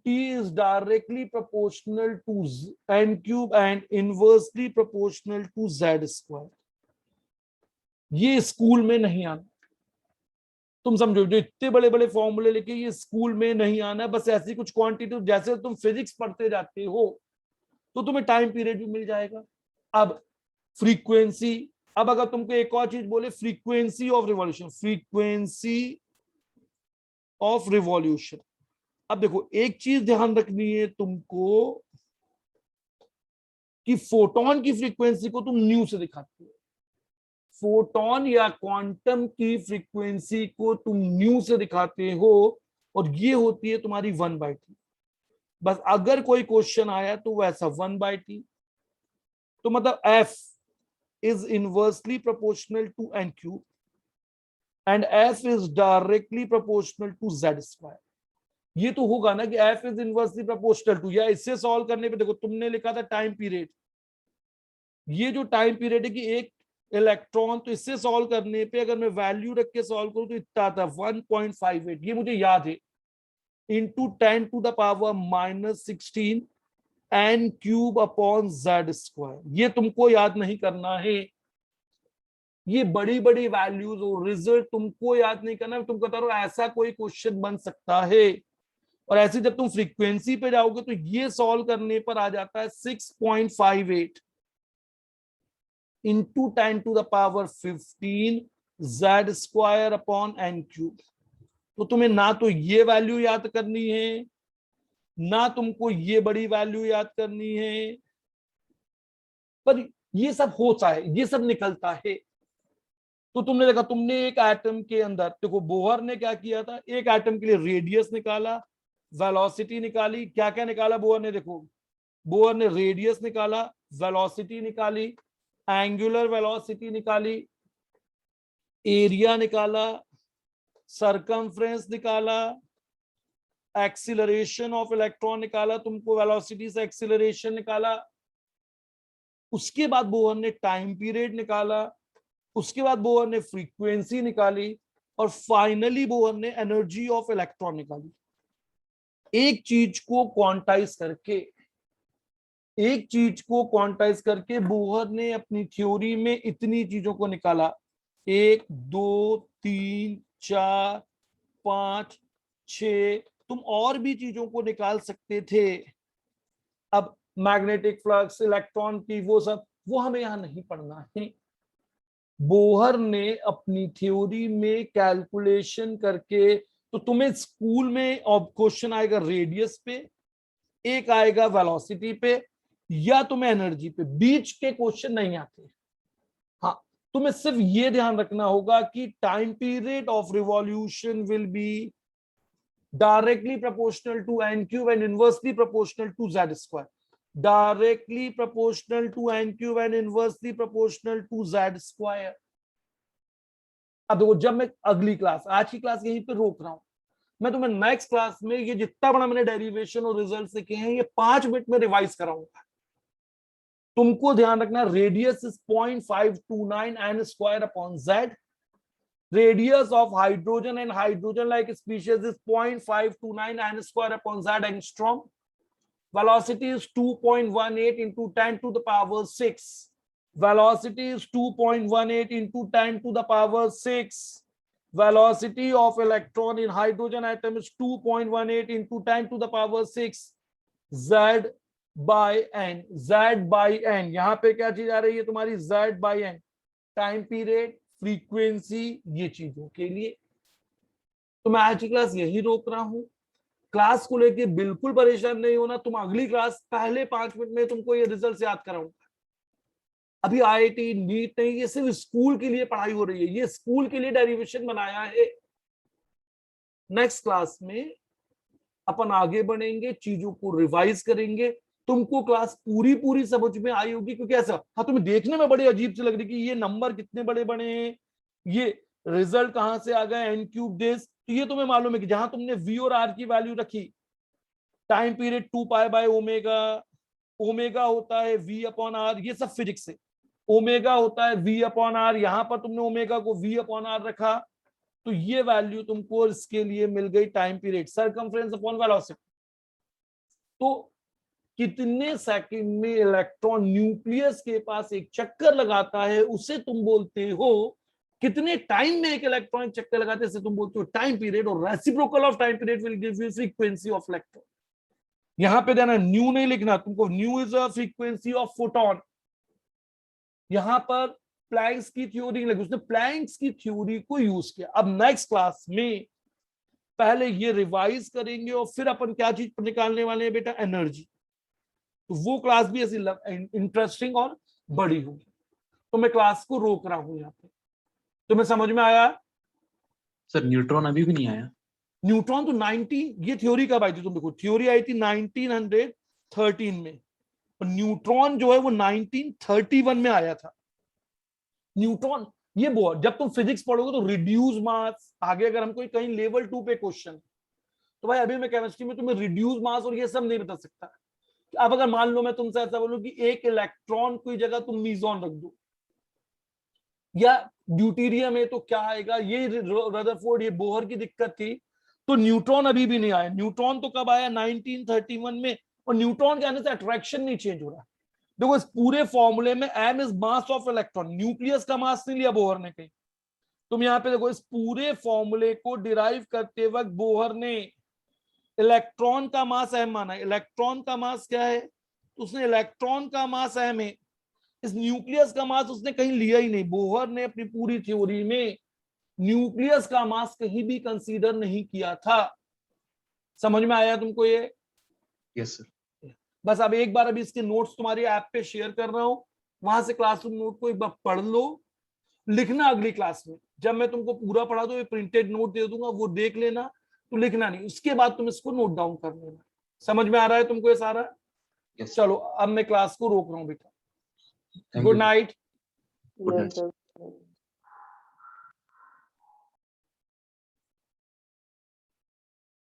Speaker 1: is directly proportional to n³ and inversely proportional to z²। ये स्कूल में नहीं आना, तुम समझो, जो इतने बड़े बड़े फॉर्मूले लेके ये स्कूल में नहीं आना, बस ऐसी कुछ क्वांटिटी, जैसे तुम फिजिक्स पढ़ते जाते हो तो तुम्हें टाइम पीरियड भी मिल जाएगा। अब फ्रीक्वेंसी, अब अगर तुमको एक और चीज बोले, frequency of revolution, frequency of revolution. अब देखो एक चीज ध्यान रखनी है तुमको, कि फोटोन की फ्रीक्वेंसी को तुम न्यू से दिखाते हो, फोटोन या क्वांटम की फ्रीक्वेंसी को तुम न्यू से दिखाते हो, और ये होती है तुम्हारी 1/t। बस अगर कोई क्वेश्चन आया तो वैसा 1/t, तो मतलब f is inversely proportional to n³ and f is directly proportional to z²। ये तो होगा ना कि f is inversely proportional to, या इससे सॉल्व करने पे देखो तुमने लिखा था टाइम पीरियड, ये जो टाइम पीरियड है कि एक इलेक्ट्रॉन, तो इससे सॉल्व करने पे अगर मैं वैल्यू रख के सॉल्व करूं तो इतना आता है 1.58, ये मुझे याद है, इंटू 10⁻⁻16 n³/z²। ये तुमको याद नहीं करना है, ये बड़ी बड़ी वैल्यूज और रिजल्ट तुमको याद नहीं करना, तुम कहता रहो ऐसा कोई क्वेश्चन बन सकता है। और ऐसे जब तुम फ्रीक्वेंसी पे जाओगे तो ये सॉल्व करने पर आ जाता है 6.58। into 10 to the power 15 z square upon n cube. तो तुम्हें ना तो ये वैल्यू याद करनी है, ना तुमको ये बड़ी वैल्यू याद करनी है, पर ये सब होता है, ये सब निकलता है। तो तुमने देखा, तुमने एक एटम के अंदर देखो, बोहर ने क्या किया था, एक एटम के लिए रेडियस निकाला, वेलोसिटी निकाली, क्या क्या निकाला बोहर ने, देखो बोहर ने रेडियस निकाला, वेलोसिटी निकाली, एंगुलर वेलोसिटी निकाली, एरिया निकाला, सरकमफ्रेंस निकाला, एक्सीलरेशन ऑफ इलेक्ट्रॉन निकाला, तुमको वेलोसिटी से एक्सीलरेशन निकाला, उसके बाद बोहर ने टाइम पीरियड निकाला, उसके बाद बोहर ने फ्रीक्वेंसी निकाली, और फाइनली बोहर ने एनर्जी ऑफ इलेक्ट्रॉन निकाली। एक चीज को क्वांटाइज करके, एक चीज को क्वांटाइज करके बोहर ने अपनी थ्योरी में इतनी चीजों को निकाला, 1 2 3 4 5 6, तुम और भी चीजों को निकाल सकते थे। अब मैग्नेटिक फ्लक्स, इलेक्ट्रॉन की वो सब, वो हमें यहां नहीं पढ़ना है। बोहर ने अपनी थ्योरी में कैलकुलेशन करके, तो तुम्हें स्कूल में क्वेश्चन आएगा रेडियस पे, एक आएगा वेलोसिटी पे, या तुम्हें एनर्जी पे, बीच के क्वेश्चन नहीं आते। हाँ, तुम्हें सिर्फ ये ध्यान रखना होगा कि time period of revolution will be directly proportional to n cube and inversely proportional to z square, directly proportional to n cube and inversely proportional to z square. अब देखो, जब मैं अगली क्लास, आज की क्लास यहीं पे रोक रहा हूं, मैं तुम्हें नेक्स्ट क्लास में ये जितना बड़ा मैंने डेरिवेशन और रिजल्ट सीखे हैं, ये 5 मिनट में रिवाइज कराऊंगा। तुमको ध्यान रखना, radius is 0.529 n square upon z, radius of hydrogen and hydrogen like species is 0.529 n square upon z angstrom, velocity is 2.18 into 10 to the power 6, velocity is 2.18 into 10 to the power 6, velocity of electron in hydrogen atom is 2.18 into 10 to the power 6 z by n, z by n, यहां पे क्या चीज आ रही है तुम्हारी, z by n, time period, frequency, ये चीजों के लिए। तो मैं आज की क्लास यही रोक रहा हूं। क्लास को लेके बिल्कुल परेशान नहीं होना, तुम अगली क्लास पहले 5 मिनट में तुमको ये रिजल्ट याद कराऊंगा। अभी आईआईटी नीट नहीं, ये सिर्फ स्कूल के लिए पढ़ाई हो रही है, ये स्कूल के लिए डेरिवेशन बनाया है। नेक्स्ट क्लास में अपन आगे बढ़ेंगे, चीजों को रिवाइज करेंगे। तुमको क्लास पूरी पूरी समझ में आई होगी, क्योंकि ऐसा, हाँ, तुम्हें देखने में बड़ी अजीब सी लग रही कि ये नंबर कितने बड़े बड़े हैं, ये रिजल्ट कहां से आ गए, एन क्यूब डेज, तो ये तुम्हें मालूम है कि जहां तुमने वी और आर की वैल्यू रखी, time period 2 pi by omega, omega होता है वी अपॉन आर, ये सब फिजिक्स से, ओमेगा होता है वी अपॉन आर, यहां पर तुमने ओमेगा को वी अपॉन आर रखा, तो ये वैल्यू तुमको इसके लिए मिल गई, time period, circumference upon velocity. तो कितने सेकंड में इलेक्ट्रॉन न्यूक्लियस के पास एक चक्कर लगाता है, उसे तुम बोलते हो, कितने टाइम में एक इलेक्ट्रॉन चक्कर लगाते हैं, तुम बोलते हो टाइम पीरियड, और reciprocal of time period will give you frequency of electron. यहां पे देना, न्यू नहीं लिखना तुमको, new is a frequency of photon. यहां पर प्लैंक्स की थ्योरी लगी, उसने प्लैंक्स की थ्योरी को यूज किया। अब नेक्स्ट क्लास में पहले ये रिवाइज करेंगे, और फिर अपन क्या चीज निकालने वाले हैं बेटा, एनर्जी। तो वो क्लास भी ऐसी इंटरेस्टिंग और बड़ी होगी। तो मैं क्लास को रोक रहा हूं यहाँ पे। तुम्हें समझ में आया?
Speaker 2: सर न्यूट्रॉन अभी भी नहीं आया।
Speaker 1: न्यूट्रॉन तो 19, ये थ्योरी कब आई थी, तुम देखो, थ्योरी आई थी 1913 में, और न्यूट्रॉन जो है वो 1931 में आया था। न्यूट्रॉन, ये बहुत, जब तुम फिजिक्स पढ़ोगे तो रिड्यूस मास, आगे अगर हम कोई कहीं लेवल 2 पे क्वेश्चन, तो भाई अभी मैं केमिस्ट्री में तुम्हें रिड्यूस मास और ये सब नहीं बता सकता। अब अगर मान लो मैं तुमसे ऐसा बोलूं कि एक इलेक्ट्रॉन की जगह तुम मीजॉन रख दो, या ड्यूटीरियम है, तो क्या आएगा, ये रदरफोर्ड, ये बोहर की दिक्कत थी। तो न्यूट्रॉन अभी भी नहीं आया। न्यूट्रॉन तो कब आया, 1931 में, और न्यूट्रॉन के आने से अट्रैक्शन नहीं चेंज हो रहा। देखो, इस पूरे फॉर्मूले में m is mass of electron, nucleus का मास नहीं लिया बोहर ने कहीं। तुम यहाँ पे देखो, इस पूरे फॉर्मूले को डिराइव करते वक्त बोहर ने इलेक्ट्रॉन का मास m माना है। इलेक्ट्रॉन का मास क्या है, उसने इलेक्ट्रॉन का मास m है, इस न्यूक्लियस का मास उसने कहीं लिया ही नहीं। बोहर ने अपनी पूरी थ्योरी में न्यूक्लियस का मास कहीं भी कंसीडर नहीं किया था। समझ में आया तुमको ये?
Speaker 2: Yes sir.
Speaker 1: बस अब एक बार अभी इसके नोट्स तुम्हारी ऐप पे शेयर कर रहा हूं, वहां से क्लासरूम नोट को एक बार पढ़ लो, लिखना अगली क्लास में। जब मैं तुमको पूरा पढ़ा दूं, प्रिंटेड नोट दे दूंगा, वो देख लेना, तो लिखना नहीं, उसके बाद तुम इसको नोट डाउन कर लेना। समझ में आ रहा है तुमको ये सारा?
Speaker 2: यस।
Speaker 1: चलो अब मैं क्लास को रोक रहा हूँ बेटा।
Speaker 2: Thank
Speaker 1: good
Speaker 2: you.
Speaker 1: Night.
Speaker 2: Good
Speaker 3: Yes,
Speaker 2: night.
Speaker 3: sir.